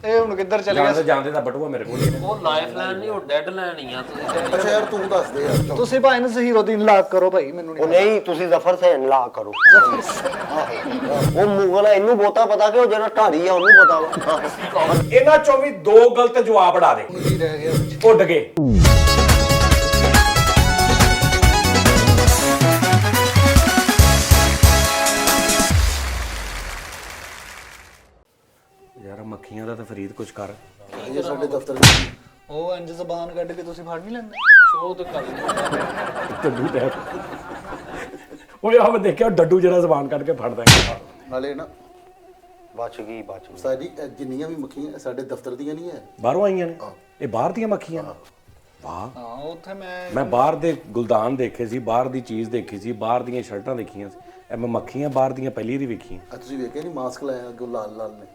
ਇਹ ਹੁਣ ਕਿੱਧਰ ਚਲੇ ਗਿਆ? ਜਾਂਦੇ ਤਾਂ ਬਟੂਆ ਮੇਰੇ ਕੋਲ ਉਹ ਲਾਈਫ ਲਾਈਨ ਨਹੀਂ, ਉਹ ਡੈਡ ਲਾਈਨ ਹੀ ਆ। ਅੱਛਾ ਯਾਰ ਤੂੰ ਦੱਸ ਦੇ ਯਾਰ। ਤੁਸੀਂ ਭਾਈ ਨੂੰ ਹੀਰੋਦੀਨ ਲਾਕ ਕਰੋ ਭਾਈ, ਮੈਨੂੰ ਉਹ ਨਹੀਂ ਤੁਸੀਂ ਜ਼ਫਰ ਸੈਨ ਲਾ ਕਰੋ। ਉਹ ਮੁਗਲ ਹੈ, ਇਹਨੂੰ ਬਹੁਤਾ ਪਤਾ ਕਿ ਉਹ ਜਿਹੜਾ ਢਾਰੀ ਆ ਉਹਨੂੰ ਪਤਾ ਵਾ। ਇਹਨਾਂ ਚੋਂ ਵੀ 2 ਗਲਤ ਜਵਾਬ ਅੜਾ ਦੇ। ਕੀ ਰਹਿ ਗਿਆ? ਉੱਡ ਗਏ। ਯਾਰ ਮੱਖੀਆਂ ਦਾ ਤਾਂ ਫਰੀਦ ਕੁਝ ਕਰ। ਇਹ ਸਾਡੇ ਦਫ਼ਤਰ ਉਹ ਇੰਜ ਜ਼ਬਾਨ ਕੱਢ ਕੇ ਤੁਸੀਂ ਫੜ ਨਹੀਂ ਲੈਂਦੇ? ਸ਼ੋਅ ਤੇ ਕਰ ਡੱਡੂ ਟੈਪ ਉਹ ਆਹ ਮੈਂ ਦੇਖਿਆ ਡੱਡੂ ਜਿਹੜਾ ਜ਼ਬਾਨ ਕੱਢ ਕੇ ਫੜਦਾ ਹੈ। ਨਾਲੇ ਨਾ ਬਚ ਗਈ। ਸਾਡੀ ਜਿੰਨੀਆਂ ਵੀ ਮੱਖੀਆਂ ਸਾਡੇ ਦਫ਼ਤਰ ਦੀਆਂ ਨਹੀਂ ਹੈ, ਬਾਹਰੋਂ ਆਈਆਂ ਨੇ। ਇਹ ਬਾਹਰ ਦੀਆਂ ਮੱਖੀਆਂ। ਵਾਹ। ਹਾਂ ਉੱਥੇ ਮੈਂ ਬਾਹਰ ਦੇ ਗੁਲਦਾਨ ਦੇਖੇ ਸੀ, ਬਾਹਰ ਦੀ ਚੀਜ਼ ਦੇਖੀ ਸੀ, ਬਾਹਰ ਦੀਆਂ ਸ਼ਰਟਾਂ ਦੇਖੀਆਂ ਸੀ। ਇਹ ਮੈਂ ਮੱਖੀਆਂ ਬਾਹਰ ਦੀਆਂ ਪਹਿਲੀ ਦੀ ਵੇਖੀਆਂ। ਤੁਸੀਂ ਵੇਖਿਆ ਨਹੀਂ ਮਾਸਕ ਲਾਇਆ ਅੱਗੋਂ ਲਾਲ ਲਾਲ ਨੇ?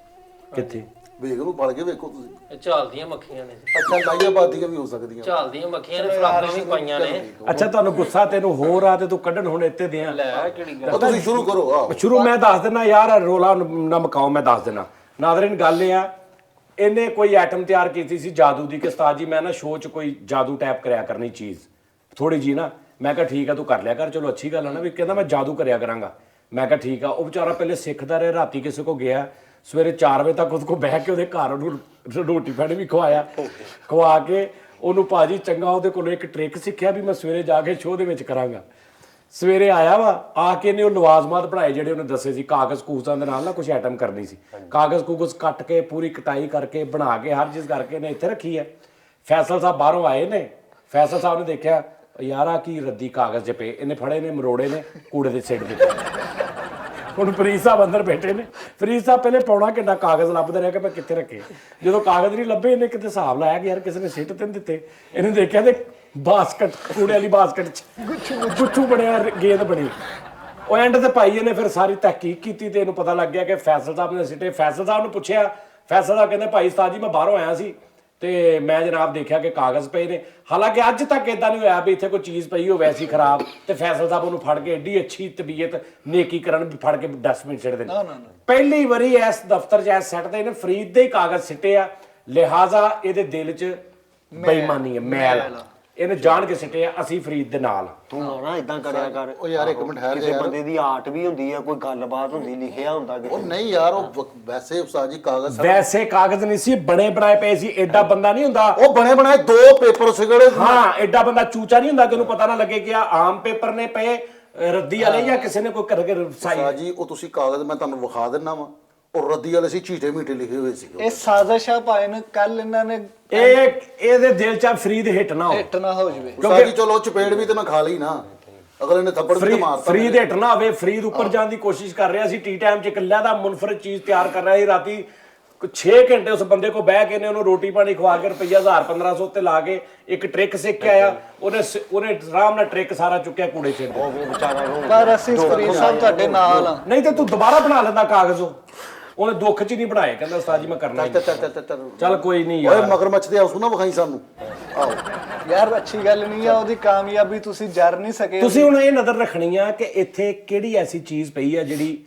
ਕਿੱਥੇ? ਵੇਖ ਨੂੰ ਫੜ ਕੇ ਵੇਖੋ ਤੁਸੀਂ। ਇਹ ਝਾਲਦੀਆਂ ਮੱਖੀਆਂ ਨੇ, ਅੱਛਾ ਲਾਈਆਂ ਬਾਦੀਆਂ ਵੀ ਹੋ ਸਕਦੀਆਂ। ਝਾਲਦੀਆਂ ਮੱਖੀਆਂ ਨੇ, ਫਰਾਕਾਂ ਵੀ ਪਾਈਆਂ ਨੇ। ਅੱਛਾ ਤੁਹਾਨੂੰ ਗੁੱਸਾ ਤੈਨੂੰ ਹੋਰ ਆ ਤੇ ਤੂੰ ਕੱਢਣ ਹੁਣ ਇੱਥੇ ਦਿਆਂ। ਲੈ ਕਿਹੜੀ ਗੱਲ। ਉਹ ਤੁਸੀਂ ਸ਼ੁਰੂ ਕਰੋ। ਆਹ ਸ਼ੁਰੂ ਮੈਂ ਦੱਸ ਦਿੰਦਾ ਯਾਰ, ਰੋਲਾ ਨਾ ਮਕਾਓ। ਮੈਂ ਦੱਸ ਦਿੰਦਾ ਨਾਜ਼ਰੀਨ, ਗੱਲ ਇਹ ਆ, ਇਹਨੇ ਕੋਈ ਆਈਟਮ ਤਿਆਰ ਕੀਤੀ ਸੀ ਜਾਦੂ ਦੀ ਕਿ ਉਸਤਾਦ ਜੀ ਮੈਂ ਨਾ ਸ਼ੋਅ 'ਚ ਕੋਈ ਜਾਦੂ ਟੈਪ ਕਰਿਆ ਕਰਨੀ ਚੀਜ਼ ਥੋੜੀ ਜੀ ਨਾ। ਮੈਂ ਕਿਹਾ ਠੀਕ ਆ ਤੂੰ ਕਰ ਲਿਆ ਕਰ, ਚਲੋ ਅੱਛੀ ਗੱਲ ਆ ਨਾ। ਵੀ ਕਹਿੰਦਾ ਮੈਂ ਜਾਦੂ ਕਰਿਆ ਕਰਾਂਗਾ। ਮੈਂ ਕਿਹਾ ਠੀਕ ਆ। ਉਹ ਵਿਚਾਰਾ ਪਹਿਲੇ ਸਿੱਖਦਾ ਰਿਹਾ, ਰਾਤੀ ਕਿਸੇ ਕੋ ਗਿਆ, ਸਵੇਰੇ 4 ਵਜੇ ਤੱਕ ਉਹਦੇ ਕੋਲ ਬਹਿ ਕੇ ਉਹਦੇ ਘਰ ਉਹਨੂੰ ਰੋਟੀ ਪਾਣੀ ਵੀ ਖਵਾ ਕੇ ਉਹਨੂੰ ਭਾਜੀ ਚੰਗਾ ਉਹਦੇ ਕੋਲੋਂ ਇੱਕ ਟ੍ਰਿਕ ਸਿੱਖਿਆ ਵੀ ਮੈਂ ਸਵੇਰੇ ਜਾ ਕੇ ਸ਼ੋਅ ਦੇ ਵਿੱਚ ਕਰਾਂਗਾ। ਸਵੇਰੇ ਆਇਆ ਵਾ, ਆ ਕੇ ਨੇ ਉਹ ਲਵਾਜ਼ਮਾਤ ਬਣਾਏ ਜਿਹੜੇ ਉਹਨੇ ਦੱਸੇ ਸੀ। ਕਾਗਜ਼ ਕੂਗਜ਼ਾਂ ਦੇ ਨਾਲ ਨਾ ਕੁਝ ਆਈਟਮ ਕਰਨੀ ਸੀ। ਕਾਗਜ਼ ਕੂਗਜ਼ ਕੱਟ ਕੇ ਪੂਰੀ ਕਟਾਈ ਕਰਕੇ ਬਣਾ ਕੇ ਹਰ ਚੀਜ਼ ਕਰਕੇ ਨੇ ਇੱਥੇ ਰੱਖੀ ਹੈ। ਫੈਸਲ ਸਾਹਿਬ ਬਾਹਰੋਂ ਆਏ ਨੇ। ਫੈਸਲ ਸਾਹਿਬ ਨੇ ਦੇਖਿਆ ਯਾਰ ਆ ਕੀ ਰੱਦੀ ਕਾਗਜ਼ 'ਚ ਪਏ, ਇਹਨੇ ਫੜੇ ਨੇ ਮਰੋੜੇ ਨੇ ਕੂੜੇ ਦੇ ਸਿੱਟ ਦਿੱਤੇ। ਹੁਣ ਫਰੀਦ ਸਾਹਿਬ ਅੰਦਰ ਬੈਠੇ ਨੇ। ਫਰੀਦ ਸਾਹਿਬ ਪਹਿਲੇ ਪੌਣਾ ਘੰਟਾ ਕਾਗਜ਼ ਲੱਭਦੇ ਰਿਹਾ ਕਿ ਮੈਂ ਕਿੱਥੇ ਰੱਖੇ। ਜਦੋਂ ਕਾਗਜ਼ ਨਹੀਂ ਲੱਭੇ ਇਹਨੇ ਕਿਤੇ ਹਿਸਾਬ ਲਾਇਆ ਕਿ ਯਾਰ ਕਿਸੇ ਨੇ ਸਿੱਟ ਤੇ ਨਹੀਂ ਦਿੱਤੇ। ਇਹਨੇ ਦੇਖਿਆ ਤੇ ਬਾਸਕਟ, ਕੂੜੇ ਵਾਲੀ ਬਾਸਕਟ 'ਚ ਗੁੱਛੂ ਬਣਿਆ, ਗੇਂਦ ਬਣੀ। ਉਹ ਐਂਡ ਤੇ ਭਾਈ ਇਹਨੇ ਫਿਰ ਸਾਰੀ ਤਹਿਕੀਕ ਕੀਤੀ ਤੇ ਇਹਨੂੰ ਪਤਾ ਲੱਗ ਗਿਆ ਕਿ ਫੈਸਲ ਸਾਹਿਬ ਨੇ ਸਿੱਟੇ। ਫੈਸਲ ਸਾਹਿਬ ਨੂੰ ਪੁੱਛਿਆ, ਫੈਸਲ ਸਾਹਿਬ ਕਹਿੰਦੇ ਭਾਈ ਉਸਤਾਦ ਜੀ ਮੈਂ ਬਾਹਰੋਂ ਆਇਆ ਸੀ ਤੇ ਮੈਂ ਜਨਾਬ ਦੇਖਿਆ ਕਿ ਕਾਗਜ਼ ਪਏ ਨੇ। ਹਾਲਾਂਕਿ ਅੱਜ ਤੱਕ ਇਦਾਂ ਨਹੀਂ ਹੋਇਆ ਵੀ ਇੱਥੇ ਕੋਈ ਚੀਜ਼ ਪਈ ਹੋਵੇ ਐਸੀ ਖਰਾਬ ਤੇ ਫੈਸਲ ਸਾਹਿਬ ਉਹਨੂੰ ਫੜ ਕੇ ਏਡੀ ਅੱਛੀ ਤਬੀਅਤ ਨੇਕੀ ਕਰਨ ਵੀ ਫੜ ਕੇ ਡਸਟਬਿਨ ਸਿੱਟ ਦੇਣ। ਪਹਿਲੀ ਵਾਰੀ ਇਸ ਦਫ਼ਤਰ 'ਚ ਐਸ ਸੈੱਟ ਤੇ ਇਹਨੇ ਫਰੀਦ ਦੇ ਕਾਗਜ਼ ਸਿੱਟੇ ਆ, ਲਿਹਾਜ਼ਾ ਇਹਦੇ ਦਿਲ 'ਚ ਬੇਈਮਾਨੀ ਹੈ, ਮੈਲ। ਇਹਨੇ ਜਾਣ ਕੇ ਸਿੱਟੇ ਆ, ਅਸੀਂ ਫਰੀਦ ਦੇ ਨਾਲ। ਤੂੰ ਨਾ ਇਦਾਂ ਕਰਿਆ ਕਰ। ਉਹ ਯਾਰ ਇੱਕ ਮਿੰਟ ਠਹਿਰ ਕਿਸੇ ਯਾਰ। ਬੰਦੇ ਦੀ ਆਰਟ ਵੀ ਹੁੰਦੀ ਆ, ਕੋਈ ਗੱਲਬਾਤ ਹੁੰਦੀ, ਲਿਖਿਆ ਹੁੰਦਾ ਉਹ ਨਹੀਂ ਯਾਰ, ਉਹ ਵੈਸੇ ਉਸਤਾਦ ਜੀ ਕਾਗਜ਼ ਵੈਸੇ ਕਾਗਜ਼ ਨਹੀਂ ਸੀ, ਬਣੇ ਬਣਾਏ ਪਏ ਸੀ। ਐਡਾ ਬੰਦਾ ਨਹੀਂ ਹੁੰਦਾ। ਉਹ ਬਣੇ ਬਣਾਏ 2 ਪੇਪਰ ਸਿਗੜੇ। ਹਾਂ ਐਡਾ ਬੰਦਾ ਚੂਚਾ ਨਹੀਂ ਹੁੰਦਾ ਕਿ ਉਹਨੂੰ ਪਤਾ ਨਾ ਲੱਗੇ ਕਿ ਆ ਆਮ ਪੇਪਰ ਨੇ ਪਏ ਰੱਦੀ ਵਾਲੇ ਜਾਂ ਕਿਸੇ ਨੇ ਕੋਈ ਕਰਕੇ ਉਸਤਾਦ ਜੀ ਉਹ ਤੁਸੀਂ ਕਾਗਜ਼ ਮੈਂ ਤੁਹਾਨੂੰ ਵਿਖਾ ਦਿੰਦਾ ਵਾ, ਉਹ ਰੱਦੀ ਵਾਲੇ ਸੀ, ਝੀਟੇ ਮੀਟੇ ਲਿਖੇ ਹੋਏ ਸੀ। ਇਹ ਸਾਜ਼ਿਸ਼ ਆ ਭਾਈ ਨੂੰ। ਕੱਲ ਇਹਨਾਂ ਨੇ ਇਹਦੇ ਦਿਲ 'ਚ ਫਰੀਦ ਹਿੱਟ ਨਾ ਹੋ। ਹਿੱਟ ਨਾ ਹੋ ਜਵੇ। ਉਸਤਾਦ ਜੀ ਚਲੋ ਚਪੇੜ ਵੀ ਤੇ ਮੈਂ ਖਾ ਲਈ ਨਾ, ਅਗਲੇ ਨੇ ਥੱਪੜ ਵੀ ਮਾਰਤਾ। ਫਰੀਦ ਹਿੱਟ ਨਾ ਹੋਵੇ। ਫਰੀਦ ਉੱਪਰ ਜਾਣ ਦੀ ਕੋਸ਼ਿਸ਼ ਕਰ ਰਿਹਾ ਸੀ। ਟੀ ਟਾਈਮ 'ਚ ਇਕੱਲਾ ਦਾ ਮੁਨਫਰਦ ਚੀਜ਼ ਤਿਆਰ ਕਰ ਰਿਹਾ ਸੀ। ਰਾਤੀ 6 ਘੰਟੇ ਉਸ ਬੰਦੇ ਕੋ ਬਹਿ ਕੇ ਨੇ ਉਹਨੂੰ ਰੋਟੀ ਪਾਣੀ ਖਵਾ ਕੇ ਰੁਪਈਆ 1000-1500 ਤੇ ਲਾ ਕੇ ਇੱਕ ਟ੍ਰਿਕ ਸਿੱਖ ਕੇ ਆਇਆ। ਉਹਨੇ ਆਰਾਮ ਨਾਲ ਟ੍ਰਿਕ ਸਾਰਾ ਚੁੱਕਿਆ ਕੂੜੇ 'ਚ। ਉਹ ਵੀ ਵਿਚਾਰਾ ਨੂੰ ਪਰ ਅਸੀਂ ਫਰੀਦ ਸਾਹਿਬ ਤੁਹਾਡੇ ਨਾਲ ਆ। ਨਹੀਂ ਤੇ ਤੂੰ ਦੁਬਾਰਾ ਬਣਾ ਲੈਂਦਾ ਕਾਗਜ਼। ਉਹਨੇ ਦੁੱਖ 'ਚ ਨਹੀਂ ਬਣਾਏ। ਕਹਿੰਦਾ ਉਸਤਾਦ ਜੀ ਮੈਂ ਕਰਨਾ ਹੀ ਨਹੀਂ। ਚੱਲ ਕੋਈ ਨਹੀਂ ਓਏ ਯਾਰ। ਮਗਰਮੱਛ ਦੇ ਆਂਸੂ ਨਾ ਵਿਖਾਈ ਸਾਨੂੰ। ਆਹੋ ਯਾਰ ਅੱਛੀ ਗੱਲ ਨਹੀਂ ਆ ਉਹਦੀ ਕਾਮਯਾਬੀ ਤੁਸੀਂ ਜਰ ਨਹੀਂ ਸਕੇ। ਤੁਸੀਂ ਹੁਣ ਇਹ ਨਜ਼ਰ ਰੱਖਣੀ ਆ ਕਿ ਇੱਥੇ ਕਿਹੜੀ ਐਸੀ ਚੀਜ਼ ਪਈ ਆ ਜਿਹੜੀ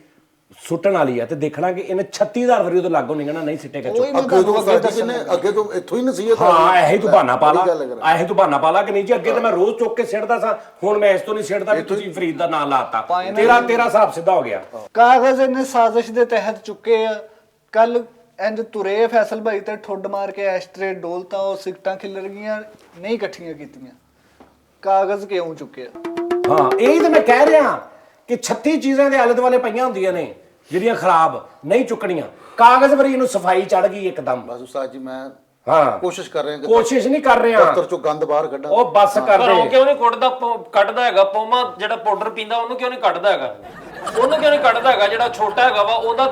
ਸੁੱਟਣ ਵਾਲੀ ਆ ਤੇ ਦੇਖਣਾ ਕਿ ਇਹਨੇ 36000 ਵਾਰੀ ਉਹਦੇ ਲਾਗੋਂ ਨਿਕਲਣਾ ਨਹੀਂ ਸਿੱਟੇਗਾ ਚੁੱਪ। ਅੱਗੇ ਤੋਂ ਉਸਤਾਦ ਜੀ ਨੇ ਅੱਗੇ ਤੋਂ ਇੱਥੋਂ ਹੀ ਨਸੀਹਤ ਹਾਂ ਇਹੀ ਤੂੰ ਬਹਾਨਾ ਪਾ ਲਾ। ਇਹੀ ਤੂੰ ਬਹਾਨਾ ਪਾ ਲਾ ਕਿ ਨਹੀਂ ਜੀ ਅੱਗੇ ਤਾਂ ਮੈਂ ਰੋਜ਼ ਚੁੱਕ ਕੇ ਸਿੱਟਦਾ ਸਾਂ, ਹੁਣ ਮੈਂ ਇਸ ਤੋਂ ਨਹੀਂ ਸਿੱਟਦਾ ਵੀ ਤੁਸੀਂ ਫਰੀਦ ਦਾ ਨਾਂ ਲਾਤਾ। ਤੇਰਾ ਹਿਸਾਬ ਸਿੱਧਾ ਹੋ ਗਿਆ। ਕਾਗਜ਼ ਇਹਨੇ ਸਾਜ਼ਿਸ਼ ਦੇ ਤਹਿਤ ਚੁੱਕੇ ਆ। ਕੱਲ ਇੰਜ ਤੁਰੇ ਫੈਸਲ ਭਾਈ ਤੇ ਠੁੱਡ ਮਾਰ ਕੇ ਐਸਟਰੇ ਡੋਲਤਾ, ਉਹ ਸਿਗਟਾਂ ਖਿਲਰ ਗਈਆਂ, ਨਹੀਂ ਇਕੱਠੀਆਂ ਕੀਤੀਆਂ। ਕਾਗਜ਼ ਕਿਉਂ ਚੁੱਕਿਆ? ਹਾਂ ਇਹੀ ਤਾਂ ਮੈਂ ਕਹਿ ਰਿਹਾ ਕਿ 36 ਚੀਜ਼ਾਂ ਦੇ ਆਲੇ ਦੁਆਲੇ ਪਈਆਂ ਹੁੰਦੀਆਂ ਨੇ ਜਿਹੜੀਆਂ ਖਰਾਬ ਨਹੀਂ ਚੁੱਕਣੀਆਂ। ਕਾਗਜ਼ ਵਰੀ ਇਹਨੂੰ ਸਫਾਈ ਚੜ ਗਈ ਇੱਕਦਮ। ਬਸ ਉਸਤਾਦ ਜੀ ਮੈਂ ਹਾਂ ਕੋਸ਼ਿਸ਼ ਕਰ ਰਿਹਾ ਕਿ ਕੋਸ਼ਿਸ਼ ਨਹੀਂ ਕਰ ਰਿਹਾ ਦਫ਼ਤਰ ਚੋਂ ਗੰਦ ਬਾਹਰ ਕੱਢਾਂ। ਉਹ ਬੱਸ ਕਰ ਘਰੋਂ ਦੇ। ਕਿਉਂ ਨਹੀਂ ਕੱਢਦਾ ਹੈਗਾ? ਪੌਮਾ ਜਿਹੜਾ ਪਾਊਡਰ ਪੀਂਦਾ ਉਹਨੂੰ ਕਿਉਂ ਨਹੀਂ ਕੱਢਦਾ ਹੈਗਾ? ਉਹਨੂੰ ਕਿਉਂ ਨਹੀਂ ਕੱਢਦਾ ਹੈਗਾ? ਜਿਹੜਾ ਛੋਟਾ ਹੈਗਾ ਵਾ ਉਹਦਾ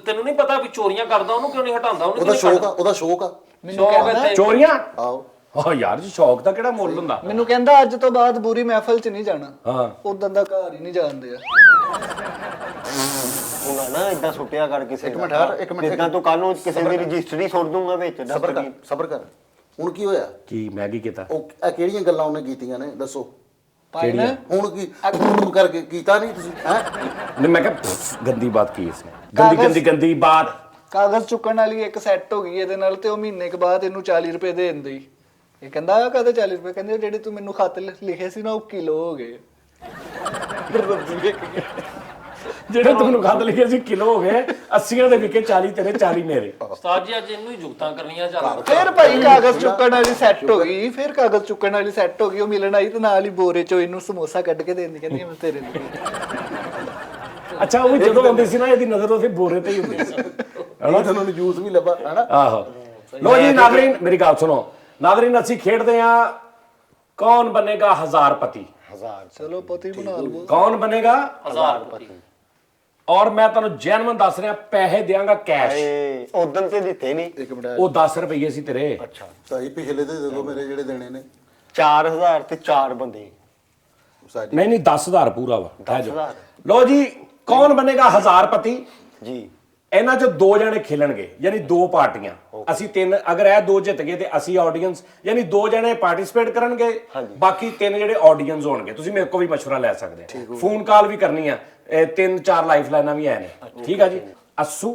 ਤੈਨੂੰ ਨਹੀਂ ਪਤਾ ਵੀ ਚੋਰੀਆਂ ਕਰਦਾ, ਉਹਨੂੰ ਕਿਉਂ ਨਹੀਂ ਹਟਾਉਂਦਾ? ਉਹਦਾ ਸ਼ੌਕ ਆ, ਉਹਦਾ ਸ਼ੌਕ ਆ। ਚੋਰੀਆਂ? ਆਓ ਹਾਂ ਯਾਰ ਜੀ ਸ਼ੌਕ ਦਾ ਕਿਹੜਾ ਮੁੱਲ ਹੁੰਦਾ। ਮੈਨੂੰ ਕਹਿੰਦਾ ਅੱਜ ਤੋਂ ਬਾਅਦ ਬੁਰੀ ਮਹਿਫਲ 'ਚ ਨਹੀਂ ਜਾਣਾ। ਹਾਂ ਉਦੋਂ ਦਾ ਘਰ ਹੀ ਨਹੀਂ ਜਾਣਦੇ ਆ। ਉਹਨਾਂ ਨਾ ਇਦਾਂ ਸੁੱਟਿਆ ਕਰ ਕਿਸੇ ਇੱਕ ਮਿੰਟ ਯਾਰ, ਇੱਕ ਮਿੰਟ। ਇਦਾਂ ਤੂੰ ਕੱਲ ਨੂੰ ਕਿਸੇ ਦੀ ਰਜਿਸਟਰੀ ਸੁੱਟ ਦੂੰਗਾ ਵਿੱਚ। ਸਬਰ ਕਰ। ਹੁਣ ਕੀ ਹੋਇਆ? ਕੀ ਮੈਂ ਕੀ ਕੀਤਾ? ਉਹ ਇਹ ਕਿਹੜੀਆਂ ਗੱਲਾਂ ਉਹਨੇ ਕੀਤੀਆਂ ਨੇ ਦੱਸੋ? ਭਾਈ ਨਾ ਹੁਣ ਕੀ ਹੁਣ ਕਰਕੇ ਕੀਤਾ ਨਹੀਂ ਤੁਸੀਂ ਹੈ नहीं मैं क्या गंदी बात की इसने गंदी गंदी गंदी बात ਕਾਗਜ਼ ਚੁੱਕਣ ਵਾਲੀ ਇੱਕ ਸੈੱਟ ਹੋ ਗਈ ਇਹਦੇ ਨਾਲ ਤੇ ਉਹ ਮਹੀਨੇ ਕੇ ਬਾਅਦ ਇਹਨੂੰ 40 ਰੁਪਏ ਦੇ ਦਿੰਦੇ ਹੀ। ਇਹ ਕਹਿੰਦਾ ਆ ਕਦੇ 40 ਰੁਪਏ, ਕਹਿੰਦੇ ਜਿਹੜੇ ਤੂੰ ਮੈਨੂੰ ਖਤ ਲਿਖੇ ਸੀ ਨਾ ਉਹ ਕਿਲੋ ਹੋ ਗਏ। ਜਿਹੜੇ ਤੁਹਾਨੂੰ ਖਤ ਲਿਖੇ ਸੀ ਕਿਲੋ ਹੋ ਗਏ 80 ਦੇ ਵਿਕੇ 40 ਤੇਰੇ 40 ਮੇਰੇ। ਉਸਤਾਦ ਜੀ ਅੱਜ ਇਹਨੂੰ ਹੀ ਜੁਗਤਾਂ ਕਰਨੀਆਂ ਚੱਲ ਫਿਰ ਭਾਈ ਕਾਗਜ਼ ਚੁੱਕਣ ਵਾਲੀ ਸੈੱਟ ਹੋ ਗਈ, ਫਿਰ ਕਾਗਜ਼ ਚੁੱਕਣ ਵਾਲੀ ਸੈੱਟ ਹੋ ਗਈ। ਉਹ ਮਿਲਣ ਆਈ ਤੇ ਨਾਲ ਹੀ ਬੋਰੇ ਚੋਂ ਇਹਨੂੰ ਸਮੋਸਾ ਕੱਢ ਕੇ ਦੇਂਦੀ, ਕਹਿੰਦੀ ਮੈਂ ਤੇਰੇ ਲਈ। ਅੱਛਾ ਉਹ ਵੀ ਜਦੋਂ ਆਉਂਦੀ ਸੀ ਨਾ ਇਹਦੀ ਨਜ਼ਰ ਉਹਦੇ ਬੋਰੇ ਤੇ ਹੀ ਹੁੰਦੀ ਸੀ। ਹਣਾ ਤੁਹਾਨੂੰ ਜੂਸ ਵੀ ਲੱਭਾ ਹਨਾ ਆਹੋ ਲੋ ਜੀ ਨਾਜ਼ਰੀਨ ਮੇਰੀ ਗੱਲ ਸੁਣੋ। ਨਾਜ਼ਰੀਨ ਅਸੀਂ ਖੇਡਦੇ ਆ ਕੌਣ ਬਣੇਗਾ ਹਜ਼ਾਰਪਤੀ। ਚਲੋ ਪਤੀ ਬਣਾ ਲਵੋ। ਕੌਣ ਬਣੇਗਾ 1000 ਰੁਪਏ ਔਰ ਮੈਂ ਤੁਹਾਨੂੰ ਜੈਨੂਇਨ ਦੱਸ ਰਿਹਾ ਪੈਸੇ ਦਿਆਂਗਾ ਕੈਸ਼। ਏ ਉਦੋਂ ਤੇ ਦਿੱਤੇ ਨਹੀਂ। ਇੱਕ ਮਿੰਟ ਉਹ 10 ਰੁਪਏ ਸੀ ਤੇਰੇ। ਅੱਛਾ ਸਾਈ ਪਿਛਲੇ ਤੇ ਦੇ ਦਿਓ ਮੇਰੇ ਜਿਹੜੇ ਦੇਣੇ ਨੇ 4000 ਤੇ 4 ਬੰਦੇ। ਸਾਡੀ ਨਹੀਂ ਨਹੀਂ 10000 ਪੂਰਾ ਵਾ। 10,000 ਲੋ ਜੀ ਕੌਣ ਬਣੇਗਾ ਹਜ਼ਾਰਪਤੀ। ਜੀ ਇਹਨਾਂ ਚ ਦੋ ਜਣੇ ਖੇਲਣਗੇ ਯਾਨੀ ਦੋ ਪਾਰਟੀਆਂ। ਅਸੀਂ ਤਿੰਨ ਅਗਰ ਇਹ ਦੋ ਜਿੱਤ ਗਏ ਤੇ ਅਸੀਂ ਆਡੀਅנס ਯਾਨੀ ਦੋ ਜਣੇ ਪਾਰਟਿਸਿਪੇਟ ਕਰਨਗੇ, ਬਾਕੀ ਤਿੰਨ ਜਿਹੜੇ ਆਡੀਅנס ਹੋਣਗੇ। ਤੁਸੀਂ ਮੇਰੇ ਕੋਲ ਵੀ ਮਸ਼ਵਰਾ ਲੈ ਸਕਦੇ ਹੋ, ਫੋਨ ਕਾਲ ਵੀ ਕਰਨੀ ਆ। ਇਹ 3-4 ਲਾਈਫ ਲਾਈਨਾਂ ਵੀ ਹੈ ਨੇ। ਠੀਕ ਆ ਜੀ। ਅੱਸੂ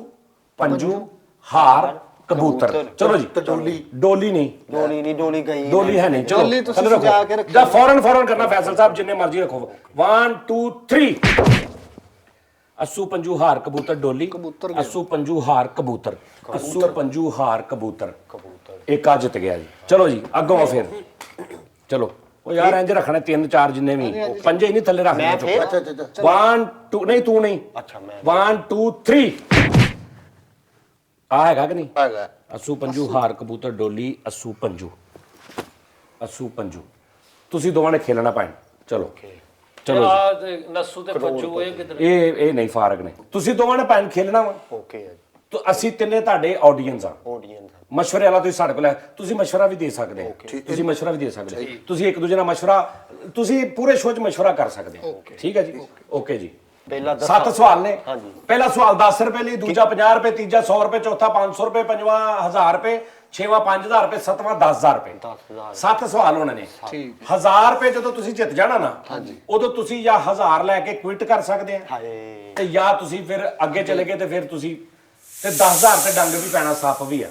ਪੰਜੂ ਹਾਰ ਕਬੂਤਰ। ਚਲੋ ਜੀ ਡੋਲੀ ਨਹੀਂ ਡੋਲੀ ਗਈ। ਡੋਲੀ ਹੈ ਨਹੀਂ। ਡੋਲੀ ਤੁਸੀਂ ਥੱਲੇ ਸਜਾ ਰੱਖੋ। ਕੇ ਰੱਖੀ। ਜਾਂ ਫੌਰਨ ਕਰਨਾ ਫੈਸਲ ਸਾਹਿਬ ਜਿੰਨੇ ਮਰਜ਼ੀ ਰੱਖੋ। 1 2 3 ਅੱਸੂ ਪੰਜੂ ਹਾਰ ਕਬੂਤਰ ਡੋਲੀ। ਅੱਸੂ ਪੰਜੂ ਹਾਰ ਕਬੂਤਰ। ਅੱਸੂ ਪੰਜੂ ਹਾਰ ਕਬੂਤਰ। ਇੱਕ ਆ ਜਿੱਤ ਗਿਆ ਜੀ। ਚਲੋ ਜੀ ਅੱਗੋਂ ਆ ਫਿਰ। ਚਲੋ ਉਹ ਯਾਰ ਇੰਜ ਰੱਖਣਾ 3-4 ਜਿੰਨੇ ਵੀ ਪੰਜੇ ਨਹੀਂ ਥੱਲੇ ਰੱਖਣੇ। ਅੱਛਾ ਅੱਛਾ 1 2 ਨਹੀਂ ਤੂੰ ਨਹੀਂ। ਅੱਛਾ ਮੈਂ 1 2 3 ਆ ਹੈਗਾ ਕਿ ਨਹੀਂ? ਹੈਗਾ ਅੱਸੂ ਪੰਜੂ ਹਾਰ ਕਬੂਤਰ ਡੋਲੀ ਅੱਸੂ ਪੰਜੂ। ਅੱਸੂ ਪੰਜੂ ਤੁਸੀਂ ਦੋਵਾਂ ਨੇ ਖੇਲਣਾ ਪੈਣ। ਚਲੋ ਚਲੋ ਜੀ। ਆ ਤੇ ਨਸੂ ਤੇ ਫੱਜੂ ਇਹ ਕਿਧਰ ਇਹ ਨਹੀਂ ਫਾਰਕ ਨੇ। ਤੁਸੀਂ ਦੋਵਾਂ ਨੇ ਪੈਨ ਖੇਲਣਾ ਵਾ। ਓਕੇ ਹੈ ਤਾਂ ਅਸੀਂ ਤਿੰਨੇ ਤੁਹਾਡੇ ਆਡੀਅנס ਆ। ਆਡੀਅנס ਮਸ਼ਵਰੇ ਵਾਲਾ ਤੁਸੀਂ ਸਾਡੇ ਕੋਲ ਹੈ। ਤੁਸੀਂ ਮਸ਼ਵਰਾ ਵੀ ਦੇ ਸਕਦੇ ਹੋ। ਤੁਸੀਂ ਮਸ਼ਵਰਾ ਵੀ ਦੇ ਸਕਦੇ ਹੋ। ਤੁਸੀਂ ਇੱਕ ਦੂਜੇ ਨਾਲ ਮਸ਼ਵਰਾ ਤੁਸੀਂ ਪੂਰੇ ਸ਼ੋਅ 'ਚ ਮਸ਼ਵਰਾ ਕਰ ਸਕਦੇ ਹੋ। ਠੀਕ ਹੈ ਜੀ। ਓਕੇ ਜੀ। ਪਹਿਲਾ 7 ਸਵਾਲ ਨੇ। ਹਾਂਜੀ। ਪਹਿਲਾ ਸਵਾਲ 10 ਰੁਪਏ ਲਈ, ਦੂਜਾ 50 ਰੁਪਏ, ਤੀਜਾ 100 ਰੁਪਏ, ਚੌਥਾ 500 ਰੁਪਏ, ਪੰਜਵਾਂ 1000 ਰੁਪਏ, ਛੇਵਾਂ 5000 ਰੁਪਏ, ਸੱਤਵਾਂ 10000 ਰੁਪਏ। 7 ਸਵਾਲ ਹੋਣੇ ਨੇ। 1000 ਰੁਪਏ ਜਦੋਂ ਤੁਸੀਂ ਜਿੱਤ ਜਾਣਾ ਨਾ ਉਦੋਂ ਤੁਸੀਂ ਜਾਂ 1000 ਲੈ ਕੇ ਕੁਇਟ ਕਰ ਸਕਦੇ ਆ ਹਾਏ ਤੇ ਜਾਂ ਤੁਸੀਂ ਫਿਰ ਅੱਗੇ ਚਲੇ ਗਏ ਤੇ ਫਿਰ ਤੁਸੀਂ ਤੇ 10000 ਤੇ ਡੰਗ ਵੀ ਪੈਣਾ, ਸੱਪ ਵੀ ਆ।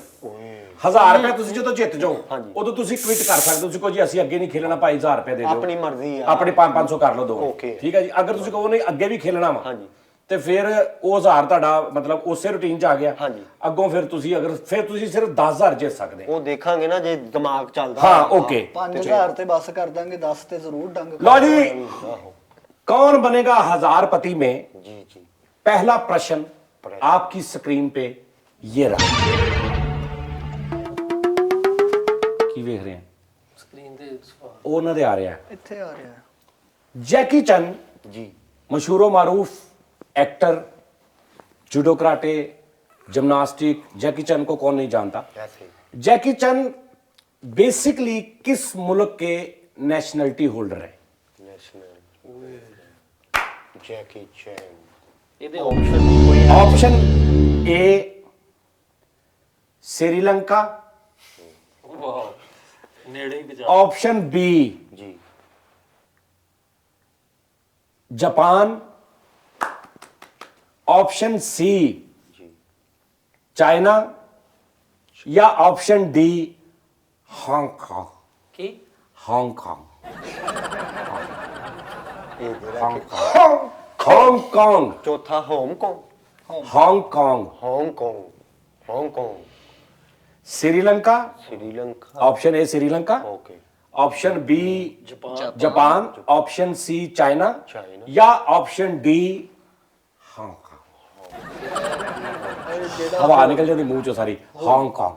1000 ਰੁਪਏ ਤੁਸੀਂ ਜਦੋਂ ਜਿੱਤ ਜਾਓ ਉਦੋਂ ਤੁਸੀਂ ਕੁਇਟ ਕਰ ਸਕਦੇ ਹੋ। ਤੁਸੀਂ ਕਹੋ ਜੀ ਅਸੀਂ ਅੱਗੇ ਨਹੀਂ ਖੇਲਣਾ ਭਾਈ 1000 ਰੁਪਏ ਦੇ ਦਿਓ। ਆਪਣੀ ਮਰਜ਼ੀ ਆ। ਆਪਣੇ 500 ਕਰ ਲਓ ਦੋ। Okay। ਠੀਕ ਹੈ ਜੀ। ਅਗਰ ਤੁਸੀਂ ਕਹੋ ਨਹੀਂ ਅੱਗੇ ਵੀ ਖੇਲਣਾ ਵਾ ਹਾਂਜੀ ਤੇ ਫਿਰ ਉਹ 1000 ਤੁਹਾਡਾ ਮਤਲਬ ਉਸੇ ਰੁਟੀਨ 'ਚ ਆ ਗਿਆ। ਹਾਂਜੀ। ਅੱਗੋਂ ਫਿਰ ਤੁਸੀਂ ਅਗਰ ਫਿਰ ਤੁਸੀਂ ਸਿਰਫ 10000 ਜਿੱਤ ਸਕਦੇ ਉਹ ਦੇਖਾਂਗੇ ਨਾ ਜੇ ਦਿਮਾਗ ਚੱਲਦਾ। ਹਾਂ ਓਕੇ 5000 ਤੇ ਬਸ ਕਰ ਦਾਂਗੇ, 10 ਤੇ ਜ਼ਰੂਰ ਡੰਗ। लो जी कौन बनेगा हजारपति में। ਜੀ ਜੀ पहला प्रश्न आपकी स्क्रीन पे ये रहा। की देख रहे हैं ਸਕਰੀਨ ਤੇ ਸਵਾਲ ਉਹ ਉਹਨਾਂ ਦੇ ਆ ਰਿਹਾ ਹੈ। ਇੱਥੇ ਆ ਰਿਹਾ। जैकी चन जी मशहूर मारूफ एक्टर, जूडो कराटे, जिम्नास्टिक। जैकी चन को कौन नहीं जानता। ऐसे जैकी चन बेसिकली किस मुल्क के नेशनलिटी होल्डर है। नेशनल जैकी चैन। ਇਹਦੇ ਆਪਸ਼ਨ ਕੋਈ ऑप्शन ए श्रीलंका, ਵਾਹ ਨੇੜੇ ਹੀ ਬਚਾ। Option B ji Japan, option C ji China या ऑप्शन डी हांगकांग। ਕੀ हांगकांग ਇਹ ਜਿਹੜਾ हांगकांग ਚੌਥਾ Hong Kong. Hong Kong Hong Kong Hong Kong Sri Lanka. Sri Lanka. Option A Sri Lanka, okay option B Japan Japan, option C China China. या ऑप्शन डी हांगकांग। हवा निकल जाती मुंह चो सारी। हांगकांग।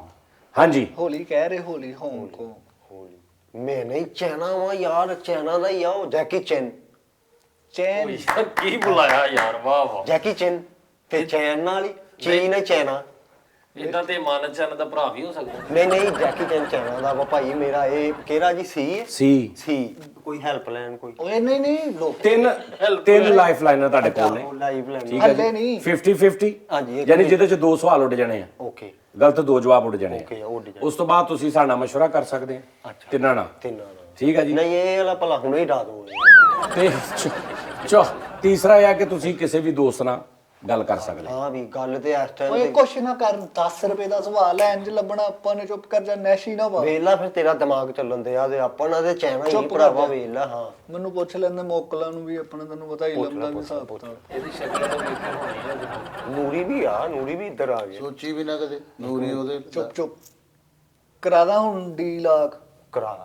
हाँ जी ਹੋਲੀ ਕਹਿ ਰਹੇ, ਹੋਲੀ ਹਾਂਗਕਾਂਗ। होली मैं नहीं चाइना वा यार, चाइना ਦਾ ਹੀ ਆ ਉਹ ਜੈਕੀ ਚੈਨ। ਚੈਨ ਯਾਰ ਕੀ ਬੁਲਾਇਆ ਯਾਰ, ਵਾਹ ਵਾਹ। ਜੈਕੀ ਚੈਨ ਤੇ ਚੈਨ ਨਾਲ ਹੀ ਚੀਨ ਹੈ ਚਾਈਨਾ। ਇਦਾਂ ਤੇ ਮਾਨਵ ਚੰਨ ਦਾ ਭਰਾ ਵੀ ਹੋ ਸਕਦਾ। ਨਹੀਂ ਨਹੀਂ ਜੈਕੀ ਚੈਨ ਚਾਈਨਾ ਦਾ ਵਾ ਭਾਈ ਮੇਰਾ। ਇਹ ਕਿਹੜਾ ਜੀ ਸੀ ਹੈ? सी ਸੀ ਕੋਈ ਹੈਲਪਲਾਈਨ ਕੋਈ ਓਏ ਨਹੀਂ ਨਹੀਂ ਲੋਕ ਤਿੰਨ ਲਾਈਫ ਲਾਈਨਾਂ ਤੁਹਾਡੇ ਕੋਲ ਨੇ। Live line. ਠੀਕ ਹੈ ਹੱਲੇ ਜੀ ਨਹੀਂ। 50-50 ਹਾਂਜੀ, ਇੱਕ ਯਾਨੀ ਜਿਹਦੇ ਚ 2 ਸਵਾਲ ਉੱਡ ਜਾਣੇ ਆ, ਓਕੇ ਗਲਤ 2 ਜਵਾਬ ਉੱਡ ਜਾਣੇ ਓਕੇ ਆ। ਉਹ ਡਿਜ਼ਾਈਨ ਉਸ ਤੋਂ ਬਾਅਦ ਤੁਸੀਂ ਸਾਡੇ ਨਾਲ ਮਸ਼ਵਰਾ ਕਰ ਸਕਦੇ ਆ ਅੱਛਾ। ਤਿੰਨਾਂ ਨਾਲ। ਤਿੰਨਾਂ ਨਾਲ। ਠੀਕ ਹੈ ਜੀ। ਨਹੀਂ ਇਹ ਵਾਲਾ ਭਲਾ ਹੁਣੇ ਹੀ ਡਾ ਦੋ। ਤੇ ਤੀਸਰਾ ਇਹ ਆ ਕਿ ਤੁਸੀਂ ਕਿਸੇ ਵੀ ਦੋਸਤ ਨਾਲ ਗੱਲ ਕਰ ਸਕਦੇ ਹਾਂ ਵੀ ਗੱਲ ਤੇ ਇਸ ਓਏ ਟਾਈਮ ਕੁਛ ਨਾ ਕਰ, 10 ਰੁਪਏ ਦਾ ਸਵਾਲ ਹੈ, ਇੰਜ ਲੱਭਣਾ ਆਪਾਂ ਨੇ, ਚੁੱਪ ਕਰ ਜਾ, ਨੈਸ਼ੀ ਨਾ ਪਾ। ਵੇਲਾ ਫਿਰ ਤੇਰਾ ਦਿਮਾਗ ਚੱਲਣ ਦੇ ਆ ਤੇ ਆਪਾਂ ਨਾਲ ਤੇ ਚੈਨਾ ਹੀ ਚੁੱਪ ਕਰ ਭਰਾਵਾ ਜਾ। ਵੇਲਾ। ਹਾਂ ਮੈਨੂੰ ਪੁੱਛ ਲੈਂਦੇ ਮੋਕਲਾਂ ਨੂੰ ਵੀ, ਆਪਣਾ ਤੈਨੂੰ ਪਤਾ ਹੀ ਲੰਦਾ ਵੀ ਹਿਸਾਬ ਕਿਤਾਬ। ਇਹਦੀ ਸ਼ਕਲ ਤਾਂ ਵੇਖੀ ਹੋਣੀ ਆ। ਨੂਰੀ ਵੀ ਇੱਧਰ ਆ ਗਿਆ। ਸੋਚੀ ਵੀ ਨਾ ਕਦੇ ਨੂਰੀ ਉਹਦੇ ਚੁੱਪ ਚੁੱਪ ਕਰਾਦਾ ਹੁਣ ਡੀ ਲਾਖ ਕਰਾ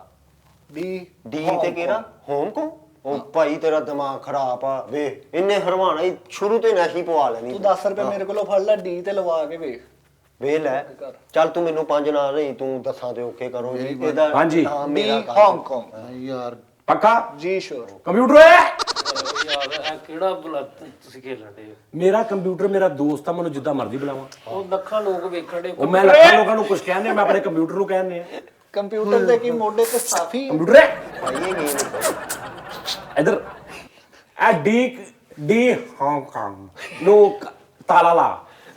ਡੀ ਡੀ ਤੇ ਕਿਹੜਾ ਹੋਮ ਕੋ ਉਹ ਭਾਈ ਤੇਰਾ ਦਿਮਾਗ ਖਰਾਬ ਆ ਵੇ ਇੰਨੇ ਹਰਵਾਣਾ ਹੀ ਸ਼ੁਰੂ ਤੋਂ ਨਹੀਂ ਪਵਾ ਲੈਣੀ ਤੂੰ 10 ਰੁਪਏ ਮੇਰੇ ਕੋਲੋਂ ਫੜ ਲੈ, ਡੀ ਤੇ ਲਵਾ ਕੇ ਵੇਖ। ਵੇ ਲੈ ਚੱਲ ਤੂੰ ਮੈਨੂੰ 5 ਨਾਲ ਨਹੀਂ ਤੂੰ ਦੱਸਾਂ ਤੇ ਓਕੇ ਕਰੋ ਜੀ ਇਹਦਾ ਹਾਂਜੀ। ਹਾਂ ਡੀ ਮੇਰਾ ਕੰਮ। ਹਾਂਗਕਾਂਗ। ਯਾਰ ਪੱਕਾ ਜੀ ਸ਼ੋਰ। ਕੰਪਿਊਟਰ ਹੈ ਯਾਰ ਇਹ ਕਿਹੜਾ ਭਲਾ ਤੁਸੀਂ ਖੇਲਣ ਦੇ? ਮੇਰਾ ਕੰਪਿਊਟਰ ਮੇਰਾ ਦੋਸਤ ਆ, ਮੈਨੂੰ ਜਿੱਦਾਂ ਮਰਜ਼ੀ ਬੁਲਾਵਾਂ। ਉਹ ਲੱਖਾਂ ਲੋਕ ਵੇਖਣ ਦੇ। ਉਹ ਮੈਂ ਲੱਖਾਂ ਲੋਕਾਂ ਨੂੰ ਕੁਝ ਕਹਿੰਦੇ, ਮੈਂ ਆਪਣੇ ਕੰਪਿਊਟਰ ਨੂੰ ਕਹਿੰਦੇ ਆ ਕੰਪਿਊਟਰ ਦੇ ਕੀ ਮੋਢੇ ਤੇ ਸਾਫੀ ਕੰਪਿਊਟਰ ਹੈ ਭਾਈ ਇਹ ਗੇਮ ਇਧਰ ਇਹ ਡੀ ਹਾਂਗਕਾਂਗ ਨੂੰ ਤਾਲਾ ਲਾ।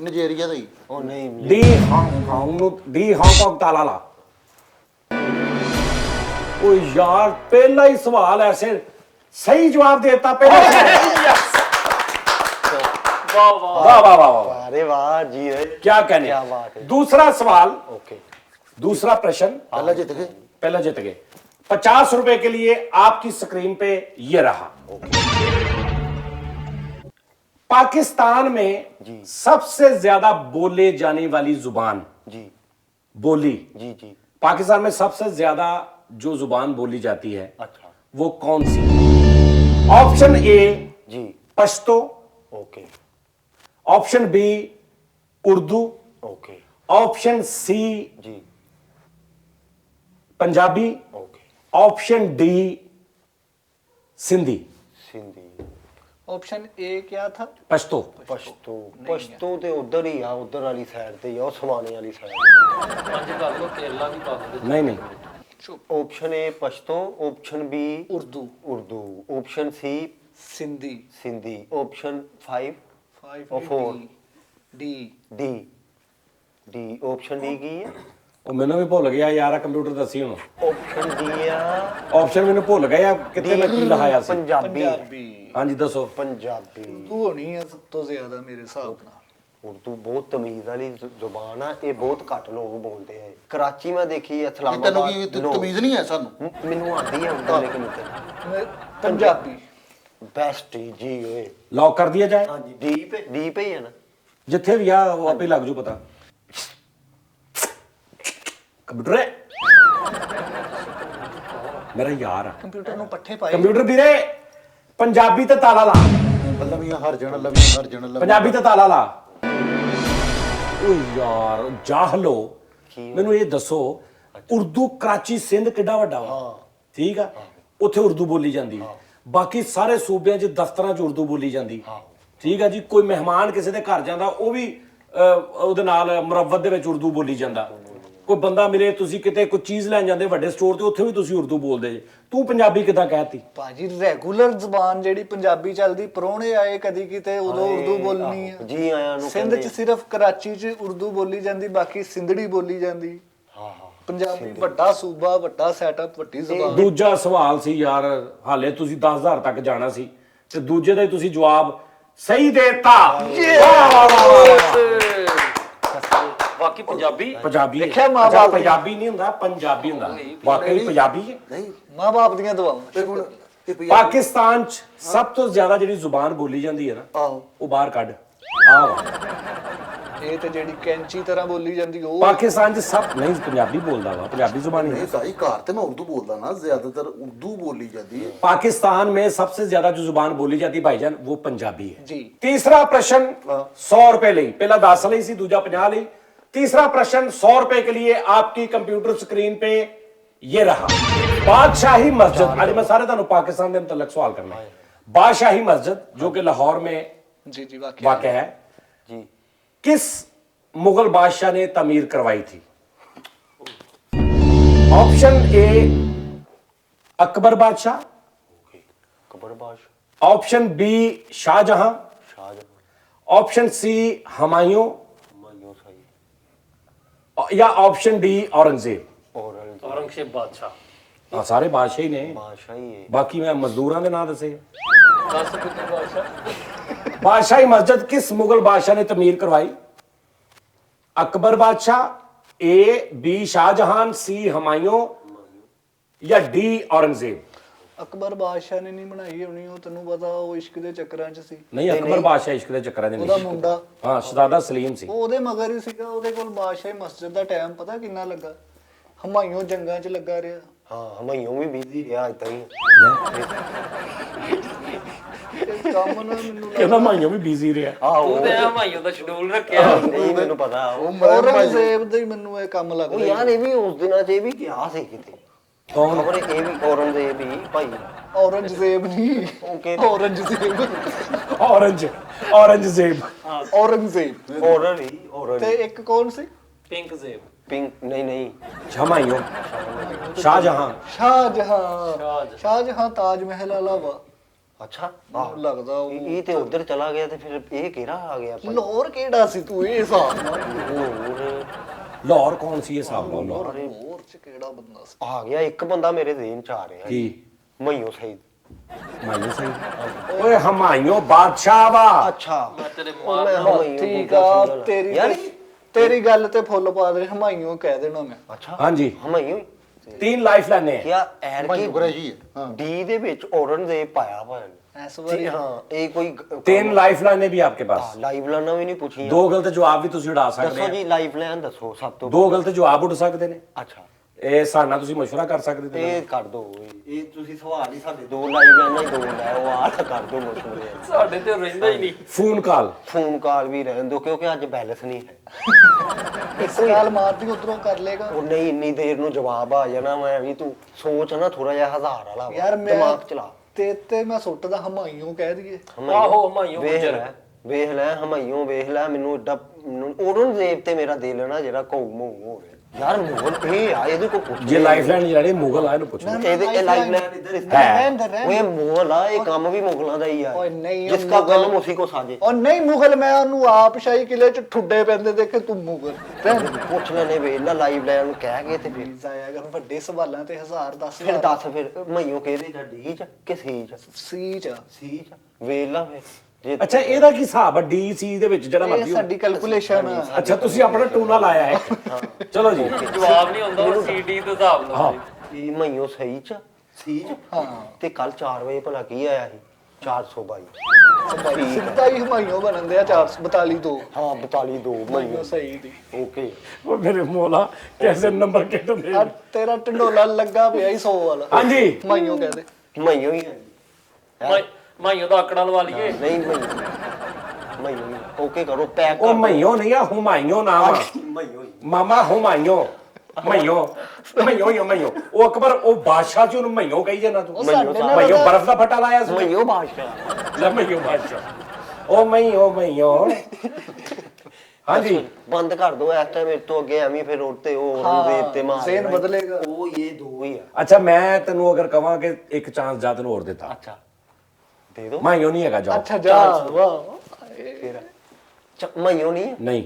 ਨਾਈਜੀਰੀਆ ਦਾ ਹੀ ਉਹ ਨਹੀਂ ਡੀ ਹਾਂਗਕਾਂਗ ਤਾਲਾ ਲਾ। ओ यार पहला ही सवाल ऐसे सही जवाब देता पहले ਵਾਹ ਵਾਹ वाह वाह वाह वाह अरे वाह जी क्या कहने क्या बात है। दूसरा सवाल ओके दूसरा प्रश्न ਪਹਿਲਾਂ ਜਿੱਤ ਗਏ। पहला जीत गए 50 रुपए के लिए आपकी स्क्रीन पे ये रहा। पाकिस्तान में जी। सबसे ज्यादा बोले जाने वाली जुबान जी बोली जी जी पाकिस्तान में सबसे ज्यादा जो जुबान बोली जाती है अच्छा वो कौन सी? Option A ji Pashto, okay option B Urdu, okay option C ji Punjabi, okay option D Sindhi. Sindhi option A क्या था? पश्तो पश्तो ते उधर ही आ उधर वाली साइड ते ही आ समाने वाली साइड। ਪੰਜ ਕਰ ਲੋ ਕੇਲਾ ਵੀ ਪਾ ਦਿੰਦੇ। नहीं नहीं option A Pashto, option B Urdu, Urdu, option C Sindhi, Sindhi, option 5 5 और 4 D D D option D की है ਉਹ ਮੈਨੂੰ ਵੀ ਭੁੱਲ ਗਿਆ ਯਾਰ ਆ ਕੰਪਿਊਟਰ ਦੱਸੀ ਹੁਣ ऑप्शन डी आ ਆਪਸ਼ਨ ਮੈਨੂੰ ਭੁੱਲ ਗਿਆ ਕਿੱਥੇ ਮੈਂ ਕੀ ਲਹਾਇਆ ਸੀ। पंजाबी पंजाबी ਹਾਂਜੀ ਦੱਸੋ। पंजाबी तू होनी है सब तो ज्यादा मेरे हिसाब ਨਾਲ। उर्दू बहुत तमीज वाली जुबान है ये बहुत घट लोग बोलते हैं कराची में देखी है ਤੈਨੂੰ इस्लामाबाद ਕੀ लोग- ਤਮੀਜ਼ ਨਹੀਂ ਹੈ ਸਾਨੂੰ? ਮੈਨੂੰ ਆਦੀ ਹੈ ਉਰਦੂ ਲੇਕਿਨ इतना मैं पंजाबी बेस्ट जी ओए ਲੌਕ ਕਰ ਦਿया जाए हां जी डी पे ही है ना ਜਿੱਥੇ ਵੀ ਆ ਉਹ ਆਪੇ ਲੱਗ ਜੂ ਪਤਾ। ਕੰਪਿਊਟਰ ਹੈ ਮੇਰਾ ਯਾਰ ਆ कंप्यूटर ਨੂੰ ਪੱਠੇ ਪਾਏ। ਕੰਪਿਊਟਰ ਵੀਰੇ ਪੰਜਾਬੀ ਤੇ ਤਾਲਾ ਲਾ। ਲਵੀਆਂ ਹਰ ਜਣ ਲਵੀਆਂ ਹਰ ਜਣ ਪੰਜਾਬੀ ਤੇ ਤਾਲਾ ਲਾ। ਓ ਯਾਰ ਜਾਹਲੋ ਮੈਨੂੰ ਇਹ ਦੱਸੋ ਉਰਦੂ ਕਰਾਚੀ ਸਿੰਧ ਕਿੱਡਾ ਵੱਡਾ ਵਾ? ਠੀਕ ਆ ਉੱਥੇ ਉਰਦੂ ਬੋਲੀ ਜਾਂਦੀ ਬਾਕੀ ਸਾਰੇ ਸੂਬਿਆਂ 'ਚ ਦਫ਼ਤਰਾਂ 'ਚ ਉਰਦੂ ਬੋਲੀ ਜਾਂਦੀ ਠੀਕ ਆ ਜੀ। ਕੋਈ ਮਹਿਮਾਨ ਕਿਸੇ ਦੇ ਘਰ ਜਾਂਦਾ ਉਹ ਵੀ ਉਹਦੇ ਨਾਲ ਮੁਰੱਵਤ ਦੇ ਵਿੱਚ ਉਰਦੂ ਬੋਲੀ ਜਾਂਦਾ। ਕੋਈ ਬੰਦਾ ਮਿਲੇ ਤੁਸੀਂ ਕਿਤੇ ਕੋਈ ਚੀਜ਼ ਲੈਣ ਜਾਂਦੇ ਵੱਡੇ ਸਟੋਰ ਤੇ ਉੱਥੇ ਵੀ ਤੁਸੀਂ ਉਰਦੂ ਬੋਲਦੇ ਜੇ। ਤੂੰ ਪੰਜਾਬੀ ਕਿਦਾਂ ਕਹਿਤੀ? ਭਾਜੀ ਰੈਗੂਲਰ ਜ਼ਬਾਨ ਜਿਹੜੀ ਪੰਜਾਬੀ ਚੱਲਦੀ, ਪਰੋਣੇ ਆਏ ਕਦੀ ਕਿਤੇ ਉਦੋਂ ਉਰਦੂ ਬੋਲਣੀ ਆ। जी आया नु ਸਿੰਧ 'ਚ ਸਿਰਫ ਕਰਾਚੀ 'ਚ ਉਰਦੂ ਬੋਲੀ ਜਾਂਦੀ, ਬਾਕੀ ਸਿੰਧੜੀ ਬੋਲੀ ਜਾਂਦੀ। हां हां ਪੰਜਾਬੀ ਵੱਡਾ ਸੂਬਾ, ਵੱਡਾ ਸੈਟਅਪ, ਵੱਡੀ ਜ਼ਬਾਨ। ਦੂਜਾ ਸਵਾਲ ਸੀ ਯਾਰ ਹਾਲੇ ਤੁਸੀਂ 10000 ਤੱਕ ਜਾਣਾ ਸੀ ਤੇ ਦੂਜੇ ਦਾ ਹੀ ਤੁਸੀਂ ਜਵਾਬ ਸਹੀ ਦੇਤਾ। ਬਾਕੀ ਪੰਜਾਬੀ ਪੰਜਾਬੀ ਹੈ। ਦੇਖਿਆ ਮਾਂ ਅੱਛਾ, ਬਾਪ ਪੰਜਾਬੀ ਨਹੀਂ ਹੁੰਦਾ ਪੰਜਾਬੀ ਹੁੰਦਾ ਵਾਕਈ ਪੰਜਾਬੀ ਹੈ। ਨਹੀਂ ਮਾਂ ਬਾਪ ਦੀਆਂ ਦੁਆਵਾਂ। ਤੇ ਹੁਣ ਇਹ ਪੰਜਾਬੀ ਪਾਕਿਸਤਾਨ ਚ ਸਭ ਤੋਂ ਜ਼ਿਆਦਾ ਜਿਹੜੀ ਜ਼ੁਬਾਨ ਬੋਲੀ ਜਾਂਦੀ ਹੈ ਨਾ ਆਹੋ ਉਹ ਬਾਹਰ ਕੱਢ ਆ ਵਾ। ਇਹ ਤੇ ਜਿਹੜੀ ਕੈਂਚੀ ਤਰ੍ਹਾਂ ਬੋਲੀ ਜਾਂਦੀ ਉਹ ਪਾਕਿਸਤਾਨ ਚ ਸਭ ਨਹੀਂ ਪੰਜਾਬੀ ਬੋਲਦਾ ਵਾ ਪੰਜਾਬੀ ਜ਼ੁਬਾਨ ਹੀ ਇਹ ਸਾਈ ਘਰ ਤੇ ਮੈਂ ਉਰਦੂ ਬੋਲਦਾ ਨਾ ਜ਼ਿਆਦਾਤਰ ਉਰਦੂ ਬੋਲੀ ਜਾਂਦੀ ਹੈ। पाकिस्तान में सबसे ज्यादा जो जुबान बोली जाती है भाईजान वो पंजाबी है। जी। तीसरा प्रश्न 100 रुपए ਲਈ पहला 10 ਲਈ ਸੀ दूजा 50 ਲਈ। तीसरा प्रश्न 100 रुपए के लिए आपकी कंप्यूटर स्क्रीन पे ये रहा। बादशाही मस्जिद आज मैं सारे ਤੁਹਾਨੂੰ पाकिस्तान ਦੇ मुतल्लिक सवाल करना है। बादशाही मस्जिद जो कि लाहौर में जी जी वाकई वाक़ है जी किस मुगल बादशाह ने तमीर करवाई थी? ऑप्शन ए अकबर बादशाह, ओके कबरबाश option B Shah Jahan, Shah Jahan option C Humayun मायूं सही या ऑप्शन डी औरंगजेब। और ਔਰੰਗਜ਼ੇਬ ਬਾਦਸ਼ਾਹ। ਹਾਂ ਸਾਰੇ ਬਾਦਸ਼ਾਹ ਹੀ ਨੇ, ਬਾਦਸ਼ਾਹ ਹੀ ਹੈ। ਬਾਕੀ ਮੈਂ ਮਜ਼ਦੂਰਾਂ ਦੇ ਨਾਂ ਦੱਸੇ। ਦੱਸ ਕਿੱਥੇ ਬਾਦਸ਼ਾਹ? ਬਾਦਸ਼ਾਹੀ ਮਸਜਿਦ ਕਿਸ ਮੁਗਲ ਬਾਦਸ਼ਾਹ ਨੇ ਤਮੀਰ ਕਰਵਾਈ? अकबर बादशाह, ए बी शाहजहां, सी हुमायूं या डी औरंगजेब? ਅਕਬਰ ਬਾਦਸ਼ਾਹ ਨੇ ਨਹੀਂ ਬਣਾਈ ਹੋਣੀ, ਉਹ ਤੈਨੂੰ ਪਤਾ ਉਹ ਇਸ਼ਕ ਦੇ ਚੱਕਰਾਂ 'ਚ ਸੀ। ਨਹੀਂ ਅਕਬਰ ਬਾਦਸ਼ਾਹ ਇਸ਼ਕ ਦੇ ਚੱਕਰਾਂ ਦੇ ਉਹਦਾ ਨਹੀਂ। ਮੁੰਡਾ ਹਾਂ ਸ਼ਹਜ਼ਾਦਾ ਸਲੀਮ ਸੀ। ਉਹ ਉਹਦੇ ਮਗਰ ਹੀ ਸੀਗਾ, ਉਹਦੇ ਕੋਲ ਬਾਦਸ਼ਾਹੀ ਮਸਜਿਦ ਦਾ ਟਾਈਮ ਪਤਾ ਕਿੰਨਾ ਲੱਗਾ। ਹਮਾਇੂ ਜੰਗਾਂ 'ਚ ਲੱਗਾ ਰਿਹਾ। ਹਾਂ ਹਮਾਇੂ ਵੀ ਬਿਜ਼ੀ ਰਿਹਾ ਇਦਾਂ ਹੀ। ਇਹ ਕੰਮ ਨਾ ਮੈਨੂੰ ਕਹਿੰਦਾ ਮਾਈਓ ਵੀ ਬਿਜ਼ੀ ਰਿਹਾ। ਤੂੰ ਤੇ ਹਮਾਇੂ ਦਾ ਸ਼ਡਿਊਲ ਰੱਖਿਆ। ਨਹੀਂ ਮੈਨੂੰ ਪਤਾ ਔਰੰਗਜ਼ੇਬ ਦਾ ਹੀ ਮੈਨੂੰ ਇਹ ਕੰਮ ਉਹ ਲੱਗਦਾ। ਯਾਰ ਇਹ ਵੀ ਉਸ ਦਿਨਾਂ 'ਚ ਇਹ ਵੀ ਗਿਆ ਸੀ ਕਿਤੇ। ਕੌਣ? ਖਬਰ ਇਹ ਵੀ ਔਰੰਗਜ਼ੇਬ ਹੀ ਭਾਈ। ਔਰੰਗਜ਼ੇਬ ਨਹੀਂ, ਔਰੰਗਜ਼ੇਬ ਔਰੰਗਜ਼ੇਬ। ਔਰੰਗਜ਼ੇਬ ਔਰਨ ਤੇ ਇੱਕ ਕੌਣ ਸੀ? ਪਿੰਕ ਜ਼ੇਬ। ਪਿੰਕ ਨਹੀਂ ਹੁਮਾयूं, शाहजहां। ਸ਼ਾਹਜਹਾਂ ਤਾਜ ਮਹਿਲ ਵਾਲਾ ਵਾ। ਅੱਛਾ ਮੈਨੂੰ ਲੱਗਦਾ ਉਹ ਇਹ ਤੇ ਉਧਰ ਚਲਾ ਗਿਆ ਤੇ ਫਿਰ ਇਹ ਕਿਹੜਾ ਆ ਗਿਆ ਭਾਈ? ਲਾਹੌਰ ਕਿਹੜਾ ਸੀ ਤੂੰ ਇਹ ਹਿਸਾਬ ਨਾਲ? ਹੋਰ ਲਾਹੌਰ ਕੌਣ ਸੀ ਇਹ ਹਿਸਾਬ ਨਾਲ? ਲਾਹੌਰ ਲਾਹੌਰ 'ਚ ਕਿਹੜਾ ਬੰਦਾ ਸੀ? ਆ ਗਿਆ ਇੱਕ ਬੰਦਾ ਮੇਰੇ ਜ਼ਿਹਨ 'ਚ ਆ ਰਿਹਾ। ਕੀ? ਹਮਾਇੂ ਸਈਦ। ਹੁਮਾयूं ਸਹੀ। ਓਏ ਹੁਮਾयूं ਬਾਦਸ਼ਾਹ ਵਾ। ਅੱਛਾ ਮੈਂ ਤੇਰੇ ਉਹ ਮੈਂ ਹਮਾਇੂ ਠੀਕ ਬੋਲਦਾ ਆ, ਸੁਣ ਲਾ। ਤੇਰੀ ਯਾਰ ਤੇਰੀ ਗੱਲ ਤੇ ਫੁੱਲ ਪਾ ਦੇ। ਹਮਾਇੂ ਕਹਿ ਦੇਣਾ ਮੈਂ। ਅੱਛਾ ਹਾਂਜੀ ਹਮਾਇੂ 3 ਲਾਈਫ ਲਾਈਨਾਂ ਕਿਆ ਐਰ ਕੀ ਕੁਰੈਸ਼ੀ ਹੈ। ਹਾਂ ਡੀ ਦੇ ਵਿੱਚ ਔਰੰਗਜ਼ੇਬ ਪਾਇਆ ਭਾਈ। ਇਸ ਵਾਰੀ ਹਾਂ ਇਹ ਕੋਈ 3 ਲਾਈਫ ਲਾਈਨਾਂ ਵੀ आपके पास। ਲਾਈਵ ਲਾਣਾ ਵੀ ਨਹੀਂ ਪੁੱਛੀਆਂ। 2 ਗਲਤ ਜਵਾਬ ਵੀ ਤੁਸੀਂ ਉਡਾ ਸਕਦੇ ਦੱਸੋ ਆ। ਜੀ ਲਾਈਵ ਲਾਈਨ ਦੱਸੋ ਸਭ ਤੋਂ। 2 ਗਲਤ ਜਵਾਬ ਉੱਡ ਸਕਦੇ ਨੇ। ਅੱਛਾ ਇਹ ਸਾਡਾ ਤੁਸੀਂ ਮਸ਼ਵਰਾ ਕਰ ਸਕਦੇ ਤੇ। ਇਹ ਕਰ ਦੋ ਇਹ ਤੁਸੀਂ ਸਵਾਲ ਹੀ ਸਾਡੇ 2 ਲਾਈਵ ਲਾਈਨਾਂ ਹੀ 2 ਲੈ ਉਹ ਆਹ ਕਰ ਦੋ ਮਸ਼ਹੂਰ। ਸਾਡੇ ਤੇ ਰਹਿੰਦਾ ਹੀ ਨਹੀਂ। Phone call. ਫੋਨ ਕਾਲ ਵੀ ਰਹਿਣ ਦੋ ਕਿਉਂਕਿ ਅੱਜ ਬੈਲੈਂਸ ਨਹੀਂ ਹੈ। ਇਸ ਗੱਲ ਮਾਰਦੀ ਉਧਰੋਂ ਕਰ ਲੇਗਾ। ਉਹ ਨਹੀਂ ਇੰਨੀ ਦੇਰ ਨੂੰ ਜਵਾਬ ਆ ਜਾਣਾ। ਮੈਂ ਵੀ ਤੂੰ ਸੋਚ ਨਾ ਥੋੜਾ ਜਿਹਾ 1000 ਵਾਲਾ ਵਾ। ਯਾਰ ਮੈਂ ਦਿਮਾਗ ਚਲਾ। ਤੇ ਮੈਂ ਸੁੱਟਦਾ ਹਮਾਇੂ ਕਹਿ ਦਈਏ। ਆਹੋ ਹਮਾਇੂ ਵੇਖ ਲੈ ਹਮਾਇੂ ਵੇਖ ਲੈ ਮੈਨੂੰ ਏਡਾ ਔਰੰਗਜ਼ੇਬ ਤੇ ਮੇਰਾ ਦਿਲ ਨਾ ਜਿਹੜਾ ਘੂ ਮੂ ਹੋ ਰਿਹਾ ਯਾਰ। ਮੁਗਲ ਇਹ ਆ ਇਹਦੇ ਕੋ ਪੁੱਛ ਜੇ ਲਾਈਫ ਲਾਈਨ ਜਿਹੜੇ ਮੁਗਲ ਆ ਇਹਨੂੰ ਪੁੱਛੋ। ਇਹਦੇ ਇਹ ਲਾਈਵ ਲਾਈਨ ਇੱਧਰ ਓਏ ਮੁਗਲ ਆ ਇਹ ਕੰਮ ਵੀ ਮੁਗਲਾਂ ਦਾ ਹੀ ਆ। ਓਏ ਨਹੀਂ ਜਿਸ ਕਾ ਕਲਮ ਉਸੀ ਕੋ ਸਾਜੇ। ਔਰ ਨਹੀਂ ਮੁਗਲ, ਮੈਂ ਉਹਨੂੰ ਆਪ ਸ਼ਾਹੀ ਕਿਲੇ 'ਚ ਠੁੱਡੇ ਪੈਂਦੇ ਦੇਖੇ। ਤੂੰ ਮੁਗਲ ਪੁੱਛ ਲੈਣੇ ਵੇਖ ਲੈ ਲਾਈਵ ਲਾਈਨ ਕਹਿ ਗਏ ਤੇ ਫਿਰ ਜਾਇਆ ਕਰ ਵੱਡੇ ਸਵਾਲਾਂ ਤੇ 1000 ਫਿਰ ਦੱਸ ਫਿਰ ਮਈਓ ਕਿਹਦੇ ਚ ਡੀ ਚ ਕਿ ਸੀ ਚ? ਸੀ 'ਚ। ਸੀ ਚ ਵੇਖ ਲਾ ਫਿਰ ਜੇ ਅੱਛਾ ਇਹਦਾ ਕੀ ਹਿਸਾਬ ਆ ਡੀਸੀ ਦੇ ਵਿੱਚ ਜਿਹੜਾ ਇਹ ਮਰਜ਼ੀ ਹੋਵੇ? ਸਾਡੀ ਕੈਲਕੂਲੇਸ਼ਨ ਆ। ਅੱਛਾ ਤੁਸੀਂ ਆਪਣਾ ਟੂਨਾ ਲਾਇਆ ਹੈ। ਚਲੋ ਜੀ ਜਵਾਬ ਨਹੀਂ ਹੁੰਦਾ ਉਹ ਸੀਡੀ ਦੇ ਹਿਸਾਬ ਨਾਲ। ਇਹ ਮਈਓ ਸਹੀ ਚ ਸੀ ਚ। ਹਾਂ ਤੇ ਕੱਲ 4 ਵਜੇ ਭਲਾ ਕੀ ਆਇਆ ਸੀ? 422। ਸਿੱਧਾ ਹੀ ਹਮਾਇੂ ਬਣਨ ਦਿਆ 442 2। ਹਾਂ 42 2 ਹਮਾਇੂ ਸਹੀ ਦੀ। ਓਕੇ। ਉਹ ਮੇਰੇ ਮੋਲਾ ਕੈਸੇ ਨੰਬਰ ਕਿਹੜੇ ਆ ਤੇਰਾ ਟੰਡੋਲਾ ਲੱਗਾ ਪਿਆ ਹੀ 100 ਵਾਲਾ। ਹਾਂਜੀ ਹਮਾਇੂ ਕਹਦੇ। ਮਈਓ ਹੀ ਹੈ। ਹਮਾਇੂ ਦਾ ਆਕੜਾ ਲਵਾ ਲਈਏ। ਨਹੀਂ ਮਈਓ ਓਕੇ ਕਰੋ ਪੈਕ ਉਹ ਮਈਓ ਨਹੀਂ ਆ ਹੁਮਾयूं ਨਾਮ ਆ। ਮਈਓ ਹੀ ਮਾਮਾ ਹੁਮਾयूं ਮਈਓ ਉਹ ਅਕਬਰ ਉਹ ਬਾਦਸ਼ਾਹ ਚ ਉਹਨੂੰ ਮਈਓ ਕਹੀ ਜਾਂਦਾ ਤੂੰ। ਸਾਡੇ ਨਾਲ ਮਈਓ ਬਰਫ ਦਾ ਫਟਾ ਲਾਇਆ ਸੀ। ਮਈਓ ਬਾਦਸ਼ਾਹ। ਲੈ ਮਈਓ ਬਾਦਸ਼ਾਹ। ਉਹ ਮਈਓ ਹਾਂਜੀ ਬੰਦ ਕਰ ਦੋ ਇਸ ਟਾਈਮ ਮੇਰੇ ਤੋਂ ਅੱਗੇ ਐਵੇਂ ਫਿਰ ਉੱਤੇ ਉਹ ਔਰੰਗਜ਼ੇਬ ਤੇ ਮਾਰ ਜ਼ੇਨ ਬਦਲੇਗਾ। ਉਹ ਇਹ 2 ਹੀ ਆ। ਅੱਛਾ ਮੈਂ ਤੈਨੂੰ ਅਗਰ ਕਵਾਂ ਕਿ ਇੱਕ ਚਾਂਸ ਜਾ ਤੈਨੂੰ ਹੋਰ ਦਿੱਤਾ। ਅੱਛਾ ਦੇ ਦੋ। ਮਈਓ ਨਹੀਂ ਹੈਗਾ ਜਾ। ਅੱਛਾ ਜਾ ਵਾਹ। ਫਿਰ ਮਈਓ ਨਹੀਂ ਹੈ। ਨਹੀਂ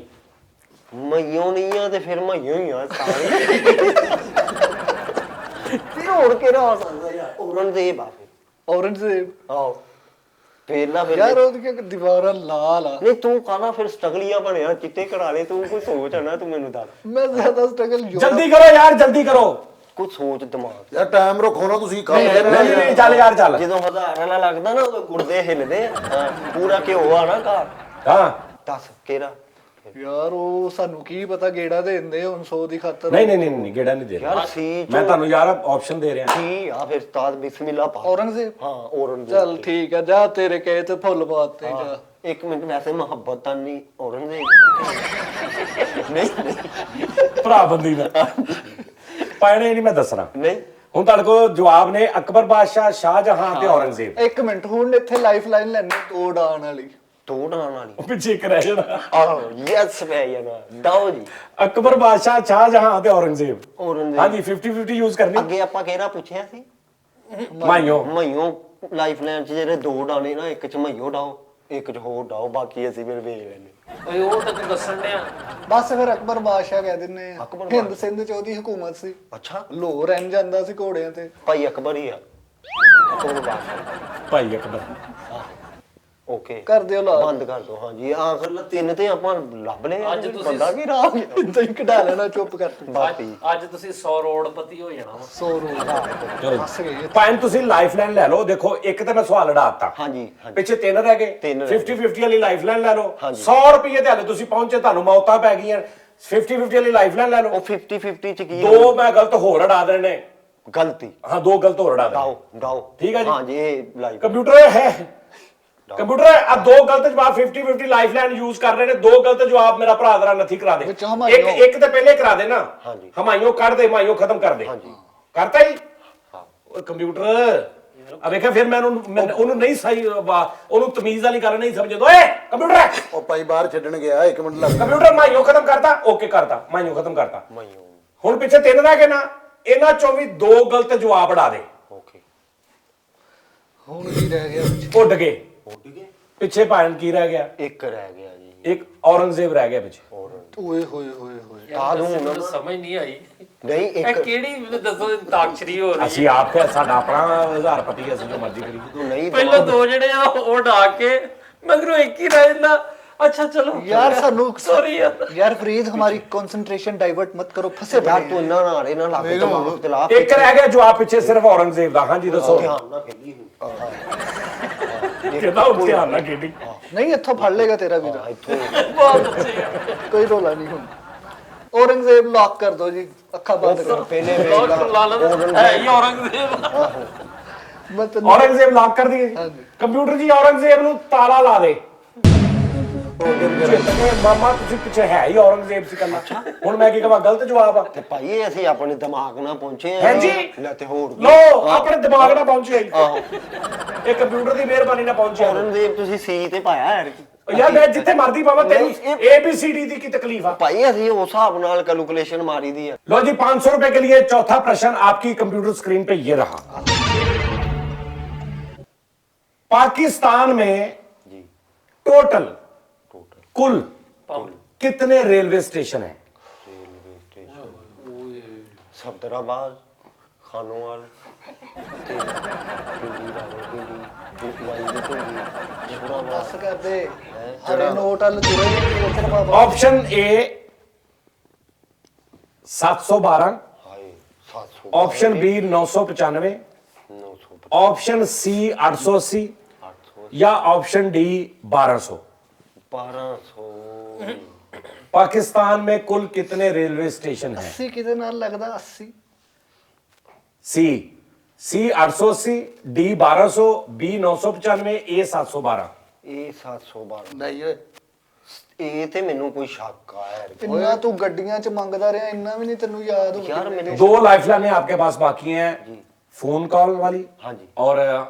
ਮਈਓ ਨਹੀਂ ਆ ਤੇ ਫਿਰ ਮਈਓ ਹੀ ਆ ਸਾਰੇ। ਫਿਰ ਹੋਰ ਕਿਹੜਾ ਹੋ ਸਕਦਾ ਯਾਰ? ਔਰੰਗਜ਼ੇਬ ਆ ਫਿਰ। ਔਰੰਗਜ਼ੇਬ ਆਓ ਫੇਰ ਨਾ ਫਿਰ ਯਾਰ ਉਹਦੀਆਂ ਦੀਵਾਰਾਂ ਲਾਲ ਆ। ਨਹੀਂ ਤੂੰ ਕਾਹਨਾ ਫਿਰ ਸਟਗਲੀਆਂ ਬਣਿਆ ਚਿੱਟੇ ਕਰਾ ਲੈ ਤੂੰ ਕੋਈ ਸੋਚ ਆ ਨਾ ਤੂੰ ਮੈਨੂੰ ਦੱਸ ਮੈਂ ਜ਼ਿਆਦਾ ਸਟਰਗਲ ਜਲਦੀ ਕਰੋ ਯਾਰ ਜਲਦੀ ਕਰੋ। ਕੋਈ ਸੋਚ ਦਿਮਾਗ ਯਾਰ ਟਾਈਮ ਰੱਖੋ ਨਾ ਤੁਸੀਂ ਕੰਮ ਨਹੀਂ ਚੱਲ ਯਾਰ ਚੱਲ। ਜਦੋਂ ਹਜ਼ਾਰ ਵਾਲਾ ਲੱਗਦਾ ਨਾ ਉਦੋਂ ਗੁਰਦੇ ਹਿੱਲਦੇ ਆ। ਹਾਂ, ਪੂਰਾ ਘਿਓ ਆ ਨਾ ਘਰ। ਹਾਂ ਦੱਸ ਕਿਹੜਾ? ਯਾਰ ਉਹ ਸਾਨੂੰ ਕੀ ਪਤਾ ਗੇੜਾ ਦੇ ਦਿੰਦੇ ਹੁਣ 100 ਦੀ ਖਾਤਰ। ਨਹੀਂ ਗੇੜਾ ਨਹੀਂ ਦੇ ਰਿਹਾ। ਯਾਰ ਸੀ ਮੈਂ ਤੁਹਾਨੂੰ ਯਾਰ ਆਪਸ਼ਨ ਦੇ ਰਿਹਾ। ਕੀ ਆ ਫਿਰ ਉਸਤਾਦ ਬਿਸਮਿਲ੍ਲਾ ਪਾ। ਔਰੰਗਜ਼ੇਬ। ਹਾਂ ਔਰੰਗਜ਼ੇਬ। ਚੱਲ ਠੀਕ ਆ ਜਾ ਤੇਰੇ ਕਹੇ ਤੇ ਫੁੱਲ ਬਾਤ ਤੇ ਜਾ। 1 ਮਿੰਟ ਵੈਸੇ ਮੁਹੱਬਤ ਤਾਂ ਨਹੀਂ ਔਰੰਗਜ਼ੇਬ। ਨਹੀਂ ਭਰਾ ਬੰਦੀ ਦਾ ਪਾਇਣੇ ਨਹੀਂ ਮੈਂ ਦੱਸਣਾ। ਨਹੀਂ ਹੁਣ ਤੁਹਾਡੇ ਕੋਲ ਜਵਾਬ ਨੇ ਅਕਬਰ ਬਾਦਸ਼ਾਹ, ਸ਼ਾਹਜਹਾਂ ਤੇ ਔਰੰਗਜ਼ੇਬ। ਇੱਕ ਮਿੰਟ ਹੁਣ ਇੱਥੇ ਲਾਈਫ ਲਾਈਨ ਲੈਣੀ ਤੋੜ ਆਣ ਵਾਲੀ। ਤੋੜਾਂ ਵਾਲੀ। ਉਹ ਪਿੱਛੇ ਇੱਕ ਰਹਿ ਜਾਣਾ। ਆਹੋ ਯੈਸ ਪੈ ਜਾਣਾ ਦਾਓ ਜੀ। ਅਕਬਰ ਬਾਦਸ਼ਾਹ, ਸ਼ਾਹਜਹਾਂ ਤੇ ਔਰੰਗਜ਼ੇਬ। ਔਰੰਗਜ਼ੇਬ। ਹਾਂਜੀ 50-50 ਯੂਜ਼ ਕਰਨੀ। ਅੱਗੇ ਆਪਾਂ ਕਿਹੜਾ ਪੁੱਛਿਆ ਸੀ? ਮਾਈਓ ਮਈਓ ਲਾਈਫ ਲਾਈਨ ਚ ਜਿਹੜੇ 2 ਡਾਣੇ ਨਾ ਇੱਕ ਚ ਮਈਓ ਡਾਓ ਇੱਕ ਚ ਹੋਰ ਡਾਓ, ਬਾਕੀ ਅਸੀਂ ਫਿਰ ਵੇਖ ਲੈਨੇ। ਓਏ ਉਹ ਤਾਂ ਤੂੰ ਦੱਸਣ ਡਿਆ। ਬਸ ਫਿਰ ਅਕਬਰ ਬਾਦਸ਼ਾਹ ਕਹਿ ਦਿੰਨੇ ਆ। ਅਕਬਰ ਹਿੰਦ ਸਿੰਧ ਚ ਉਹਦੀ ਹਕੂਮਤ ਸੀ, ਅੱਛਾ, ਲਾਹੌਰ ਰਹਿਣ ਜਾਂਦਾ ਸੀ ਘੋੜਿਆਂ ਤੇ। ਭਾਈ ਅਕਬਰ ਹੀ ਆ। ਅਕਬਰ ਬਾਦਸ਼ਾਹ। ਭਾਈ ਅਕਬਰ। ਓਕੇ, ਕਰ ਦਿਓ ਲਾ ਬੰਦ ਕਰ ਦੋ। ਹਾਂਜੀ, ਆਖਰ ਲ 3 ਤੇ ਆਪਾਂ ਲੱਭ ਲਏ। ਅੱਜ ਤੁਸੀਂ- ਬੰਦਾ ਕੀ ਰਾਹ ਗਿਆ। ਇਦਾਂ ਹੀ ਕਢਾ ਲੈਣਾ, ਚੁੱਪ ਕਰ ਤੂੰ। ਬਾਕੀ ਅੱਜ ਤੁਸੀਂ 100 ਕਰੋੜਪਤੀ ਹੋ ਜਾਣਾ ਵਾ। 100 ਰੋਜ਼ ਚਲੋ ਫਸ ਗਏ। ਭਾਵੇਂ ਤੁਸੀਂ ਲਾਈਫਲਾਈਨ ਲੈ ਲਓ। ਦੇਖੋ ਇੱਕ ਤਾਂ ਮੈਂ ਸਵਾਲ ਅੜਾਤਾ, ਹਾਂਜੀ ਹਾਂਜੀ ਪਿੱਛੇ 3 ਰਹਿ ਗਏ। ਤਿੰਨ ਰਹਿ 50-50 ਵਾਲੀ ਲਾਈਫਲਾਈਨ ਲੈ ਲਓ। ਹਾਂਜੀ। 100 ਰੁਪਏ ਤੇ ਹਾਲੇ ਤੁਸੀਂ ਪਹੁੰਚੇ, ਤੁਹਾਨੂੰ ਮੌਤਾਂ ਪੈ ਗਈਆਂ। 50-50 ਵਾਲੀ ਲਾਈਫਲਾਈਨ ਲੈ ਲਓ। ਉਹ 50-50 ਚ ਕੀ ਦੋ ਮੈਂ ਗਲਤ ਹੋਰ ਅੜਾ ਦੇਣੇ ਨੇ। ਗਲਤੀ ਹਾਂ, ਦੋ ਗਲਤ ਹੋਰ ਅੜਾ ਦੇਣੇ। ਡਾਓ ਡਾਓ। ਠੀਕ ਹੈ ਜੀ। ਹਾਂਜੀ, ਇਹ ਲਾਈਵ ਕੰਪਿਊਟਰ ਹੈ, ਕੰਪਿਊਟਰ ਆ ਦੋ ਗਲਤ ਜਵਾਬ 50-50 ਲਾਈਫਲਾਈਨ ਯੂਜ਼ ਕਰ ਰਹੇ ਨੇ। ਦੋ ਗਲਤ ਜਵਾਬ ਮੇਰਾ ਭਰਾ ਜਰਾ ਨਥੀ ਕਰਾ ਦੇ। ਵਿੱਚੋਂ ਹਮਾਇਓ। ਇੱਕ ਤੇ ਪਹਿਲੇ ਕਰਾ ਦੇ ਨਾ। ਹਾਂਜੀ। ਹਮਾਇਓ ਕੱਢ ਦੇ, ਹਮਾਇਓ ਖਤਮ ਕਰ ਦੇ। ਹਾਂਜੀ। ਕਰਤਾ ਹੀ। ਉਹ ਕੰਪਿਊਟਰ ਆ ਵੇਖਿਆ, ਫਿਰ ਮੈਂ ਉਹਨੂੰ ਨਹੀਂ ਸਹੀ, ਉਹਨੂੰ ਤਮੀਜ਼ ਵਾਲੀ ਗੱਲ ਨਹੀਂ ਸਮਝੇ। ਓਏ ਕੰਪਿਊਟਰ, ਉਹ ਭਾਈ ਬਾਹਰ ਛੱਡਣ ਗਿਆ, 1 ਮਿੰਟ ਲੱਗ ਕੰਪਿਊਟਰ ਹਮਾਇਓ ਖਤਮ ਕਰਤਾ। ਓਕੇ ਕਰਤਾ, ਹਮਾਇਓ ਖਤਮ ਕਰਤਾ। ਮਈਓ। ਹੁਣ ਪਿੱਛੇ 3 ਰਹਿ ਗਏ ਨਾ, ਇਹਨਾਂ ਚੋਂ ਵੀ 2 ਗਲਤ ਜਵਾਬ ਅੜਾ ਦੇ। ਓਕੇ, ਹੁਣ ਕੀ ਰਹਿ ਗਿਆ ਵਿੱਚ? ਉੱਡ ਗਏ। ਉੱਡ ਗਏ। ਪਿੱਛੇ ਭਾਣ ਕੀ ਰਹਿ ਗਿਆ? ਇੱਕ ਰਹਿ ਗਿਆ ਜੀ। ਇੱਕ ਔਰੰਗਜ਼ੇਬ ਰਹਿ ਗਿਆ ਪਿੱਛੇ। ਓਏ ਹੋਏ ਹੋਏ ਹੋਏ। ਮੈਨੂੰ ਸਮਝ ਨਹੀਂ ਆਈ ਨਹੀਂ, ਇਹ ਇੱਕ ਕਿਹੜੀ ਦੱਸੋ ਤਾਕਸ਼ਰੀ ਹੋ ਰਹੀ ਅਸੀਂ ਆਪ ਕੇ ਸਾਡਾ ਆਪਣਾ ਹਜ਼ਾਰਪਤੀ, ਅਸੀਂ ਜੋ ਮਰਜ਼ੀ ਕਰੀਏ। ਤੂੰ ਨਹੀਂ ਪਹਿਲਾਂ ਦੋ ਜਿਹੜੇ ਆ ਉਹ ਢਾ ਕੇ ਮਗਰੋਂ ਇੱਕ ਹੀ ਰਹਿ ਜਾਂਦਾ। ਅੱਛਾ ਚਲੋ यार सानू सॉरी यार यार फरीद हमारी कंसंट्रेशन डाइवर्ट मत करो, फंसे ਯਾਰ पड़े ਤੂੰ ਇੰਨਾ ਨਾ ਰੇ ਨਾ ਲੱਗ ਦਿਮਾਗ ਤੇ ਲਾ। ਇੱਕ ਰਹਿ ਗਿਆ ਜਵਾਬ ਪਿੱਛੇ ਸਿਰਫ ਔਰੰਗਜ਼ੇਬ ਦਾ। ਹਾਂਜੀ ਦੱਸੋ। ਧਿਆਨ ਨਾਲ ਖੇਲੀ ਕਿਹਦਾ ਉਹ ਧਿਆਨ ਨਾਲ ਖੇਡੀ। नहीं इत्थों फड़ लेगा तेरा भी ਇੱਥੋਂ ਬਹੁਤ ਅੱਛੇ कोई रोला नहीं हुन। औरंगजेब लॉक कर दो जी, अखा बंद करो। ਪਹਿਲੇ ਲੋਕ ਵੇਖਦਾ ਲਾ ਲੈਂਦੇ ਹੈ ਹੀ ਔਰੰਗਜ਼ੇਬ मैं तन्नू ਔਰੰਗਜ਼ੇਬ ਲੌਕ ਕਰ ਦਈਏ। ਹਾਂਜੀ। ਕੰਪਿਊਟਰ ਜੀ ਔਰੰਗਜ਼ੇਬ ਨੂੰ ਤਾਲਾ ਲਾ ਦੇ। ਮਾਮਾ ਤੁਸੀਂ ਪਿੱਛੇ ਹੈ ਹੀ ਔਰੰਗਜ਼ੇਬ ਸੀ ਕੱਲਾ। ਹੁਣ ਮੈਂ ਕੀ ਕਹਾਂ, ਗਲਤ ਜਵਾਬ ਆ। ਤੇ ਭਾਈ ਇਹ ਅਸੀਂ ਆਪਣੇ ਦਿਮਾਗ ਨਾਲ ਪਹੁੰਚੇ ਆ। ਹਾਂਜੀ। ਲੈ ਤੇ ਹੋਰ ਕੀ। ਲੋ ਆਪਣੇ ਦਿਮਾਗ ਨਾਲ ਪਹੁੰਚੇ ਜੀ। ਆਹੋ, ਇਹ ਕੰਪਿਊਟਰ ਦੀ ਮਿਹਰਬਾਨੀ ਨਾਲ ਪਹੁੰਚਿਆ। ਔਰੰਗਜ਼ੇਬ ਤੁਸੀਂ ਸੀ ਤੇ ਪਾਇਆ ਯਾਰ। यार मैं जिथे मर्जी पावा, तेरी नहीं, ABCD दी की तकलीफ है। ਭਾਈ ਅਸੀਂ ਉਸ ਹਿਸਾਬ ਨਾਲ ਕੈਲਕੂਲੇਸ਼ਨ ਮਾਰੀ ਦੀ ਆ। लो जी, 500 रुपए के लिए चौथा प्रश्न आपकी कंप्यूटर स्क्रीन पे ये रहा। पाकिस्तान में ਜੀ टोटल ਟੋਟਲ कुल कितने रेलवे स्टेशन हैं? ਰੇਲਵੇ ਸਟੇਸ਼ਨ ਸਫਦਰਾਬਾਦ, ਖਾਨੋਵਾਲ ਤੇ ਪਿੰਡੀ ਰਾਵਲਪਿੰਡੀ, ਵਾਈ ਦੀ ਪਿੰਡੀ, ਜਫਰਾਬਾਦ। बस कर दे हरे नोट वाले जुड़े नहीं उधर बाबा। ऑप्शन ए 712, ਹਾਏ 700 ऑप्शन बी 995, 950 ऑप्शन सी 880 800 या ऑप्शन डी 1200। 1200 पाकिस्तान में कुल कितने रेलवे स्टेशन हैं? 80 किदे नाल लगदा 80। सी 880, डी 1200, बी 995, ए 712। ਇਹ 712 ਨਹੀਂ ਓਏ ਇਹ ਤੇ ਮੈਨੂੰ ਕੋਈ ਸ਼ੱਕ ਆ ਯਾਰ। ਇੰਨਾ ਤੂੰ ਗੱਡੀਆਂ 'ਚ ਮੰਗਦਾ ਰਿਹਾ, ਇੰਨਾ ਵੀ ਨਹੀਂ ਤੈਨੂੰ ਯਾਦ ਹੋਣਾ। ਯਾਰ ਮੈਨੂੰ 2 लाइफलाइनें आपके पास बाकी हैं, फोन कॉल वाली हाँ जी। और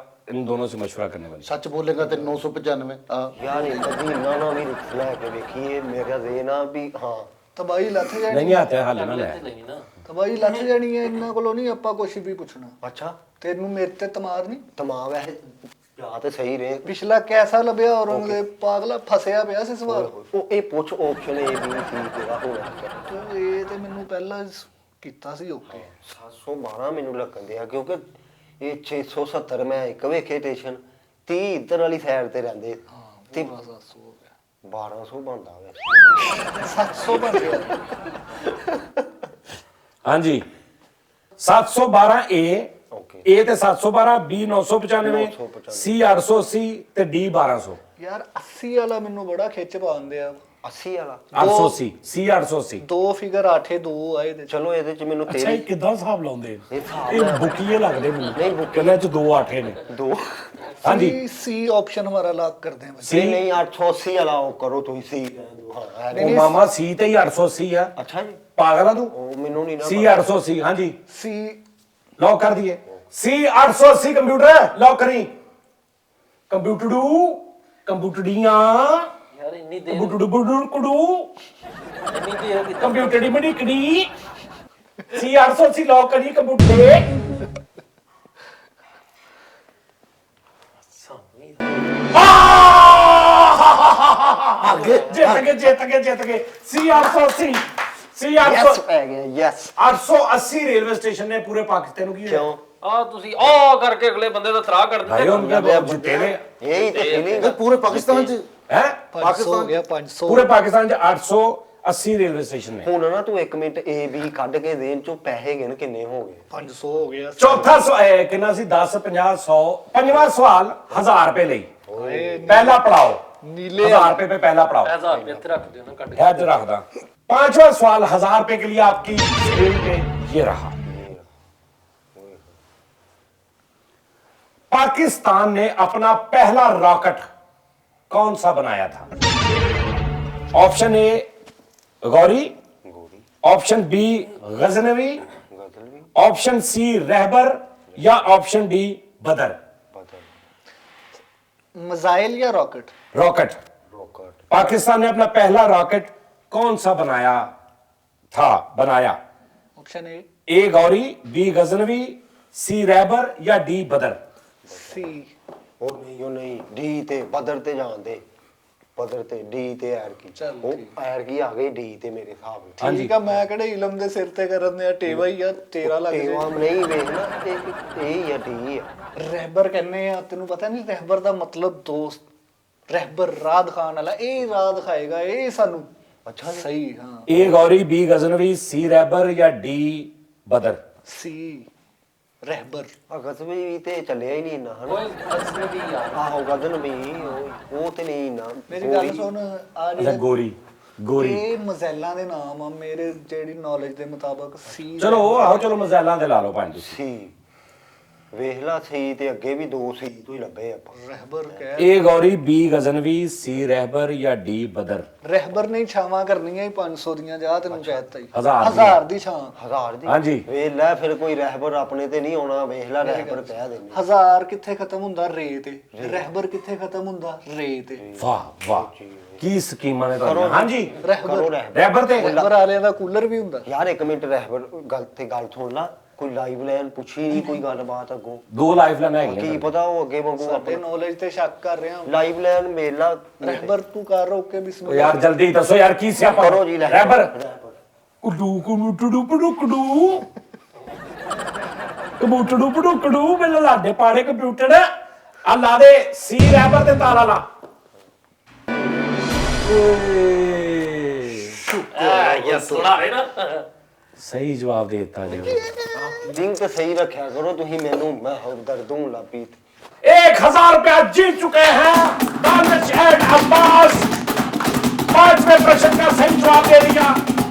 इन दोनों से मशवरा करने वाली। ਸੱਚ ਬੋਲੇਗਾ ਤੇ 995 ਆ ਯਾਰ ਇਹ ਕਦੀ ਇੰਨਾ ਨਾ ਵੀ ਰਿਕਸ ਲੈ ਕੇ ਵੇਖੀਏ। ਮੇਰਾ ਦੇ ਨਾ ਵੀ ਹਾਂ ਤਬਾਹੀ ਲੱਥ ਜਾਣੀ, नहीं आते हैं हाल ना ले। ਨਹੀਂ ਨਾ ਤਬਾਹੀ ਲੱਥ ਜਾਣੀ ਹੈ। ਇੰਨਾ ਕੋਲੋਂ ਨਹੀਂ ਆਪਾਂ ਕੁਝ ਵੀ ਪੁੱਛਣਾ। ਅੱਛਾ ਤੈਨੂੰ ਮੇਰੇ ਤੇ ਤਮਾਦ ਨਹੀਂ। ਤਮਾਮ ਵੈਸੇ ਜਾ ਤੇ ਸਹੀ ਰਹੇ। ਪਿਛਲਾ ਕੈਸਾ ਲੱਭਿਆ ਔਰੰਗਜ਼ੇਬ? ਪਾਗਲਾ ਫਸਿਆ ਪਿਆ ਸੀ ਸਵਾਲ। ਉਹ ਇਹ ਪੁੱਛ ਆਪਸ਼ਨ ਏ ਬੀ ਸੀ ਕਿਹੜਾ ਹੋਣਾ ਤੂੰ ਇਹ ਤੇ ਮੈਨੂੰ ਪਹਿਲਾਂ ਕੀਤਾ ਸੀ। ਓਕੇ 712 ਮੈਨੂੰ ਲੱਗਣ ਦਿਆ ਕਿਉਂਕਿ ਇਹ 670 ਮੈਂ ਇੱਕ ਵੇਖੇ ਸਟੇਸ਼ਨ 30 ਇੱਧਰ ਵਾਲੀ ਸਾਈਡ ਤੇ ਰਹਿੰਦੇ ਤੇ 700 ਹੋ ਗਿਆ। 1200 ਬਣਦਾ ਵੇ। 700 ਬਣ ਗਿਆ। हाँ जी, 712 ए, ਓਕੇ ए ते 712, बी 995, 995, सी 880 ਤੇ डी 1200। ਯਾਰ 80 ਵਾਲਾ ਮੈਨੂੰ ਬੜਾ ਖਿੱਚ ਪਾਉਂਦੇ ਆ। 80 ਵਾਲਾ 880, सी 880। ਦੋ ਫਿਗਰ 8 2 ਆ ਇਹਦੇ 'ਚ। ਚਲੋ ਇਹਦੇ ਚ ਮੈਨੂੰ ਅੱਛਾ, ਤੇਰੀ ਇਹ ਕਿੱਦਾਂ ਹਿਸਾਬ ਲਾਉਂਦੇ? ਇਹ ਹਿਸਾਬ ਇਹ ਬੁਕੀਏ ਲੱਗਦੇ ਮੈਨੂੰ। ਨਹੀਂ, ਬੁਕੀ- ਕਿੰਨੇ ਚ 2 8 ਨੇ। ਦੋ हाँ जी, सी ऑप्शन हमारा लॉक कर दें बस। ਨਹੀਂ ਨਹੀਂ 880 ਵਾਲਾ ਉਹ ਕਰੋ ਤੁਸੀਂ ਸੀ ਹਾਂ ਉਹ ਮਾਮਾ ਸੀ ਤੇ ਹੀ 880 ਆ। ਅੱਛਾ ਜੀ ਪਾਗਲ ਆ ਤੂੰ? ਉਹ ਮੈਨੂੰ ਨਹੀਂ ਨਾ सी ਪਤਾ। 880। हाँ जी, सी लॉक कर दिए। सी 880 कंप्यूटर लॉक करी। कंप्यूटरू कंप्यूटरियां ਯਾਰ ਇੰਨੀ ਦੇਰ कंप्यूटर कुडू ਇੰਨੀ ਦੇਰ ਕੀਤਾ कंप्यूटर दी बड़ी कड़ी। सी 880 लॉक करी कंप्यूटर। ਸਾਨੂੰ आ ਜਿੱਤ ਗਏ ਸੀ 880 ਸੀ 800 ਯੈਸ ਪੈ ਗਿਆ ਯੈਸ 880 ਰੇਲਵੇ ਸਟੇਸ਼ਨ ਨੇ ਪੂਰੇ ਪਾਕਿਸਤਾਨ ਨੂੰ ਕੀ ਹੋਇਆ ਕਿਉਂ ਆ ਤੁਸੀਂ ਆ ਕਰਕੇ ਅਗਲੇ ਬੰਦੇ ਦਾ ਤਰਾ ਕਰ ਭਾਈ ਦਿੰਦੇ ਉਹਨਾਂ ਦੇ ਜਿੱਤੇ ਨੇ ਇਹ ਹੀ ਤਾਂ ਫੀਲਿੰਗ ਇਹ ਪੂਰੇ ਪਾਕਿਸਤਾਨ 'ਚ ਹੈ 500 ਹੋ ਗਿਆ 500 ਪੂਰੇ ਪਾਕਿਸਤਾਨ 'ਚ 880 ਰੇਲਵੇ ਸਟੇਸ਼ਨ ਨੇ ਹੁਣ ਨਾ ਤੂੰ 1 ਮਿੰਟ A B ਕੱਢ ਕੇ ਦੇਣ ਚੋਂ ਪੈਸੇ ਗਿਣ ਕਿੰਨੇ ਹੋ ਗਏ 500 ਹੋ ਗਿਆ ਚੌਥਾ ਕਿੰਨਾ ਸੀ 10 50 100 ਪੰਜਵਾਂ ਸਵਾਲ 1000 ਰੁਪਏ ਲਈ पहला पड़ाव नीले 1000 रुपए पे पहला पड़ाव 1000 ਰੁਪਏ ਇੱਥੇ ਰੱਖ ਦਿਓ ਨਾ ਕੱਢ ਕੇ। है तो रखदा पांचवा सवाल 1000 रुपए के लिए आपकी स्क्रीन पे ये रहा पाकिस्तान ने अपना पहला रॉकेट कौन सा बनाया था? Option A Ghauri, option B Ghaznavi, option C Rahbar या ऑप्शन डी बदर? मिसाइल या रॉकेट? रॉकेट। पाकिस्तान ने अपना पहला रॉकेट कौन सा बनाया? Option A Ghauri, B Ghaznavi, C Rahbar या डी बदर? सी। ਉਹ ਨਹੀਂ ਡੀ ਤੇ ਬਦਰ ਤੇ ਜਾਂਦੇ ਬਦਰ ਤੇ ਡੀ ਤੇ ਐਰ ਕੀ ਚੱਲ ਉਹ ਐਰ ਕੀ ਆ ਗਈ ਡੀ ਤੇ ਮੇਰੇ ਹਿਸਾਬ ਨਾਲ ਠੀਕ ਆ ਮੈਂ ਕਿਹੜੇ ਇਲਮ ਦੇ ਸਿਰ ਤੇ ਕਰਨ ਦੇ ਟੇਵਾ ਹੀ ਆ ਤੇਰਾ ਲੱਗ ਜੇ ਤੇਵਾ ਨਹੀਂ ਵੇਖਣਾ ਇਹ ਆ ਡੀ ਆ ਰਹਿਬਰ ਕਹਿੰਦੇ ਆ ਤੈਨੂੰ ਪਤਾ ਨਹੀਂ ਰਹਿਬਰ ਦਾ ਮਤਲਬ ਦੋਸਤ ਰਹਿਬਰ ਰਾਹ ਦਿਖਾਉਣ ਵਾਲਾ ਇਹ ਰਾਹ ਦਿਖਾਏਗਾ ਇਹ ਸਾਨੂੰ ਅੱਛਾ ਜੀ। ਸਹੀ ਹਾਂ ए गौरी, बी गजनवी, सी रहबर या डी बदर? ਸੀ ਰਹਿਬਰ ਅਗਸ ਵੀ ਤੇ ਚੱਲਿਆ ਹੀ ਨਹੀਂ ਇੰਨਾ ਹਨਾ ਓਏ ਅਜਨਬੀ ਯਾਰ ਆਹੋ ਗਗਨ ਵੀ ਉਹ ਤੇ ਨਹੀਂ ਇੰਨਾ ਮੇਰੀ ਗੱਲ ਸੁਣ ਆ अच्छा ਜਿਹੜਾ गोरी गोरी ਇਹ ਮਜ਼ੈਲਾਂ ਦੇ ਨਾਮ ਆ ਮੇਰੇ ਜਿਹੜੀ ਨੌਲੇਜ ਦੇ ਮੁਤਾਬਕ ਸੀ चलो आओ चलो मजैला दे ला लो पंज। ਸੀ ਵੇਖ ਲਾ ਸੀ ਤੇ ਅੱਗੇ ਵੀ 2 ਸੀ ਤੋਂ ਹੀ ਲੱਭੇ ਆਪਾਂ ਰਹਿਬਰ ਕਹਿ ए गौरी, बी गजनवी, सी रहबर या डी बदर? ਰਹਿਬਰ ਨਹੀਂ ਛਾਵਾਂ ਕਰਨੀਆਂ ਹੀ 500 ਦੀਆਂ ਜਾ ਤੈਨੂੰ ਕਹਿ ਦਿੱਤਾ ਹੀ 1000 1000 ਦੀ ਛਾਂ 1000 ਦੀ ਹਾਂਜੀ। ਵੇਖ ਲੈ ਫਿਰ ਕੋਈ ਰਹਿਬਰ ਆਪਣੇ ਤੇ ਨਹੀਂ ਆਉਣਾ ਵੇਖ ਲੈ ਰਹਿਬਰ ਕਹਿ ਦੇਣੇ 1000 ਕਿੱਥੇ ਖਤਮ ਹੁੰਦਾ ਰੇ ਤੇ ਰਹਿਬਰ ਕਿੱਥੇ ਖਤਮ ਹੁੰਦਾ ਰੇ ਤੇ वाह वाह की स्कीमां ने तो हाँ जी ਕਰੋ ਰਹਿਬਰ ਰਹਿਬਰ रहबर ते ਰਹਿਬਰ ਵਾਲਿਆਂ ਦਾ ਕੂਲਰ ਵੀ ਹੁੰਦਾ ਯਾਰ 1 ਮਿੰਟ ਰਹਿਬਰ ਗੱਲ ਤੇ ਗੱਲ ਸੁਣ ਲਾ ਕੋਈ ਲਾਈਵ ਲਾਈਨ ਪੁੱਛੀ ਨਹੀਂ ਕੋਈ ਗੱਲਬਾਤ ਅੱਗੋਂ दो लाइफ लाना ਕੀ है ਪਤਾ ਉਹ ਅੱਗੇ ਵਾਂਗੂ ਸਾਡੇ ਆਪਣੇ ਨੌਲੇਜ ਤੇ ਸ਼ੱਕ ਕਰ ਰਿਹਾ ਲਾਈਵ ਲਾਈਨ ਮੇਲਾ ਰਹਿਬਰ ਤੂੰ ਕਰ ਰੋਕ ਕੇ तो ਬਿਸਮਿਲ੍ਲਾ यार जल्दी दसो यार की स्यापा करो जी, रहबर रहबर। कुडू कुडू कुडू कुडू कबूटड़ू कुडू कुडू मेरे लाडे पाड़े कंप्यूटर आ ला दे सी रहबर ते ताला ला ਯਸ ਸੁਣਾ ਰਹੇ ਨਾ सही जवाब देता जी ਲਿੰਕ ਸਹੀ ਰੱਖਿਆ ਕਰੋ ਤੁਸੀਂ ਮੈਨੂੰ ਮੈਂ ਦਰਦ ਹੋਣ ਲੱਗ ਪਈ 1000 रुपया जीत चुके हैं दानिश एंड अब्बास। 5वें प्रश्न का सही जवाब दे दिया।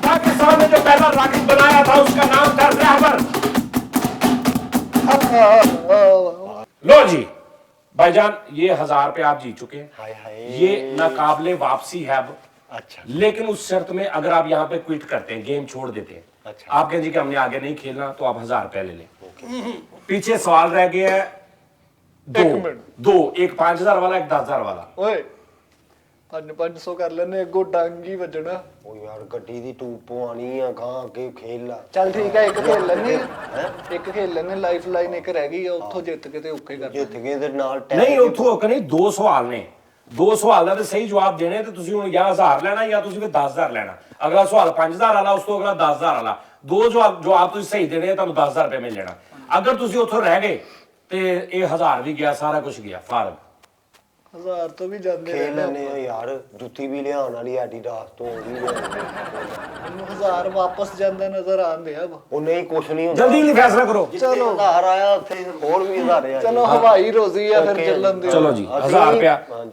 पाकिस्तान ने जो पहला रॉकेट बनाया था उसका नाम था रहबर। लो जी भाईजान ये 1000 रुपया आप जीत चुके हैं। ਹਾਏ ਹਾਏ ये नाकाबले वापसी है अब, ਅੱਛਾ लेकिन उस शर्त में अगर आप यहाँ पे क्विट करते हैं, गेम छोड़ देते हैं, अच्छा। आप कहें जी कि हमने आगे नहीं खेलना, तो आप 1000 रुपया ले लें। पीछे सवाल रह गया है दो, एक 5000 वाला, एक 10000 वाला। ਓਏ 500 ਕਰ ਲੈਨੇ ਅੱਗੋਂ ਡੰਗ ਹੀ ਵੱਜਣਾ ਉਹ ਯਾਰ ਗੱਡੀ ਦੀ ਟੂਬ ਪਵਾਣੀ ਆ ਗਾਂ ਅੱਗੇ ਖੇਲ ਲਾ ਚੱਲ ਠੀਕ ਹੈ ਇੱਕ ਖੇਲ ਲੈਨੇ ਇੱਕ ਖੇਲ ਲੈਨੇ ਲਾਈਫ ਲਾਈਨ ਇੱਕ ਰਹਿ ਗਈ ਆ ਉੱਥੋਂ ਜਿੱਤ ਕੇ ਤੇ ਓਕੇ ਕਰ ਜਿੱਤ ਗਏ ਤੇ ਨਾਲ ਨਹੀਂ ਉੱਥੋਂ ਨਹੀਂ ਦੋ ਸਵਾਲ ਨੇ, ਦੋ ਸਵਾਲ ਦਾ ਤੇ ਸਹੀ ਜਵਾਬ ਦੇਣੇ ਤੇ ਤੁਸੀਂ ਹੁਣ ਜਾਂ 1000 ਲੈਣਾ ਜਾਂ ਤੁਸੀਂ ਫਿਰ 10000 ਲੈਣਾ। ਅਗਲਾ ਸਵਾਲ 5000 ਵਾਲਾ, ਉਸ ਤੋਂ ਅਗਲਾ 10000 ਵਾਲਾ, ਦੋ ਜਵਾਬ ਤੁਸੀਂ ਸਹੀ ਦੇਣੇ ਤੁਹਾਨੂੰ 10000 ਰੁਪਏ ਮਿਲ ਜਾਣਾ। ਅਗਰ ਤੁਸੀਂ ਉੱਥੋਂ ਰਹਿ ਗਏ ਤੇ ਇਹ 1000 ਵੀ ਗਿਆ, ਸਾਰਾ ਕੁਝ ਗਿਆ ਫਾਰਗ। 1000 ਤੋਂ ਵੀ ਜਾਂਦੇ ਖੇਲ ਰਹਿੰਦੇ ਲੈਨੇ ਆ ਯਾਰ ਜੁੱਤੀ ਵੀ ਲਿਆਉਣ ਵਾਲੀ ਐਡੀਡਾਸ ਤੋਂ ਉਹ ਵੀ ਲਿਆਉਣੀ। ਮੈਨੂੰ 1000 ਵਾਪਸ ਜਾਂਦਾ ਨਜ਼ਰ ਆਉਂਦੇ ਆ ਉਹ ਨਹੀਂ ਕੁਛ ਨਹੀਂ ਹੁੰਦਾ ਜਲਦੀ ਫੈਸਲਾ ਕਰੋ। ਚਲੋ 1000 ਆਇਆ ਉੱਥੇ ਹੋਰ ਵੀ 1000 ਆਇਆ ਚਲੋ ਹਵਾਈ ਰੋਜ਼ੀ ਆ ਫਿਰ ਚੱਲਣ ਦੇ चलो जी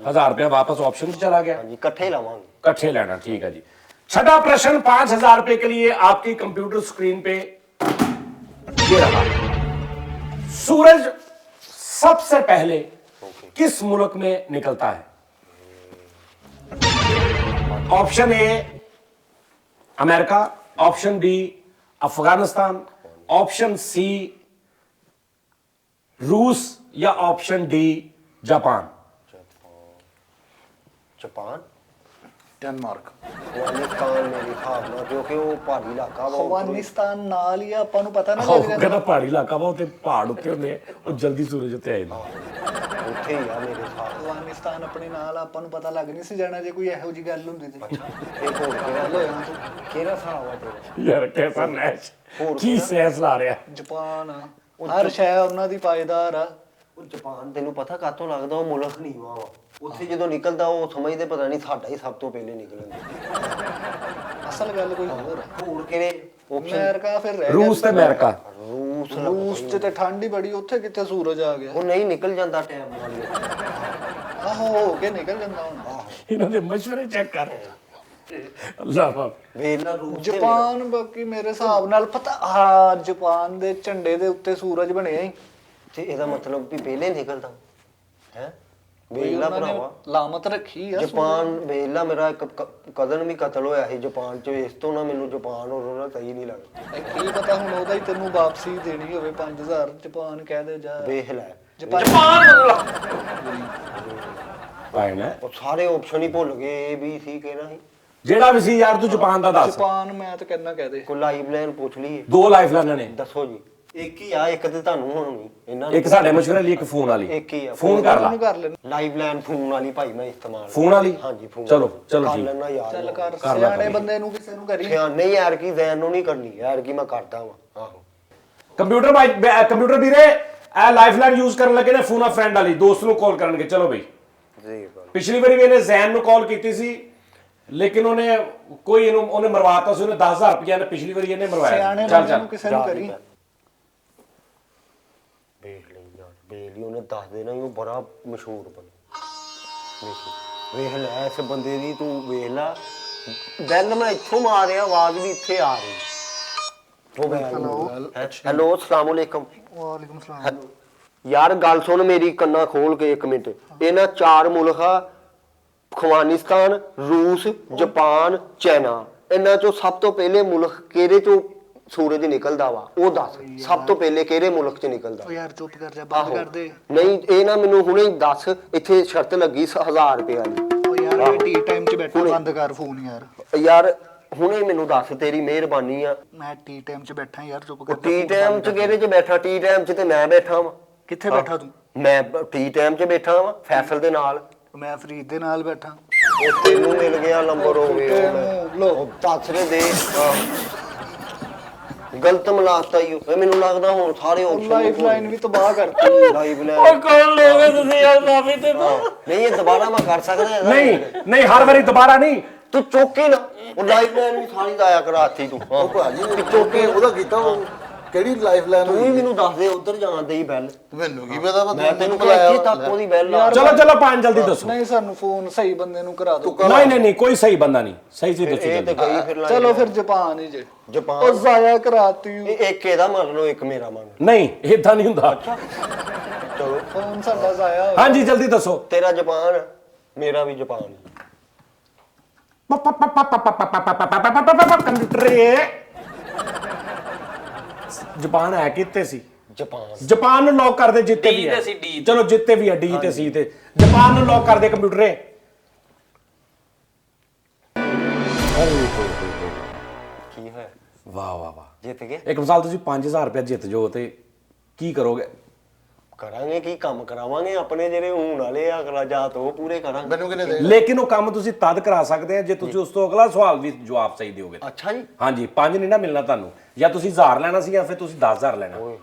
1000 रुपया वापस ऑप्शन में चला गया, ਹਾਂਜੀ ਇਕੱਠੇ ਲਾਵਾਂਗੇ इकट्ठे लेना। ठीक है जी। छठा प्रश्न 5000 रुपए के लिए आपकी कंप्यूटर स्क्रीन पे ये रहा। सूरज सबसे पहले किस मुल्क में निकलता है? Option A America, option B Afghanistan, option C रूस या option D Japan? Japan Denmark Afghanistan ਮੇਰੇ ਹਿਸਾਬ ਨਾਲ ਕਿਉਂਕਿ ਉਹ ਪਹਾੜੀ ਇਲਾਕਾ ਵਾ ਅਫਗਾਨਿਸਤਾਨ ਨਾਲ ਹੀ ਆ, ਆਪਾਂ ਨੂੰ ਪਤਾ ਨਾ ਉਹ ਲੱਗ ਜਾਂਦਾ ਕਹਿੰਦਾ ਪਹਾੜੀ ਇਲਾਕਾ ਵਾ, ਉੱਤੇ ਪਹਾੜ ਉੱਤੇ ਹੁੰਦੇ ਆ, ਉਹ ਜਲਦੀ ਸੂਰਜ ਉੱਤੇ ਆ ਜਾਂਦਾ। ਉੱਥੇ ਹੀ ਆ ਮੇਰੇ ਸਾਹ। ਅਫਗਾਨਿਸਤਾਨ ਆਪਣੇ ਨਾਲ, ਆਪਾਂ ਨੂੰ ਪਤਾ ਲੱਗ ਨਹੀਂ ਸੀ ਜਾਣਾ ਜੇ ਕੋਈ ਇਹੋ ਜੀ ਗੱਲ ਹੁੰਦੀ ਤੇ। ਇਹ ਹੋਰ ਕਿਹੜਾ ਕਿਹੜਾ ਹਿਸਾਬ ਆ ਤੇਰਾ? ਯਾਰ ਕਿਹਦਾ ਨੈਸ਼ ਕੀ ਸੈਂਸ ਲਾ ਰਿਹਾ। ਜਾਪਾਨ ਹਰ ਸ਼ੈ ਉਹਨਾਂ ਦੀ ਪਾਇਦਾਰ ਆ। ਉਹ ਜਾਪਾਨ ਤੈਨੂੰ ਪਤਾ ਕਾਤੋਂ ਲੱਗਦਾ ਉਹ ਮੁਲਕ ਨੀਵਾਂ ਵਾ। ਉੱਥੇ ਜਦੋਂ ਨਿਕਲਦਾ ਉਹ ਸਮਝਦੇ ਪਤਾ ਨਹੀਂ ਸਾਡਾ ਹੀ ਸਭ ਤੋਂ ਪਹਿਲੇ ਨਿਕਲਣ। ਅਸਲ ਗੱਲ ਕੋਈ ਹੋਰ ਆ। ਹੋਰ ਕਿਹੜੇ ਆਪਸ਼ਨ? ਅਮਰੀਕਾ ਫਿਰ ਰਹਿ ਗਿਆ। ਰੂਸ ਤੇ ਅਮਰੀਕਾ। ਰੂਸ 'ਚ ਤੇ ਠੰਡ ਹੀ ਬੜੀ, ਉੱਥੇ ਕਿੱਥੇ ਸੂਰਜ ਆ ਗਿਆ। ਉਹ ਨਹੀਂ ਨਿਕਲ ਜਾਂਦਾ ਟਾਈਮ ਨਾਲ। ਆਹੋ ਹੋ ਕੇ ਨਿਕਲ ਜਾਂਦਾ ਹੁਣ। ਇਹਨਾਂ ਦੇ ਮਸ਼ਵਰੇ ਚੈੱਕ ਕਰ ਅੱਲਾਹ ਬਾਪ। ਵੇਲਾ ਰੂਸ ਤੇ ਜਾਪਾਨ ਬਾਕੀ ਮੇਰੇ ਹਿਸਾਬ ਨਾਲ ਪਤਾ, ਹਾਂ ਜਾਪਾਨ ਦੇ ਝੰਡੇ ਦੇ ਉੱਤੇ ਸੂਰਜ ਬਣਿਆ ਹੀ। ਤੇ ਇਹਦਾ ਮਤਲਬ ਵੀ ਪਹਿਲੇ ਨਿਕਲਦਾ ਹੈ। ਕੋਈ ਵੇਲਾ ਉਹਨਾਂ ਨੇ ਭਰਾਵਾ ਲਾਮਤ ਰੱਖੀ ਆ। ਜਾਪਾਨ ਵੇਲਾ ਮੇਰਾ ਇੱਕ ਕਜ਼ਨ ਵੀ ਕਤਲ ਹੋਇਆ ਸੀ ਜਾਪਾਨ ਚ। ਇਸ ਤੋਂ ਨਾ ਮੈਨੂੰ ਜਾਪਾਨ ਔਰ ਉਹਨਾਂ ਸਹੀ ਨਹੀਂ ਲੱਗਦਾ। ਇਹ ਕੀ ਪਤਾ ਹੁਣ ਉਹਦਾ ਹੀ ਤੈਨੂੰ ਵਾਪਸੀ ਦੇਣੀ ਹੋਵੇ 5000 ਜਾਪਾਨ ਕਹਿ ਦੇ ਜਾ। ਵੇਖ ਲੈ ਜਾਪਾਨ ਪਾਇਣਾ ਉਹ ਸਾਰੇ ਆਪਸ਼ਨ ਹੀ ਭੁੱਲ ਗਏ। A B C ਕਹਿਣਾ ਸੀ। ਜਿਹੜਾ ਵੀ ਸੀ ਯਾਰ ਤੂੰ ਜਾਪਾਨ ਦਾ ਦੱਸ। ਜਾਪਾਨ ਮੈਂ ਤਾਂ ਕਹਿੰਦਾ ਕਹਿ ਦੇ। ਕੋਈ ਲਾਈਵ ਲਾਈਨ ਪੁੱਛ ਲਈਏ। 2 ਲਾਈਫ ਲਾਈਨਾਂ ਨੇ। ਦੱਸੋ ਜੀ। ਇੱਕ ਹੀ ਆ, ਇੱਕ ਤੇ ਤੁਹਾਨੂੰ ਹੋਣੀ ਇਹਨਾਂ ਇੱਕ ਸਾਡੇ ਮਸ਼ਵਰੇ ਲਈ, ਇੱਕ ਫੋਨ ਵਾਲੀ। ਇੱਕ ਹੀ ਆ। ਫੋਨ ਕਰ ਲਾ। ਉਹਨੂੰ ਕਰ ਲੈਣਾ। ਲਾਈਵ ਲਾਈਨ ਫੋਨ ਵਾਲੀ ਭਾਈ ਮੈਂ ਇਸਤੇਮਾਲ ਫੋਨ ਵਾਲੀ? ਹਾਂਜੀ ਫੋਨ। ਚਲੋ ਚਲੋ ਕਰ ਠੀਕ। ਲੈਣਾ ਯਾਰ। ਚੱਲ ਕਰ ਕਰ ਲਾ ਸਿਆਣੇ ਕਰੀ। ਬੰਦੇ ਨੂੰ ਕਿਸੇ ਨੂੰ ਕਰੀ। ਧਿਆਨ ਨਹੀਂ ਯਾਰ ਕੀ ਜ਼ੈਨ ਨੂੰ ਨਹੀਂ ਕਰਨੀ ਯਾਰ ਕੀ ਮੈਂ ਕਰਦਾ ਵਾਂ। ਆਹੋ ਕੰਪਿਊਟਰ ਭਾਈ, ਕੰਪਿਊਟਰ ਵੀਰੇ ਇਹ ਲਾਈਫ ਲਾਈਨ ਯੂਜ਼ ਕਰਨ ਲੱਗੇ ਨੇ ਫੋਨ ਆ ਫਰੈਂਡ ਵਾਲੀ, ਦੋਸਤ ਨੂੰ ਕਾਲ ਕਰਨਗੇ। ਚਲੋ ਬਈ ਜੀ ਪਿਛਲੀ ਵਾਰੀ ਵੀ ਇਹਨੇ ਜ਼ੈਨ ਨੂੰ ਕਾਲ ਕੀਤੀ ਸੀ, ਲੇਕਿਨ ਉਹਨੇ ਕੋਈ ਉਹਨੇ ਮਰਵਾਤਾ ਸੀ। ਉਹਨੇ 10000 ਰੁਪਏ ਨੇ ਪਿਛਲੀ ਵਾਰੀ ਇਹਨੇ ਮਰਵਾਇਆ। ਸਿਆਣੇ ਚੱਲ ਬੰਦੇ ਚੱਲ ਨੂੰ ਕਿਸੇ ਨੂੰ ਕਰੀ। ਵੇਖ ਲਈ ਯਾਰ ਵੇਖ ਲਈ ਉਹਨੇ ਦੱਸ ਦੇਣਾ ਸੀ ਉਹ ਬੜਾ ਮਸ਼ਹੂਰ ਬਣ। ਵੇਖ ਲੈ ਇਸ ਬੰਦੇ ਦੀ ਤੂੰ ਵੇਖ ਲੈ। ਬੈਲ ਮੈਂ ਇੱਥੋਂ ਮਾਰਿਆ ਆਵਾਜ਼ ਵੀ ਇੱਥੇ ਆ ਰਹੀ। ਹੈਲੋ ਅਸਲਾਮ ਵਾਲੇਕਮ। ਵਾਲੇਕੁਮ ਸਲਾਮ। ਯਾਰ ਗੱਲ ਸੁਣ ਮੇਰੀ, ਕੰਨਾਂ ਖੋਲ ਕੇ 1 ਮਿੰਟ। ਇਹਨਾਂ 4 ਮੁਲਕ ਆ, ਅਫਗਾਨਿਸਤਾਨ, ਰੂਸ, ਜਾਪਾਨ, ਚਾਈਨਾ। ਇਹਨਾਂ ਚੋਂ ਸਭ ਤੋਂ ਪਹਿਲੇ ਮੁਲਕ ਕਿਹੜੇ ਚੋਂ ਸੂਰਜ ਨਿਕਲਦਾ ਵਾ ਉਹ ਦੱਸ। ਸਭ ਤੋਂ ਪਹਿਲੇ ਕਿਹੜੇ ਮੁਲਕ ਚ ਨਿਕਲਦਾ? ਓ ਯਾਰ ਚੁੱਪ ਕਰ ਜਾ, ਬੰਦ ਕਰ ਦੇ। ਨਹੀਂ ਇਹ ਨਾ ਮੈਨੂੰ ਹੁਣੇ ਹੀ ਦੱਸ। ਇੱਥੇ ਸ਼ਰਤ ਲੱਗੀ 1000 ਰੁਪਏ ਦੀ। ਓ ਯਾਰ ਇਹ ਟੀ ਟਾਈਮ 'ਚ ਬੈਠਾ, ਬੰਦ ਕਰ ਫੋਨ ਯਾਰ। ਯਾਰ ਹੁਣੇ ਮੈਨੂੰ ਦੱਸ, ਤੇਰੀ ਮਿਹਰਬਾਨੀ ਆ। ਮੈਂ ਟੀ ਟਾਈਮ 'ਚ ਬੈਠਾ ਯਾਰ, ਚੁੱਪ ਕਰ। ਟੀ ਟਾਈਮ ਚ ਕਿਹੜੇ ਚ ਬੈਠਾ? ਟੀ ਟਾਈਮ ਚ ਤੇ ਮੈਂ ਬੈਠਾ ਵਾਂ। ਕਿੱਥੇ ਬੈਠਾ ਤੂੰ? ਮੈਂ ਟੀ ਟਾਈਮ ਚ ਬੈਠਾ ਵਾਂ ਫੈਸਲ ਦੇ ਨਾਲ। ਮੈਂ ਫਰੀਦ ਦੇ ਨਾਲ ਬੈਠਾ। ਉਹ ਤੈਨੂੰ ਮਿਲ ਗਿਆ ਨੰਬਰ ਹੋ ਗਿਆ। ਤੈਨੂੰ ਲੋ ਦੱਸ ਰੇ ਦੇ। ਗਲਤ ਮਲਾਤਾ ਹੀ ਉਹ। ਮੈਨੂੰ ਲੱਗਦਾ ਹੁਣ ਸਾਰੇ ਆਪਸ਼ਨ ਲਾਈਫ ਲਾਈਨ ਵੀ ਤਬਾਹ ਕਰਤੀ। ਲਾਈਵ ਲਾਈਨ ਕੌਣ ਲੋਗੇ ਤੁਸੀਂ ਯਾਰ? ਮਾਫੀ ਤੇ ਨਹੀਂ ਇਹ ਦੁਬਾਰਾ ਮੈਂ ਕਰ ਸਕਦਾ ਇਹਦਾ? ਨਹੀਂ ਨਹੀਂ, ਹਰ ਵਾਰੀ ਦੁਬਾਰਾ ਨਹੀਂ। ਤੂੰ ਚੁੱਕੇ ਨਾ ਉਹ ਲਾਈਵ ਲਾਈਨ ਵੀ ਸਾਰੀ ਦਾਇਆ ਕਰਾਤੀ ਤੂੰ। ਉਹ ਭਾਜੀ ਚੋਕੇ ਉਹਦਾ ਕੀਤਾ ਉਹ ਕਿਹੜੀ ਲਾਈਫ ਲਾਈਨ ਤੂੰ ਵੀ ਮੈਨੂੰ ਦੱਸ ਦੇ ਉਧਰ ਜਾਣ ਦੇ ਹੀ ਬੈਲ। ਮੈਨੂੰ ਕੀ ਪਤਾ ਮੈਂ ਤੈਨੂੰ ਕਿਹਾ ਇੱਥੇ ਤੱਕ ਉਹਦੀ ਬੈਲ ਲਾ। ਚਲੋ ਚਲੋ ਪੰਜ ਜਲਦੀ ਦੱਸੋ। ਨਹੀਂ ਸਾਨੂੰ ਫੋਨ ਸਹੀ ਬੰਦੇ ਨੂੰ ਕਰਾ ਦਿਓ। ਨਹੀਂ ਨਹੀਂ ਨਹੀਂ, ਕੋਈ ਸਹੀ ਬੰਦਾ ਨਹੀਂ। ਸਹੀ ਚੀਜ਼ ਦੱਸੋ ਇਹ ਤੇ ਜਲਦੀ। ਗਈ ਫਿਰ ਚਲੋ ਫਿਰ ਜਾਪਾਨ ਹੀ ਜੇ। ਉਹ ਜਾਪਾਨ। ਜ਼ਾਇਆ ਕਰਾਤੀ। ਇੱਕ ਇਹਦਾ ਮੰਨ ਲਓ ਇੱਕ ਮੇਰਾ ਮੰਨ। ਨਹੀਂ ਇਦਾਂ ਨਹੀਂ ਹੁੰਦਾ। ਚਲੋ ਫੋਨ ਸਾਡਾ ਜ਼ਾਇਆ ਹੋ ਗਿਆ। ਹਾਂਜੀ ਜਲਦੀ ਦੱਸੋ। ਤੇਰਾ ਜਾਪਾਨ ਮੇਰਾ ਵੀ ਜਾਪਾਨ। ਕੰਪਿਊਟਰ ਜਾਪਾਨ ਹੈ ਕਿੱਥੇ ਸੀ? ਜਾਪਾਨ। ਜਾਪਾਨ ਨੂੰ ਲੌਕ ਕਰ ਦੇ ਜਿੱਤੇ D ਵੀ ਤੇ ਹੈ। ਸੀ, D ਤੇ। ਚਲੋ ਜਿੱਤੇ ਵੀ ਹੈ ਡੀ ਤੇ ਸੀ ਤੇ ਜਾਪਾਨ ਨੂੰ ਲੌਕ ਕਰ ਦੇ ਕੰਪਿਊਟਰ। ਕੀ ਹੋਇਆ? ਵਾਹ ਵਾਹ ਵਾਹ, ਜਿੱਤ ਗਏ। ਇੱਕ ਮਿਸਾਲ ਤੁਸੀਂ 5000 ਰੁਪਏ ਜਿੱਤ ਜੋ ਤੇ ਕੀ ਕਰੋਗੇ? ਕਰਾਂਗੇ ਕੀ ਕੰਮ ਕਰਾਵਾਂਗੇ ਆਪਣੇ ਜਿਹੜੇ ਹੋਣ ਵਾਲੇ ਆ ਅਗਲਾ ਜਾਤ ਉਹ ਪੂਰੇ ਕਰਾਂਗੇ। ਮੈਨੂੰ ਕਿਹਨੇ ਦੇ? ਲੇਕਿਨ ਉਹ ਕੰਮ ਤੁਸੀਂ ਤਦ ਕਰਾ ਸਕਦੇ ਆ ਜੇ ਤੁਸੀਂ ਉਸ ਤੋਂ ਅਗਲਾ ਸਵਾਲ ਵੀ ਜਵਾਬ ਸਹੀ ਦਿਓਗੇ। ਅੱਛਾ ਜੀ। ਹਾਂਜੀ 5 ਨਹੀਂ ਨਾ ਮਿਲਣਾ ਤੁਹਾਨੂੰ, ਜਾਂ ਤੁਸੀਂ 1000 ਲੈਣਾ ਸੀ ਜਾਂ ਫਿਰ ਤੁਸੀਂ 10000 ਲੈਣਾ।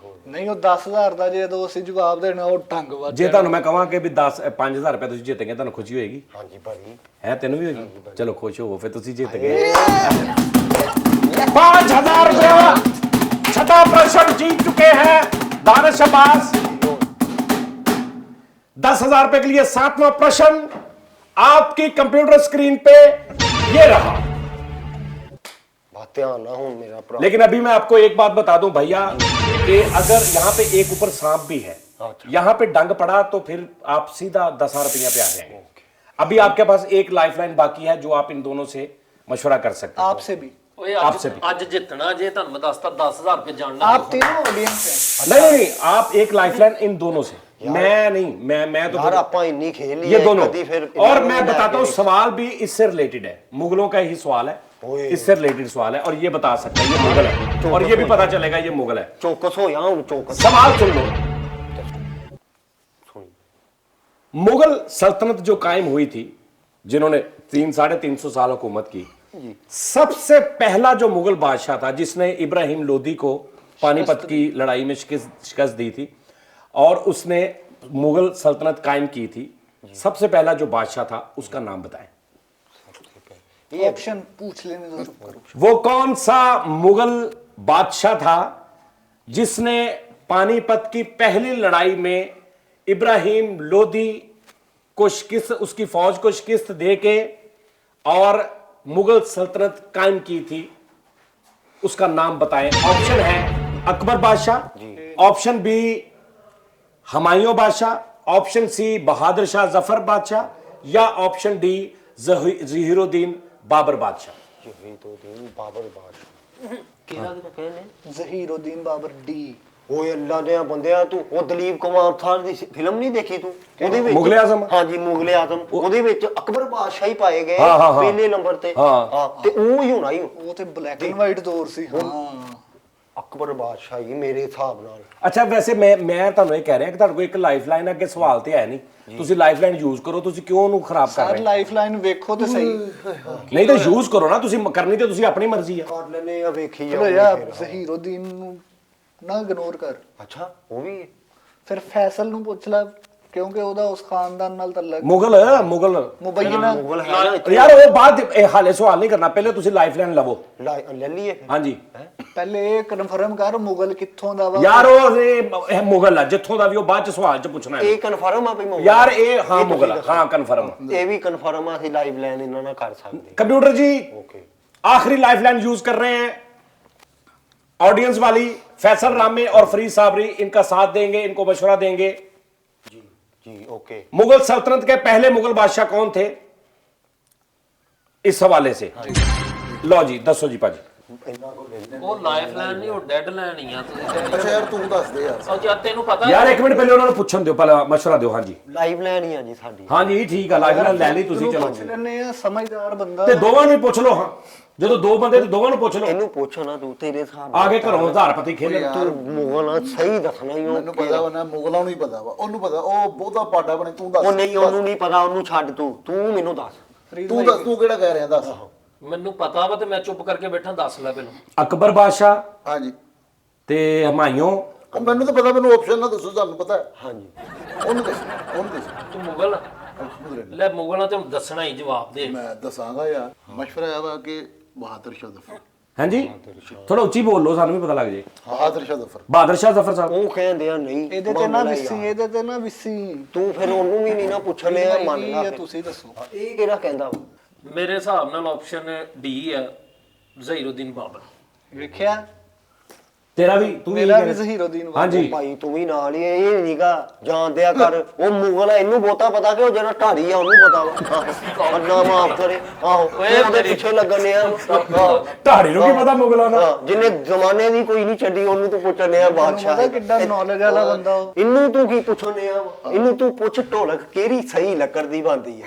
ਨਹੀਂ ਉਹ 10000 ਦਾ ਜੇ ਦੋ ਅਸੀਂ ਜਵਾਬ ਦੇਣਾ ਉਹ ਢੰਗ ਵੱਜ ਜੇ ਤੁਹਾਨੂੰ ਮੈਂ ਕਹਾਂ ਕਿ ਵੀ 5000 ਰੁਪਏ ਤੁਸੀਂ ਜਿੱਤ ਗਏ, ਤੁਹਾਨੂੰ ਖੁਸ਼ੀ ਹੋਏਗੀ? ਹਾਂਜੀ ਭਾਜੀ। ਹੈ ਤੈਨੂੰ ਵੀ ਹੋਏਗੀ? ਚਲੋ ਖੁਸ਼ ਹੋਵੋ ਫਿਰ ਤੁਸੀਂ ਜਿੱਤ ਗਏ 5000 रुपया। छठा प्रश्न जीत चुके हैं दानिश अब्बास। 10,000 रुपए के लिए 7वां प्रश्न आपकी कंप्यूटर स्क्रीन पे ये रहा। बात ध्यान ना हो मेरा भरा। लेकिन अभी मैं आपको एक बात बता दूं भैया कि अगर यहाँ पे एक ऊपर सांप भी है, यहाँ पे डंग पड़ा तो फिर आप सीधा 10,000 रुपया पे आ जाएंगे। अभी आपके पास एक लाइफलाइन बाकी है जो आप इन दोनों से मशवरा कर सकते हैं। आपसे भी। ਓਏ आपसे भी। ਅੱਜ ਜਿੱਤਣਾ ਜੇ ਤੁਹਾਨੂੰ ਮੈਂ ਦੱਸਤਾ 10000 ਰੁਪਏ ਜਾਣਨਾ। आप तीनों ऑडियंस हैं। नहीं नहीं, आप एक लाइफलाइन इन दोनों से। मैं नहीं, मैं तो यार ਆਪਾਂ ਇੰਨੀ ਖੇਲ ਲਈ ये दोनों। कभी फिर और मैं बताता हूँ सवाल भी इससे रिलेटेड है, मुगलों का ही सवाल है, इससे रिलेटेड सवाल है और ये बता सकता है ये मुगल है और ये भी पता चलेगा ये मुगल है। चौकस हो या हूं चौकस। सवाल सुन लो। मुगल सल्तनत जो कायम हुई थी, जिन्होंने 300-350 साल हुकूमत की, सबसे पहला जो मुगल बादशाह था जिसने इब्राहिम लोदी को पानीपत की लड़ाई में शिकस्त दी थी और उसने मुगल सल्तनत कायम की थी, सबसे पहला जो बादशाह था उसका नाम बताएं। ऑप्शन पूछ लेने दो, चुप करो। वो कौन सा मुगल बादशाह था जिसने पानीपत की पहली लड़ाई में इब्राहिम लोदी को शिकस्त, उसकी फौज को शिकस्त देके और मुगल सल्तनत कायम की थी, उसका नाम बताएं। ऑप्शन है अकबर बादशाह, ऑप्शन बी हुमायूं बादशाह, ऑप्शन सी बहादुर शाह जफर बादशाह, या ऑप्शन डी ज़हीरुद्दीन बाबर बादशाह। बाबर बादशाह ਕਿਹੜਾ ਦੇ ਕਹਿੰਦੇ ਜ਼ਹੀਰੁद्दीन ਬਾਬਰ डी। ਓਏ ਅੱਲਾ ਦੇ ਬੰਦਿਆ, ਤੂੰ ਉਹ ਦਲੀਪ ਕੁਮਾਰ ਖਾਨ ਦੀ ਫਿਲਮ ਨਹੀਂ ਦੇਖੀ ਤੂੰ? ਉਹਦੇ ਵਿੱਚ ਮੁਗਲ ਆਜ਼ਮ? ਹਾਂਜੀ ਮੁਗਲ ਆਜ਼ਮ, ਉਹਦੇ ਵਿੱਚ ਅਕਬਰ ਬਾਦਸ਼ਾਹ ਹੀ ਪਾਏ ਗਏ ਹਾਂ, ਹਾਂ, ਹਾਂ। ਪਹਿਲੇ ਨੰਬਰ ਤੇ। ਹਾਂ। ਹਾਂ ਤੇ ਉਹ ਹੀ ਹੋਣਾ ਹੀ ਉਹ ਤੇ ਬਲੈਕ ਐਂਡ ਵਾਈਟ ਦੌਰ ਸੀ। ਹਾਂ ਅਕਬਰ ਬਾਦਸ਼ਾਹ ਹੀ ਮੇਰੇ ਹਿਸਾਬ ਨਾਲ। ਅੱਛਾ, ਵੈਸੇ ਮੈਂ ਤੁਹਾਨੂੰ ਇਹ ਕਹਿ ਰਿਹਾ ਕਿ ਤੁਹਾਡੇ ਕੋਲ ਇੱਕ ਲਾਈਫਲਾਈਨ ਅੱਗੇ ਸਵਾਲ ਤੇ ਹੈ ਨਹੀਂ, ਤੁਸੀਂ ਲਾਈਫਲਾਈਨ ਯੂਜ਼ ਕਰੋ, ਤੁਸੀਂ ਕਿਉਂ ਉਹਨੂੰ ਖਰਾਬ ਕਰ ਸਰ ਰਹੇ ਹੋ? ਲਾਈਫਲਾਈਨ ਵੇਖੋ ਤੇ ਸਹੀ। ਨਹੀਂ ਤਾਂ ਯੂਜ਼ ਕਰੋ ਨਾ, ਤੁਸੀਂ ਕਰਨੀ ਤੇ ਤੁਸੀਂ ਆਪਣੀ ਮਰਜ਼ੀ ਆ। ਕਰ ਲੈਨੇ ਆ, ਵੇਖੀ ਚਲੋ ਜਾਓ ਯਾਰ ਫਿਰ। ਜ਼ਹੀਰੁद्दीन ਨੂੰ ਨਾ ਇਗਨੋਰ ਕਰ, ਅੱਛਾ ਉਹ ਵੀ ਹੈ। ਫਿਰ ਫੈਸਲ ਨੂੰ ਪੁੱਛ ਲੈ ਕਿਉਂਕਿ ਉਹਦਾ ਉਸ ਖਾਨਦਾਨ ਨਾਲ ਤਾਲੁਕ। ਮੁਗਲ ਮੁਬੈਨਾ ਮੁਗਲ ਹੈ ਨਾ ਇੱਥੇ। ਯਾਰ ਉਹ ਬਾਅਦ ਇਹ ਹਾਲੇ ਸਵਾਲ ਨਹੀਂ ਕਰਨਾ, ਪਹਿਲੇ ਤੁਸੀਂ ਲਾਈਫਲਾਈਨ ਲਵੋ। ਲੈ ਲਈਏ ਫਿਰ। ਹਾਂਜੀ ਪਹਿਲੇ ਇਹ ਕਨਫਰਮ ਕਰ ਮੁਗਲ ਕਿੱਥੋਂ ਦਾ ਵਾ। ਯਾਰ ਉਹ ਇਹ ਮੁਗਲ ਆ ਜਿੱਥੋਂ ਦਾ ਵੀ, ਉਹ ਬਾਅਦ ਚ ਸਵਾਲ ਚ ਪੁੱਛਣਾ ਹੈ। ਇਹ ਕਨਫਰਮ ਆ ਵੀ ਮੁਗਲ ਯਾਰ ਇਹ ਹਾਂ ਇਹ ਮੁਗਲ ਆ, ਤੁਸੀਂ ਹਾਂ ਕਨਫਰਮ। ਇਹ ਵੀ ਕਨਫਰਮ ਆ, ਅਸੀਂ ਲਾਈਵ ਲਾਈਨ ਇਹਨਾਂ ਨਾਲ ਕਰ ਸਕਦੇ। कंप्यूटर जी ओके। आखिरी लाइफलाइन यूज कर रहे हैं, ऑडियंस वाली। फैसल रामे और फरीद साबरी इनका साथ देंगे, इनको मशवरा देंगे। जी ओके। मुगल सल्तनत के पहले मुगल बादशाह कौन थे, इस हवाले से लो जी दसो जी पाजी। ਇਹਨਾਂ ਕੋਲ ਲੈ ਲੈਂਦੇ। ਉਹ ਲਾਈਫ ਲਾਈਨ ਨਹੀਂ, ਉਹ ਡੈਡ ਲਾਈਨ ਹੀ ਆ। ਤੁਸੀਂ ਕਹਿੰਦੇ ਅੱਛਾ ਯਾਰ ਤੂੰ ਦੱਸ ਦੇ ਯਾਰ। ਉਹ ਜਦ ਤੈਨੂੰ ਪਤਾ यार एक मिनट पहले उन्होंने पूछन दो, पहले मशवरा दो। हाँ जी ਲਾਈਵ ਲਾਈਨ ਹੀ ਆ ਜੀ ਸਾਡੀ। हाँ जी ठीक है, लाइफलाइन ले ली तुसी, चलो ਪੁੱਛ ਲੈਨੇ ਆ, ਸਮਝਦਾਰ ਬੰਦਾ। ਤੇ ਦੋਵਾਂ ਨੂੰ ਹੀ ਪੁੱਛ ਲਓ। ਹਾਂ ਜਦੋਂ ਦੋ ਬੰਦੇ ਤੇ ਦੋਵਾਂ ਨੂੰ ਪੁੱਛ ਲਓ। ਇਹਨੂੰ ਪੁੱਛੋ ਨਾ ਤੂੰ, ਤੇਰੇ ਹਿਸਾਬ ਆਗੇ ਘਰੋਂ ਹਜ਼ਾਰਪਤੀ ਖੇਲੇ। ਤੂੰ ਮੁਗਲ ਆ, ਸਹੀ ਦੱਸਣਾ ਹੀ। ਮੈਨੂੰ ਪਤਾ ਵਾ ਨਾ, ਮੁਗਲਾਂ ਨੂੰ ਹੀ ਪਤਾ ਵਾ, ਉਹਨੂੰ ਪਤਾ, ਉਹ ਬਹੁਤਾ ਪਾਡਾ ਬਣੇ। ਤੂੰ ਦੱਸ। ਉਹ ਨਹੀਂ, ਉਹਨੂੰ ਨਹੀਂ ਪਤਾ, ਉਹਨੂੰ ਛੱਡ ਤੂੰ ਮੈਨੂੰ ਦੱਸ। ਫਰੀਦ ਤੂੰ ਦੱਸ, ਤੂੰ ਕਿਹੜਾ ਕਹਿ ਰਿਹਾ, ਦੱਸ। ਮੈਨੂੰ ਪਤਾ ਵਾ ਤੇ ਮੈਂ ਚੁੱਪ ਕਰਕੇ ਬੈਠਾ। ਦੱਸ ਲੈ ਪਹਿਲਾਂ। ਅਕਬਰ ਬਾਦਸ਼ਾਹ ਹਾਂਜੀ ਤੇ ਹੁਮਾਯੂੰ। ਉਹ ਮੈਨੂੰ ਤਾਂ ਪਤਾ, ਮੈਨੂੰ ਆਪਸ਼ਨ ਨਾ ਦੱਸੋ, ਤੁਹਾਨੂੰ ਪਤਾ ਹੈ। ਹਾਂਜੀ ਉਹਨੂੰ ਦੱਸ, ਉਹਨੂੰ ਦੱਸ। ਤੂੰ ਮੁਗਲ ਆ? ਲੈ ਮੁਗਲਾਂ ਤੇ ਦੱਸਣਾ ਹੀ, ਜਵਾਬ ਦੇ। ਮੈਂ ਦੱਸਾਂਗਾ ਯਾਰ। ਮਸ਼ਵਰਾ ਇਹ ਵਾ ਕਿ ਬਹਾਦਰ ਸ਼ਾਹ ਜ਼ਫਰ। हाँ जी थोड़ा उच्ची बोल लो, सानू भी पता लग जाए। ਬਹਾਦਰ ਸ਼ਾਹ ਜ਼ਫਰ। बहादुर शाह जफर साहब। ਉਹ ਕਹਿੰਦੇ ਆ ਨਹੀਂ ਇਹਦੇ ਤੇ ਨਾ ਮੰਨ ਲੈ ਵਿਸੀ, ਯਾਰ। ਇਹਦੇ ਤੇ ਨਾ ਵਿਸੀ। ਤੂੰ ਫਿਰ ਉਹਨੂੰ ਵੀ ਨਹੀਂ ਨਾ ਪੁੱਛ ਲਿਆ, ਮੰਨ ਇਹ ਲਾ। ਤੁਸੀਂ ਦੱਸੋ। ਇਹ ਕਿਹੜਾ ਕਹਿੰਦਾ ਵਾ? ਮੇਰੇ ਹਿਸਾਬ ਨਾਲ ਆਪਸ਼ਨ ਡੀ ਹੈ, ਜ਼ਹੀਰੁद्दीन ਬਾਬਰ। ਵੇਖਿਆ तेरा भी तू भी ਮੇਰਾ यही ਵੀ कह रहा है? ਜ਼ਹੀਰੁद्दीन हाँ जी ਭਾਈ ਤੂੰ ਵੀ ਨਾਲ ਹੀ, ਇਹ ਨੀਗਾ ਜਾਣਦਿਆ ਕਰ। ਉਹ ਮੁਗਲ ਆ, ਇਹਨੂੰ ਬਹੁਤਾ ਪਤਾ ਕਿ ਉਹ ਜਿਹੜਾ ਢਾੜੀ ਆ ਉਹਨੂੰ ਪਤਾ ਵਾ। ਅੱਲਾ ਮਾਫ ਕਰੇ। ਆਹੋ ਓਏ ਉਹਦੇ ਤੇਰੀ- ਪਿੱਛੇ ਲੱਗਣੇ ਆ। ਢਾੜੀ ਨੂੰ ਕੀ ਪਤਾ ਮੁਗਲਾਂ ਦਾ? ਹਾਂ, ਜਿਹਨੇ ਜ਼ਮਾਨੇ ਦੀ ਕੋਈ ਨਹੀਂ ਛੱਡੀ, ਉਹਨੂੰ ਤੂੰ ਪੁੱਛਣੇ ਆ ਬਾਦਸ਼ਾਹ। ਪਤਾ ਕਿੱਡਾ knowledge ਵਾਲਾ ਬੰਦਾ ਉਹ। ਇਹਨੂੰ ਤੂੰ ਕੀ ਪੁੱਛਣੇ ਆ? ਇਹਨੂੰ ਤੂੰ ਪੁੱਛ ਢੋਲਕ ਕਿਹੜੀ ਸਹੀ ਲੱਕੜ ਦੀ ਬਣਦੀ ਆ।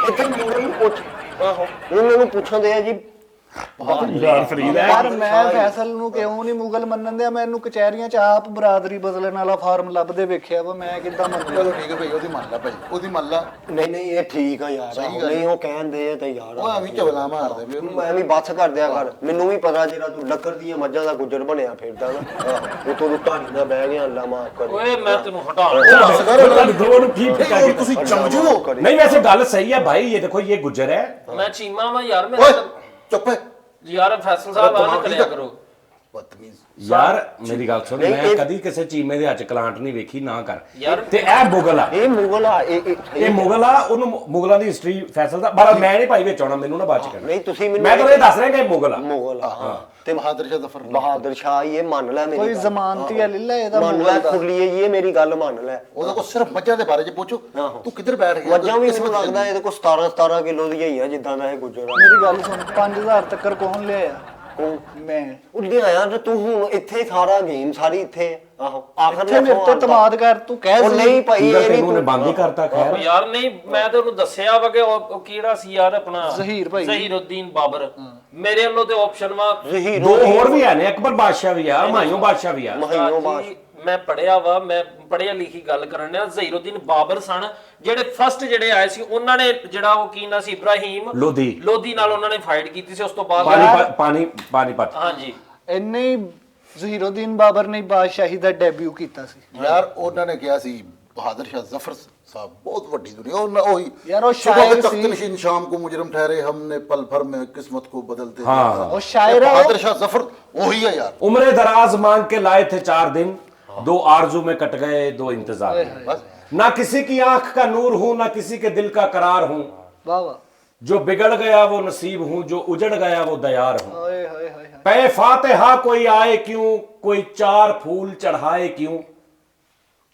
ਇੱਥੇ ਮੁਗਲ ਨੂੰ ਪੁੱਛ। ਆਹੋ ਉਹਨਾਂ ਨੂੰ ਪੁੱਛਦੇ ਆ ਜੀ। ਯਾਰ ਫਰੀਦ ਹੈ। ਪਰ ਮੈਂ ਫੈਸਲ ਨੂੰ ਕਿਉਂ ਨਹੀਂ ਮੁਗਲ ਮੰਨਣ ਦਿਆ? ਮੈਨੂੰ ਕਚਹਿਰੀਆਂ 'ਚ ਆਪ ਬਰਾਦਰੀ ਬਦਲਣ ਵਾਲਾ ਫਾਰਮ ਲੱਭਦੇ ਵੇਖਿਆ ਵਾ, ਮੈਂ ਕਿੱਦਾਂ ਮੰਨਾਂ? ਚਲੋ ਠੀਕ ਹੈ ਭਾਈ, ਉਹਦੀ ਮੰਨ ਲਾ ਭਾਈ, ਉਹਦੀ ਮੰਨ ਲਾ। ਨਹੀਂ ਇਹ ਠੀਕ ਆ ਯਾਰ। ਸਹੀ ਗੱਲ ਨਹੀਂ ਉਹ ਕਹਿੰਦੇ ਆ ਤੇ ਯਾਰ ਉਹ ਐਵੇਂ ਚਵਲਾ ਮਾਰਦੇ ਵੀ ਉਹਨੂੰ। ਮੈਂ ਵੀ ਬੱਸ ਕਰ ਦਿਆ ਕਰ। ਮੈਨੂੰ ਵੀ ਪਤਾ ਜਿਹੜਾ ਤੂੰ ਲੱਕੜ ਦੀਆਂ ਮੱਝਾਂ ਦਾ ਗੁੱਜਰ ਬਣਿਆ ਫਿਰਦਾ ਨਾ। ਉਤੋਂ ਤੂੰ ਢਾਣੀ ਨਾਲ ਬਹਿ ਗਿਆ। ਅੱਲਾ ਮਾਫ ਕਰੇ। ਓਏ ਮੈਂ ਤੈਨੂੰ ਹਟਾ ਬਸ ਕਰ। ਤੁਹਾਡੇ ਦੋਵਾਂ ਨੂੰ ਕੀ ਫਿਕਾ ਹੋਰ ਤੁਸੀਂ ਚਮਚੂ ਹੋ। नहीं वैसे गल सही है भाई, ये देखो ये गुज्जर है। ਮੈਂ ਚੀਮਾ ਵਾ ਯਾਰ। ਓਏ ਮੈਂ ਚੁੱਪ ਹੈ। ਯਾਰ ਫੈਸਲ ਸਾਹਿਬ ਆ ਨਾ ਕਰਿਆ ਕਰੋ। ਬਦਤਮੀਜ਼। यार मेरी गल सुन, नहीं, मैं ये- कदी किसी चीमे दे हच कलांट नहीं वेखी, ना कर। यार- ते ए मुगल आ, ਇਹ ਮੁਗਲ ਆ। ये मुगल आ, ਉਹਨੂੰ ਮੁਗਲਾਂ ਦੀ ਹਿਸਟਰੀ ਫੈਸਲ ਦਾ ਪਰ ਮੈਂ ਨਹੀਂ ਭਾਈ ਵਿੱਚ ਆਉਣਾ, ਮੈਨੂੰ ਨਾ ਬਾਅਦ ਚ ਕਰਨਾ। ਨਹੀਂ ਤੁਸੀਂ ਮੈਨੂੰ ਮੈਂ ਤਾਂ ਇਹ ਦੱਸ ਰਿਹਾ ਕਿ ਇਹ ਮੁਗਲ ਆ। ਮੁਗਲ ਆ। ਹਾਂ ਤੇ ਬਹਾਦਰ ਸ਼ਾਹ ਜ਼ਫਰ। ਬਹਾਦਰ ਸ਼ਾਹ ਹੀ ਇਹ ਮੰਨ ਲੈ ਮੇਰੀ ਕੋਈ ਗੱਲ। ਜ਼ਮਾਨਤੀ ਆ ਲਿੱਲਾ ਇਹਦਾ ਮੰਨ ਲੈ ਮੁਗਲ ਦਾ। ਖੁਰਲੀਏ ਜੀ, ਇਹ ਮੇਰੀ ਗੱਲ ਮੰਨ ਲੈ। ਉਹਦੇ ਕੋਲ ਸਿਰਫ ਮੱਝਾਂ ਦੇ ਬਾਰੇ ਚ ਪੁੱਛੋ। ਆਹੋ। ਤੂੰ ਕਿੱਧਰ ਬੈਠ ਗਿਆ? ਮੱਝਾਂ ਵੀ ਮੈਨੂੰ ਕਿਸਮਤ ਲੱਗਦਾ ਇਹਦੇ ਕੋਲ 17 ਕਿਲੋ ਦੀਆਂ ਹੀ ਆ, ਜਿੱਦਾਂ ਦਾ ਇਹ ਗੁੱਜਰ ਆ। ਮੇਰੀ ਗੱਲ ਸੁਣ, 5000 ਤੱਕ ਕੌਣ ਲਿਆਇਆ? ਕੌਣ? ਮੈਂ। ਉੱਡੇ ਆਇਆ ਤੇ ਤੂੰ ਹੁਣ ਇੱਥੇ ਸਾਰਾ ਗੇਮ ਸਾਰੀ ਇੱਥੇ। ਆਹੋ ਆਖਰ ਇੱਥੇ ਮੇਰੇ ਤੇ ਤਮਾਦ ਕਰ, ਤੂੰ ਕਹਿ ਉਹ ਸੀ। ਨਹੀਂ ਭਾਈ ਠੀਕ ਹੈ, ਇਹ ਨਹੀਂ ਉਹਨੇ ਬੰਦ ਹੀ ਕਰਤਾ। ਖੈਰ ਯਾਰ ਨਹੀਂ, ਮੈਂ ਤੇ ਉਹਨੂੰ ਦੱਸਿਆ ਵਾ ਕਿ ਉਹ ਕਿਹੜਾ ਸੀ ਯਾਰ ਆਪਣਾ ਜ਼ਹੀਰ ਭਾਈ। ਜ਼ਹੀਰੁद्दीन ਬਾਬਰ। ਮੇਰੇ ਵੱਲੋਂ ਤੇ ਆਪਸ਼ਨ ਵਾ ਜ਼ਹੀਰ ਦੋ ਹੋਰ ਵੀ ਹੈ ਨੇ, ਅਕਬਰ ਬਾਦਸ਼ਾਹ ਵੀ ਆ, ਹੁਮਾਯੂੰ ਬਾਦਸ਼ਾਹ ਵੀ ਆ। ਮਹੀਨੋਂ ਬਾਅਦ। ਮੈਂ ਪੜਿਆ ਵਾ, ਮੈਂ ਪੜਿਆ ਲਿਖੀ ਗੱਲ ਕਰਨ ਡਿਆ। ਜ਼ਹੀਰੁਦੀਨ ਬਾਬਰ ਸਨ ਜਿਹੜੇ ਫਸਟ ਜਿਹੜੇ ਆਏ ਸੀ, ਉਹਨਾਂ ਨੇ ਜਿਹੜਾ ਉਹ ਕੀ ਨਾਂ ਸੀ, ਇਬਰਾਹੀਮ ਲੋਧੀ ਨਾਲ ਉਹਨਾਂ ਨੇ ਫਾਈਟ ਕੀਤੀ ਸੀ। ਉਸ ਤੋਂ ਬਾਅਦ ਪਾਣੀਪਤ। ਹਾਂਜੀ, ਇੰਨੇ ਹੀ ਜ਼ਹੀਰੁਦੀਨ ਬਾਬਰ ਨੇ ਬਾਦਸ਼ਾਹੀ ਦਾ ਡੈਬਿਊ ਕੀਤਾ ਸੀ। ਯਾਰ ਉਹਨਾਂ ਨੇ ਕਿਹਾ ਸੀ ਬਹਾਦਰ ਸ਼ਾਹ ਜ਼ਫਰ साहब बहुत बड़ी दुनिया और वही यार वो सुबह शायर के तख्त सी। नशीन शाम को मुजरम ठहरे हमने पल भर में किस्मत को बदलते हाँ। देखा। वो शायर है वो। बहादुर शाह जफर वही है यार। उम्र दराज मांग के लाए थे 4 दिन, 2 आरजू में कट गए 2 इंतजार में। बस ना किसी की आंख का नूर हूं, ना किसी के दिल का करार हूं, वाह वाह, जो बिगड़ गया वो नसीब हूं, जो उजड़ गया वो दयार हूं। ओए होए होए। पे फातिहा कोई आए क्यों, कोई 4 फूल चढ़ाए क्यों,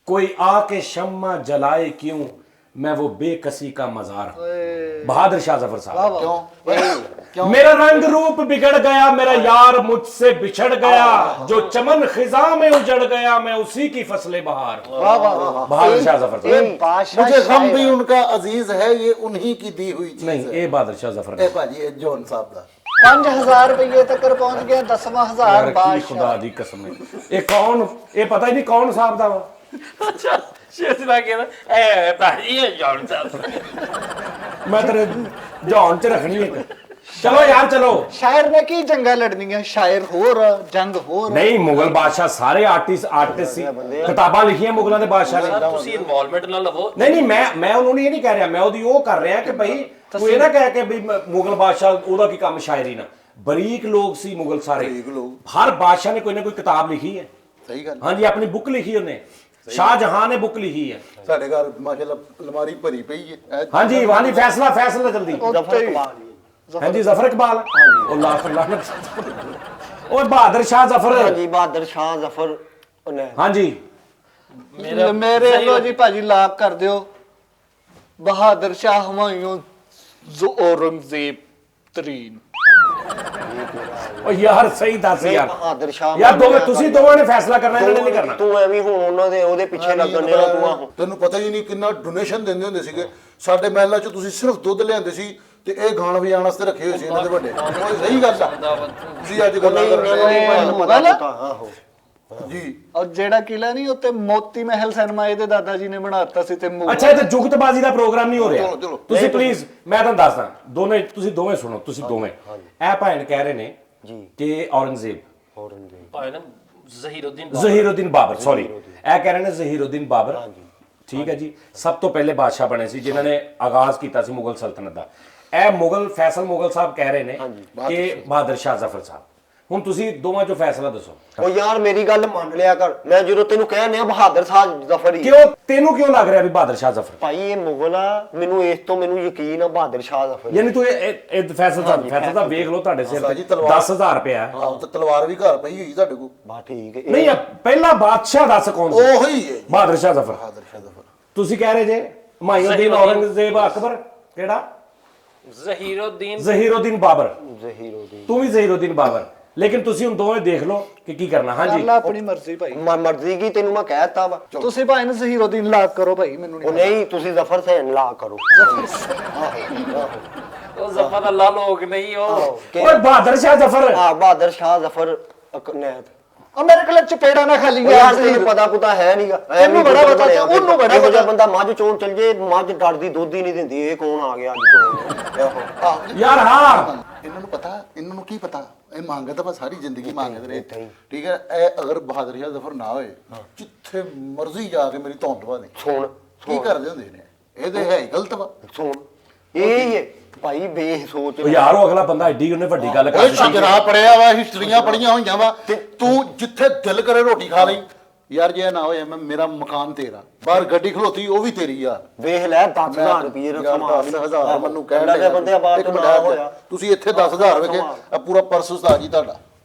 कोई आके शम्मा जलाए क्यों, मैं वो बेकसी का मजार हूं। बहादुर शाह जफर साहब। क्यों मेरा रंग रूप बिगड़ गया, मेरा यार मुझसे बिछड़ गया, जो चमन खिजा में उजड़ गया, मैं उसी की फसले बहार हूं। वाह वाह वाह। बहादुर शाह जफर साहब। ये बादशाह मुझे गम शायर भी है। उनका अजीज है, ये उन्हीं की दी हुई चीज नहीं, है। ये बहादुर शाह जफर ए भाजी ये जॉन साहब दा 5000 रुपये तक पहुंच गया, 10,000 यार की बादशाह। खुदा दी कसम है। ये कौन, ये पता ही नहीं कौन साहब दा वा। ਅੱਛਾ ਸ਼ੇਖਲਾ ਕਹਿੰਦਾ ਐ ਭਾਜੀ ਇਹ ਜੌਨ ਸਾਹਿਬ। मैं तेरे जॉन च रखनी है। चलो यार चलो। शायर ने की जंगा लड़नियां, शायर होर जंग होर। नहीं, मुगल बादशाह सारे आर्टिस्ट सी किताबां लिखियां मुगलों के बादशाह ने। ਤੁਸੀਂ ਇਨਵੋਲਵਮੈਂਟ ਨਾ ਲਵੋ। नहीं मैं उन्होंने ये नहीं कह रहा, मैं ओदी वो कर रहा कि भाई तू ये ना कह के भी मुगल बादशाह ओदा की काम शायरी ना, बरीक लोग सी मुगल सारे। बरीक लोग। हर बादशाह ने कोई ना कोई किताब लिखी है। सही गल। हाँ जी, अपनी बुक लिखी उन्हें। शाहजहां ने बुक लिखी है। ਸਾਡੇ ਘਰ ਮਾਸ਼ਾਅੱਲਾ ਅਲਮਾਰੀ ਭਰੀ ਪਈ ਹੈ। हाँ जी, वहां जी फैसला जल्दी। हाँ जी, जफर इकबाल। और बहादुर शाह जफर। हाँ जी, बहादुर शाह जफर ने हाँ जी, मेरे लो जी भाजी लाभ कर दियो। बहादुर शाह हुमायूं जो औरंगजेब तरीन। ओ यार सही दस यार। बहादुर शाह यार दोवें ਤੁਸੀਂ ਦੋਵਾਂ ਨੇ ਫੈਸਲਾ ਕਰਨਾ, ਇਹਨਾਂ ਨੇ ਨਹੀਂ ਕਰਨਾ। ਤੂੰ ਐਵੇਂ ਹੁਣ ਉਹਨਾਂ ਦੇ ਉਹਦੇ ਪਿੱਛੇ ਲੱਗਣ ਡਿਆ ਤੂੰ ਆਹੋ। ਤੈਨੂੰ ਪਤਾ ਹੀ ਨਹੀਂ ਕਿੰਨਾ ਡੋਨੇਸ਼ਨ ਦਿੰਦੇ ਹੁੰਦੇ ਸੀਗੇ ਸਾਡੇ ਮਹਿਲਾਂ 'ਚ। ਤੁਸੀਂ ਸਿਰਫ ਦੁੱਧ ਲਿਆਂਦੇ ਸੀ ਤੇ ਇਹ ਗਾਣ ਵਜਾਉਣ ਵਾਸਤੇ ਰੱਖੇ ਹੋਏ ਸੀ ਇਹਨਾਂ ਦੇ ਵੱਡੇ। ਸਹੀ ਗੱਲ ਆ। ਤੁਸੀਂ ਅੱਜ ਗੱਲਾਂ ਕਰ ਰਹੇ ਆਹੋ ਜੀ। और जेड़ा किला नहीं उत्ते मोती महल सिनेमा ਇਹਦੇ ਦਾਦਾ ਜੀ ਨੇ ਬਣਾਤਾ ਸੀ ਤੇ ਅੱਛਾ, ਇਹ ਤਾਂ ਜੁਗਤਬਾਜ਼ੀ ਦਾ ਪ੍ਰੋਗਰਾਮ ਨਹੀਂ ਹੋ ਰਿਹਾ। ਚਲੋ, ਚਲੋ। ਤੁਸੀਂ ਪਲੀਜ਼, ਮੈਂ ਤੁਹਾਨੂੰ ਦੱਸਦਾ, ਤੁਸੀਂ ਦੋਵੇਂ ਸੁਣੋ। ਤੁਸੀਂ ਦੋਵੇਂ ਇਹ ਭੈਣ ਕਹਿ ਰਹੇ ਨੇ ਜੀ ਕਿ ਔਰੰਗਜ਼ੇਬ, ਭਾਈ ਨਾ ਜ਼ਹੀਰੁਦੀਨ ਜ਼ਹੀਰੁਦੀਨ ਬਾਬਰ, ਸੌਰੀ ਇਹ ਕਹਿ ਰਹੇ ਨੇ ਜ਼ਹੀਰੁਦੀਨ ਬਾਬਰ। ਠੀਕ ਹੈ ਜੀ, ਸਭ ਤੋਂ ਪਹਿਲੇ ਬਾਦਸ਼ਾਹ ਬਣੇ ਸੀ ਜਿਨ੍ਹਾਂ ਨੇ ਆਗਾਜ਼ ਕੀਤਾ ਸੀ ਮੁਗਲ ਸਲਤਨਤ ਦਾ। ਇਹ ਮੁਗਲ ਫੈਸਲ ਮੁਗਲ ਸਾਹਿਬ ਕਹਿ ਰਹੇ ਨੇ ਕਿ ਬਹਾਦਰ ਸ਼ਾਹ ਜ਼ਫਰ ਸਾਹਿਬ। ਹੁਣ ਤੁਸੀਂ ਦੋਵਾਂ ਚੋਂ ਫੈਸਲਾ ਦੱਸੋ। ਉਹ ਯਾਰ ਮੇਰੀ ਗੱਲ ਮੰਨ ਲਿਆ ਕਰ। ਮੈਂ ਜਦੋਂ ਤੈਨੂੰ ਕਹਿੰਦੇ ਆ ਬਹਾਦਰ ਸ਼ਾਹ ਜ਼ਫਰ ਹੀ ਕਿਉਂ ਤੈਨੂੰ ਕਿਉਂ ਲੱਗ ਰਿਹਾ ਵੀ ਬਹਾਦਰ ਸ਼ਾਹ ਜ਼ਫਰ? ਭਾਈ ਇਹ ਮੁਗਲ ਆ, ਮੈਨੂੰ ਇਸ ਤੋਂ ਮੈਨੂੰ ਯਕੀਨ ਆ ਬਹਾਦਰ ਸ਼ਾਹ ਜ਼ਫਰ। ਯਾਨੀ ਤੂੰ ਇਹ ਫੈਸਲਾ ਤਾਂ ਵੇਖ ਲਓ, ਤੁਹਾਡੇ ਸਿਰ ਤੇ 10,000 ਰੁਪਇਆ ਹੈ। ਆਹ ਤੇ ਤਲਵਾਰ ਵੀ ਘਰ ਪਈ ਹੋਈ ਤੁਹਾਡੇ ਕੋਲ। ਬਾ ਠੀਕ ਹੈ। ਨਹੀਂ, ਪਹਿਲਾ ਬਾਦਸ਼ਾਹ ਦੱਸ ਕੌਣ ਸੀ? ਉਹੀ ਹੈ ਬਹਾਦਰ ਸ਼ਾਹ ਜ਼ਫਰ। ਬਹਾਦਰ ਸ਼ਾਹ ਜ਼ਫਰ। ਤੁਸੀਂ ਕਹਿ ਰਹੇ ਜੇ ਹੁਮਾਯੂਦੀਨ, ਔਰੰਗਜ਼ੇਬ, ਅਕਬਰ, ਕਿਹੜਾ? ਜ਼ਹੀਰੁਦੀਨ ਬਾਬਰ। ਜ਼ਹੀਰੁਦੀਨ ਤੂੰ ਵੀ ਜ਼ਹੀਰੁਦੀਨ ਬਾਬਰ। ਲੇਕਿਨ ਤੁਸੀਂ ਹੁਣ ਦੋਵੇਂ ਦੇਖ ਲਓ ਕਿ ਕੀ ਕਰਨਾ। ਹਾਂਜੀ, ਅੱਲਾ ਆਪਣੀ ਮਰਜ਼ੀ ਭਾਈ। ਮਰਜ਼ੀ ਕੀ ਤੈਨੂੰ ਮੈਂ ਕਹਿਤਾ ਵਾ। ਤੁਸੀਂ ਭਾਈ ਨੂੰ ਜ਼ਹੀਰੁਦੀਨ ਲਾਗ ਕਰੋ ਭਾਈ, ਮੈਨੂੰ ਉਹ ਨਹੀਂ ਨਹੀਂ, ਤੁਸੀਂ ਜ਼ਫਰ ਸੈਨ ਲਾ ਕਰੋ। ਉਹ ਜ਼ਫਰ ਦਾ ਲਾ ਲੋਕ ਨਹੀਂ ਉਹ। ਓਏ ਬਹਾਦਰ ਸ਼ਾਹ ਜ਼ਫਰ। ਹਾਂ, ਬਹਾਦਰ ਸ਼ਾਹ ਜ਼ਫਰ ਨੈਤ। ਉਹ ਮੇਰੇ ਕੋਲ ਚਪੇੜਾ ਨਾ ਖਾਲੀ ਯਾਰ ਤੈਨੂੰ ਪਤਾ ਪੁਤਾ ਹੈ ਨਹੀਂਗਾ। ਇਹਨੂੰ ਬੜਾ ਪਤਾ ਤੇ ਉਹਨੂੰ ਬੜਾ ਇਹੋ ਜਿਹਾ ਪਤਾ। ਬੰਦਾ ਮੱਝ ਚੋਣ ਚੱਲ ਜੇ, ਮੱਝ ਡਰਦੀ ਦੁੱਧ ਹੀ ਨਹੀਂ ਦਿੰਦੀ। ਇਹ ਕੌਣ ਆ ਗਿਆ ਅੱਜ ਚੋਣ? ਯਾਰ ਹਾਂ, ਇਹਨਾਂ ਨੂੰ ਪਤਾ, ਇਹਨਾਂ ਨੂੰ ਕੀ ਪਤਾ। ਇਹ ਮੰਗਦੇ ਤਾਂ ਬਸ ਸਾਰੀ ਜ਼ਿੰਦਗੀ ਮੰਗਦੇ ਰਹੇ। ਠੀਕ ਹੈ, ਇਹ ਅਗਰ ਬਹਾਦਰ ਸ਼ਾਹ ਜ਼ਫਰ ਨਾ ਹੋਏ, ਜਿੱਥੇ ਮਰਜ਼ੀ ਜਾ ਕੇ ਮੇਰੀ ਧੌਣ ਦਵਾ ਦੇ। ਸੁਣ ਕੀ ਕਰਦੇ ਹੁੰਦੇ ਨੇ? ਇਹਦੇ ਹੈ ਹੀ ਗਲਤ ਵਾ। ਸੁਣ, ਇਹ ਹੀ ਹੈ ਭਾਈ ਬੇਸੋਚ। ਉਹ ਯਾਰ ਉਹ ਅਗਲਾ ਬੰਦਾ ਐਡੀ ਉਹਨੇ ਵੱਡੀ ਗੱਲ ਕਰ ਓਏ ਦਿੱਤੀ। ਸ਼ਜਰਾ ਪੜਿਆ ਵਾ, ਹਿਸਟਰੀਆਂ ਪੜੀਆਂ ਹੋਈਆਂ ਵਾ। ਤੂੰ ਜਿੱਥੇ ਦਿਲ ਕਰੇ ਰੋਟੀ ਖਾ ਲਈ। ਯਾਰ ਜੇ ਨਾ ਹੋਇਆ ਮੈਂ ਮੇਰਾ ਮਕਾਨ ਤੇਰਾ, ਬਾਹਰ ਗੱਡੀ ਖਲੋਤੀ ਉਹ ਵੀ ਤੇਰੀ ਯਾਰ। ਵੇਖ ਲੈ 10,000 ਰੁਪਏ ਰਕਮ 10,000 ਮੈਨੂੰ ਕਹਿ ਲੈ ਬੰਦੇ ਆਬਾਦ ਤੋਂ ਨਾ ਹੋਇਆ। ਤੁਸੀਂ ਇੱਥੇ 10,000 ਵੇਖੇ ਆ ਪੂਰਾ ਪਰਸ ਉਸਤਾਦ ਜੀ ਤੁਹਾਡਾ।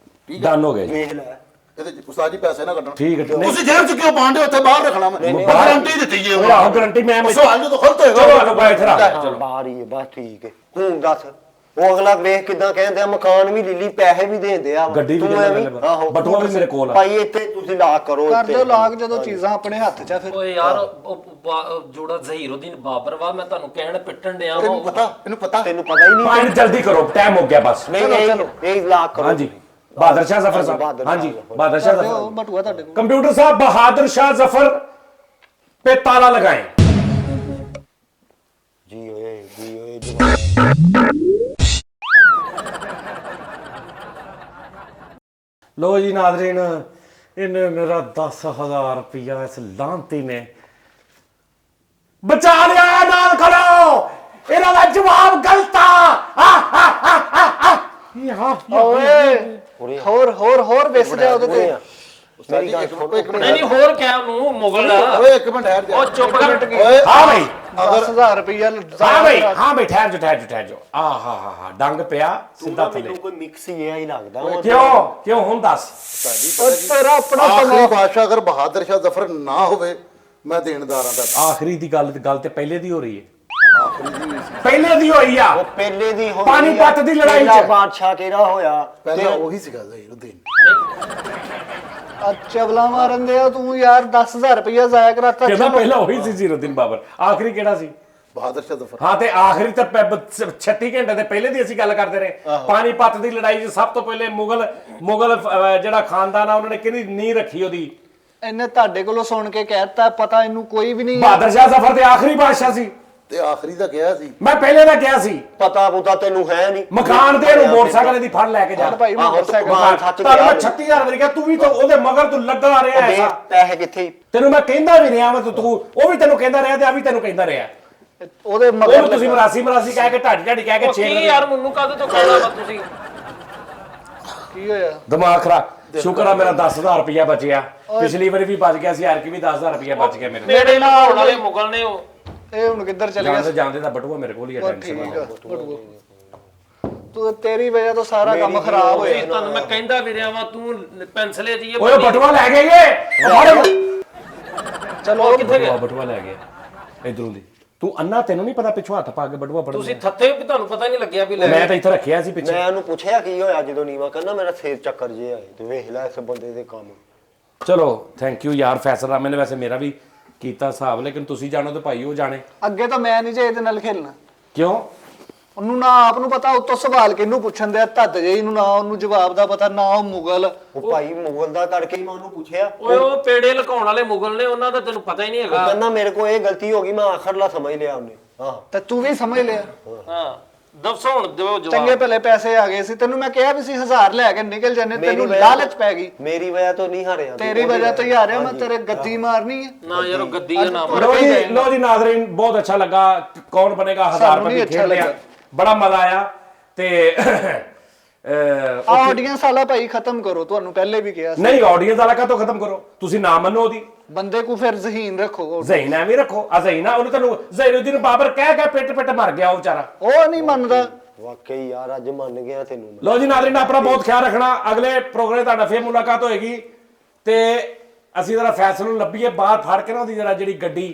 ਠੀਕ ਹੈ, ਡਨ ਹੋ ਗਏ ਜੀ। ਵੇਖ ਲੈ ਇਹਦੇ ਚ ਉਸਤਾਦ ਜੀ ਪੈਸੇ ਨਾ ਕੱਢਣ। ਠੀਕ ਹੈ, ਨਹੀਂ ਤੁਸੀਂ ਜੇਬ ਚ ਕਿਉਂ ਪਾਉਂਦੇ ਹੋ? ਉੱਥੇ ਬਾਹਰ ਰੱਖਣਾ ਮੈਂ ਗਾਰੰਟੀ ਦਿੱਤੀ ਜੇ ਉਹ ਆਹੋ ਗਰੰਟੀ ਮੈਂ ਸਵਾਲ ਜਦੋਂ ਖੁਦ ਹੋਏਗਾ। ਚਲੋ ਆਲੋ ਬਾਈ ਇੱਥੇ ਰੱਖ। ਚਲੋ ਬਾਹਰ ਹੀ ਹੈ, ਬਸ ਠੀਕ ਹੈ। ਹੁਣ ਦੱਸ, ਉਹ ਅਗਲਾ ਵੇਖ ਕਿਦਾਂ ਕਹਿੰਦੇ ਆ ਮਕਾਨ ਵੀ ਲੈ ਲਈ, ਪੈਸੇ ਵੀ ਦੇਂਦੇ ਆ। ਗੱਡੀ ਵੀ ਤੂੰ ਲੈ ਐਵੇਂ- ਲੈ, ਆਹੋ, ਬਟੂਆ ਵੀ ਮੇਰੇ ਕੋਲ ਆ। ਭਾਈ ਇੱਥੇ ਤੁਸੀਂ ਲਾ ਕਰੋ ਕਰ ਇੱਥੇ। ਦਿਓ ਲਾਗ ਜਦੋਂ ਚੀਜ਼ਾਂ ਆਪਣੇ ਹੱਥ 'ਚ ਆ ਫਿਰ। ਓਏ ਯਾਰ ਜਿਹੜਾ ਜ਼ਹੀਰੁਦੀਨ ਬਾਬਰ ਵਾ, ਮੈਂ ਤੁਹਾਨੂੰ ਕਹਿਣ ਪਿੱਟਣ ਡਿਆ ਇਹਨੂੰ ਵਾ। ਪਤਾ, ਇਹਨੂੰ ਪਤਾ। ਤੈਨੂੰ ਪਤਾ ਹੀ ਨਹੀਂ। ਪਾਣੀ ਜਲਦੀ ਕਰੋ, ਟਾਈਮ ਹੋ ਗਿਆ ਬਸ। ਨਹੀਂ ਨਹੀਂ, ਇਹ ਲਾ ਕਰੋ। ਹਾਂਜੀ, ਬਹਾਦਰ ਸ਼ਾਹ ਜ਼ਫਰ ਸਾਹਿਬ ਬਹਾਦਰ ਹਾਂਜੀ ਸ਼ਾਹ ਬਹਾਦਰ ਸ਼ਾਹ ਉਹ ਜ਼ਫਰ ਬਟੂਆ ਤੁਹਾਡੇ ਕੋਲ कंप्यूटर साहब बहादुर शाह जफर पे ताला लगाएं ਜੀ ਓਏ ਜਵਾਨ। लो जी नादरीन इन्हें मेरा 10,000 रुपया इस लांती ने बचा लिया है, नाल खड़ो इन्हों का जवाब गलत ਓਏ ਹੋਰ ਵੇਸ ਜਾ ਉਹਦੇ ਤੇ ਮੇਰੀ ਗੱਲ ਸੁਣੋ ਇੱਕ ਨਹੀਂ ਨਹੀਂ ਹੋਰ ਕਿਆ ਉਹਨੂੰ ਮੁਗਲ ਓਏ ਇੱਕ ਮਿੰਟ ਠਹਿਰ ਜਾ ਉਹ ਚੁੱਪ ਕਰ हाँ भाई 10,000 ਰੁਪਇਆ हाँ भाई ठहर जाओ हा डंग पिया सीधा थले ਮੈਨੂੰ ਕੋਈ ਮਿਕਸ ਜਿਹਾ ਹੀ ਲੱਗਦਾ ਵਾ। क्यों हुन दस ਉਹ ਤੇਰਾ ਆਪਣਾ ਆਖਰੀ ਬਾਦਸ਼ਾਹ ਅਗਰ ਬਹਾਦਰ ਸ਼ਾਹ ਜ਼ਫਰ ਨਾ ਹੋਵੇ ਮੈਂ ਦੇਣਦਾਰਾਂ ਦਾ आखिरी दी गल ते पहले दी हो रही है पहले दी होई आ ਉਹ ਪਹਿਲੇ ਦੀ ਹੋਈ ਪਾਣੀਪਤ ਦੀ ਲੜਾਈ ਚ। ਪਹਿਲਾ ਬਾਦਸ਼ਾਹ ਕਿਹੜਾ ਹੋਇਆ ਪਹਿਲਾਂ ਉਹੀ ਸੀਗਾ ਜ਼ਹੀਰੁੱਦੀਨ ਚਵਲਾ ਮਾਰਨ ਦੇ ਆ ਤੂੰ ਯਾਰ 10,000 ਰੁਪਇਆ ਜ਼ਾਇਆ ਕਰਾਤਾ कहना पहला वही सी ਜ਼ੀਰੁੱਦੀਨ ਬਾਬਰ ਆਖਰੀ ਕਿਹੜਾ ਸੀ ਬਹਾਦਰ ਸ਼ਾਹ ਜ਼ਫਰ ਹਾਂ ਤੇ ਆਖਰੀ ਤਾਂ 36 ਘੰਟੇ ਦੇ ਪਹਿਲੇ ਦੀ ਅਸੀਂ ਗੱਲ ਕਰਦੇ ਰਹੇ ਪਾਣੀਪਤ ਦੀ ਲੜਾਈ 'ਚ ਸਭ ਤੋਂ ਪਹਿਲੇ ਮੁਗਲ ਜਿਹੜਾ ਖਾਨਦਾਨ ਆ ਉਹਨਾਂ ਨੇ ਕਿਹਦੀ ਨੀਂਹ ਰੱਖੀ ਉਹਦੀ ਇਹਨੇ ਤੁਹਾਡੇ ਕੋਲੋਂ ਸੁਣ ਕੇ ਕਹਿਤਾ ਪਤਾ ਇਹਨੂੰ ਕੋਈ ਵੀ ਨਹੀਂ ਬਹਾਦਰ ਸ਼ਾਹ ਜ਼ਫਰ ਤੇ ਆਖਰੀ ਬਾਦਸ਼ਾਹ ਸੀ ਤੇ ਆਖਰੀ ਦਾ ਕਿਹਾ ਸੀ ਮੈਂ ਪਹਿਲੇ ਦਾ ਕਿਹਾ ਸੀ ਪਤਾ ਪੁਤਾ ਤੈਨੂੰ ਹੈ ਨਹੀਂ ਮਕਾਨ ਤੇ ਇਹਨੂੰ ਮੋਟਰਸਾਈਕਲ ਦੀ ਫੜ ਲੈ ਕੇ ਜਾ ਭਾਈ ਮੋਟਰਸਾਈਕਲ ਮਕਾਨ ਸੱਚ ਤੁਹਾਨੂੰ ਮੈਂ 36000 ਵਾਰੀ ਕਿਹਾ ਤੂੰ ਵੀ ਤਾਂ ਉਹਦੇ ਮਗਰ ਤੂੰ ਲੱਗਾ ਰਿਹਾ ਐਸਾ ਪੈਸੇ ਕਿੱਥੇ ਤੈਨੂੰ ਮੈਂ ਕਹਿੰਦਾ ਵੀ ਰਿਹਾ ਮੈਂ ਤੂੰ ਉਹ ਵੀ ਤੈਨੂੰ ਕਹਿੰਦਾ ਰਿਹਾ ਤੇ ਆ ਵੀ ਤੈਨੂੰ ਕਹਿੰਦਾ ਰਿਹਾ ਉਹਦੇ ਉਹ ਮਗਰ ਤੁਸੀਂ ਮਰਾਸੀ ਕਹਿ ਕੇ ਢਾਡੀ ਕਹਿ ਕੇ ਉਹ ਕੀ ਯਾਰ ਮੈਨੂੰ ਕਦ ਤੋਂ ਕਹਿਣਾ ਵਾ ਤੁਸੀਂ ਕੀ ਹੋਇਆ ਦਿਮਾਗ ਖਰਾਬ ਸ਼ੁਕਰ ਆ ਮੇਰਾ 10000 ਰੁਪਇਆ ਬਚਿਆ ਪਿਛਲੀ ਵਾਰੀ ਵੀ ਬਚ ਗਿਆ ਸੀ ਯਾਰ ਕਿ ਵੀ 10000 ਰੁਪਇਆ ਬਚ ਗਿਆ ਮੇਰੇ ਮੇਰੇ ਨਾਲ ਹੋਣ ਵਾਲੇ ਮੁਗਲ ਨੇ ਉਹ ਇਹ ਹੁਣ ਕਿੱਧਰ ਚਲੇ ਗਿਆ ਜਾਂਦੇ ਤਾਂ ਬਟੂਆ ਮੇਰੇ ਕੋਲ ਹੀ ਆ ਟੈਨਸ਼ਨ ਠੀਕ ਆ ਬਟੂਆ ਤੂੰ ਤੇਰੀ ਵਜ੍ਹਾ ਤੋਂ ਸਾਰਾ ਕੰਮ ਖਰਾਬ ਹੋਇਆ ਤੁਹਾਨੂੰ ਮੈਂ ਕਹਿੰਦਾ ਵੀ ਰਿਹਾ ਵਾ ਤੂੰ ਪੈਨਸਲੇ ਦੀ ਓਏ ਬਟੂਆ ਲੈ ਗਏ ਚਲੋ ਕਿੱਥੇ ਗਿਆ ਬਟੂਆ ਲੈ ਗਿਆ ਇਧਰੋਂ ਦੀ ਤੂੰ ਅੰਨਾ ਤੈਨੂੰ ਨਹੀਂ ਪਤਾ ਪਿੱਛੋਂ ਹੱਥ ਪਾ ਕੇ ਬਟੂਆ ਫੜ ਤੁਸੀਂ ਥੱਥੇ ਵੀ ਤੁਹਾਨੂੰ ਪਤਾ ਨਹੀਂ ਲੱਗਿਆ ਵੀ ਲੈ ਮੈਂ ਤਾਂ ਇੱਥੇ ਰੱਖਿਆ ਸੀ ਪਿੱਛੇ ਮੈਂ ਉਹਨੂੰ ਪੁੱਛਿਆ ਕੀ ਹੋਇਆ ਜਦੋਂ ਨੀਵਾ ਕਹਿੰਦਾ ਮੇਰਾ ਸਿਰ ਚੱਕਰ ਜੇ ਆਏ ਤੇ ਵੇਖ ਲੈ ਇਸ ਬੰਦੇ ਦੇ ਕੰਮ ਚਲੋ ਥੈਂਕ ਯੂ ਯਾਰ ਫੈਸਲਾ ਮੈਨੇ ਵੈਸੇ ਮੇਰਾ ਵੀ ਕੀਤਾ ਹਿਸਾਬ ਲੇਕਿਨ ਤੁਸੀਂ ਜਾਣੋ ਤੇ ਭਾਈ ਉਹ ਜਾਣੇ ਅੱਗੇ ਤਾਂ ਮੈਂ ਨਹੀਂ ਜੇ ਇਹਦੇ ਨਾਲ ਖੇਲਣਾ ਕਿਉਂ ਉਹਨੂੰ ਨਾ ਆਪ ਨੂੰ ਪਤਾ ਉੱਤੋਂ ਸਵਾਲ ਕਿਹਨੂੰ ਪੁੱਛਣ ਦੇ ਧੱਦ ਜਿਹੀ ਨੂੰ ਨਾ ਉਹਨੂੰ ਜਵਾਬ ਦਾ ਪਤਾ ਨਾ ਉਹ ਮੁਗਲ ਉਹ ਭਾਈ ਮੁਗਲ ਦਾ ਤੜਕੇ ਹੀ ਮੈਂ ਉਹਨੂੰ ਪੁੱਛਿਆ ਓਏ ਉਹ ਪੇੜੇ ਲਕਾਉਣ ਵਾਲੇ ਮੁਗਲ ਨੇ ਉਹਨਾਂ ਦਾ ਤੈਨੂੰ ਪਤਾ ਹੀ ਨਹੀਂ ਉਹ ਹੈਗਾ ਕਹਿੰਦਾ ਮੇਰੇ ਕੋਲ ਇਹ ਗਲਤੀ ਹੋ ਗਈ ਮੈਂ ਆਖਰਲਾ ਸਮਝ ਲਿਆ ਉਹਨੇ ਹਾਂ ਤੇ ਤੂੰ ਵੀ ਸਮਝ ਲਿਆ ਹਾਂ ਦੱਸੋ ਹੁਣ ਦਿਓ ਚੰਗੇ ਜਵਾਬ ਭਲੇ ਪੈਸੇ ਆ ਗਏ ਸੀ ਤੈਨੂੰ ਮੈਂ ਕਿਹਾ ਵੀ ਸੀ 1000 ਲੈ ਕੇ ਨਿਕਲ ਜਾਂਦੇ ਤੈਨੂੰ ਲਾਲਚ ਪੈ ਗਈ ਮੇਰੀ ਵਜ੍ਹਾ ਤੋਂ ਨਹੀਂ ਹਾਰਿਆ ਤੇਰੀ ਵਜ੍ਹਾ ਤੋਂ ਹੀ ਆ ਰਿਹਾ ਮੈਂ ਤੇਰੇ ਗੱਦੀ ਮਾਰਨੀ ਹੈ ਨਾ ਯਾਰ ਉਹ ਗੱਦੀ ਦਾ ਨਾਮ लो जी नाजरीन बहुत अच्छा लगा कौन बनेगा 1000 ਸਾਨੂੰ रुपए ਵੀ की अच्छा खेल लिया लगा। बड़ा मजा आया ਤੇ ਆਡੀਅנס ਵਾਲਾ ਭਾਈ ਖਤਮ ਕਰੋ ਤੁਹਾਨੂੰ ਪਹਿਲੇ ਵੀ ਕਿਹਾ ਸੀ ਨਹੀਂ ਆਡੀਅנס ਵਾਲਾ ਕਾ ਤੋਂ ਖਤਮ ਕਰੋ ਤੁਸੀਂ ਨਾ ਮੰਨੋ ਉਹਦੀ ਬੰਦੇ ਕੋ ਫਿਰ ਜ਼ਹੀਨ ਰੱਖੋ ਜ਼ਹੀਨ ਐਵੇਂ ਰੱਖੋ ਆ ਜ਼ਹੀਨ ਉਹਨੂੰ ਤੁਹਾਨੂੰ ਜ਼ਹੀਨੁদ্দিন ਬਾਬਰ ਕਹਿ ਕੇ ਪਿੱਟ ਮਾਰ ਗਿਆ ਉਹ ਵਿਚਾਰਾ ਉਹ ਨਹੀਂ ਮੰਨਦਾ ਵਾਕਈ ਯਾਰ ਅੱਜ ਮੰਨ ਗਿਆ ਤੈਨੂੰ ਮੈਂ। ਲੋ ਜੀ ਨਾਜ਼ਰੀਨ ਆਪਣਾ ਬਹੁਤ ਖਿਆਲ ਰੱਖਣਾ ਅਗਲੇ ਪ੍ਰੋਗਰਾਮ ਤੁਹਾਡਾ ਫੇਰ ਮੁਲਾਕਾਤ ਹੋਏਗੀ ਤੇ ਅਸੀਂ ਜਰਾ ਫੈਸਲਾ ਨੂੰ ਲੱਭੀਏ ਬਾਹਰ ਫੜ ਕੇ ਨਾ ਉਹਦੀ ਜਰਾ ਜਿਹੜੀ ਗੱਡੀ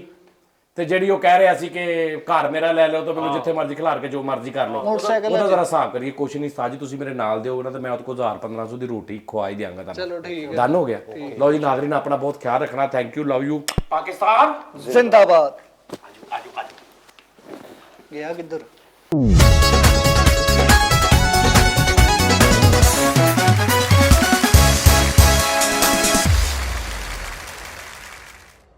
ਤੇ ਜਿਹੜੀ ਉਹ ਕਹਿ ਰਿਹਾ ਸੀ ਕਿ ਘਰ ਮੇਰਾ ਲੈ ਲਓ ਤਾਂ ਮੈਨੂੰ ਜਿੱਥੇ ਮਰਜ਼ੀ ਖਿਲਾਰ ਕੇ ਜੋ ਮਰਜ਼ੀ ਕਰ ਲਓ ਮੋਟਰਸਾਈਕਲ ਉਹਦਾ ਜਰਾ ਹਿਸਾਬ ਕਰੀਏ ਕੁਛ ਨਹੀਂ ਸਾਜੀ ਤੁਸੀਂ ਮੇਰੇ ਨਾਲ ਦਿਓ ਉਹਨਾਂ ਤੇ ਮੈਂ ਉਹਦੇ ਕੋਲ 1000-1500 ਦੀ ਰੋਟੀ ਖਵਾ ਹੀ ਦਿਆਂਗਾ ਤੁਹਾਨੂੰ ਚਲੋ ਠੀਕ ਹੈ ਡਨ ਹੋ ਗਿਆ ਲਓ ਜੀ ਨਾਜ਼ਰੀਨ ਆਪਣਾ ਬਹੁਤ ਖਿਆਲ ਰੱਖਣਾ thank you love you Pakistan ਜ਼ਿੰਦਾਬਾਦ ਗਿਆ ਕਿੱਧਰ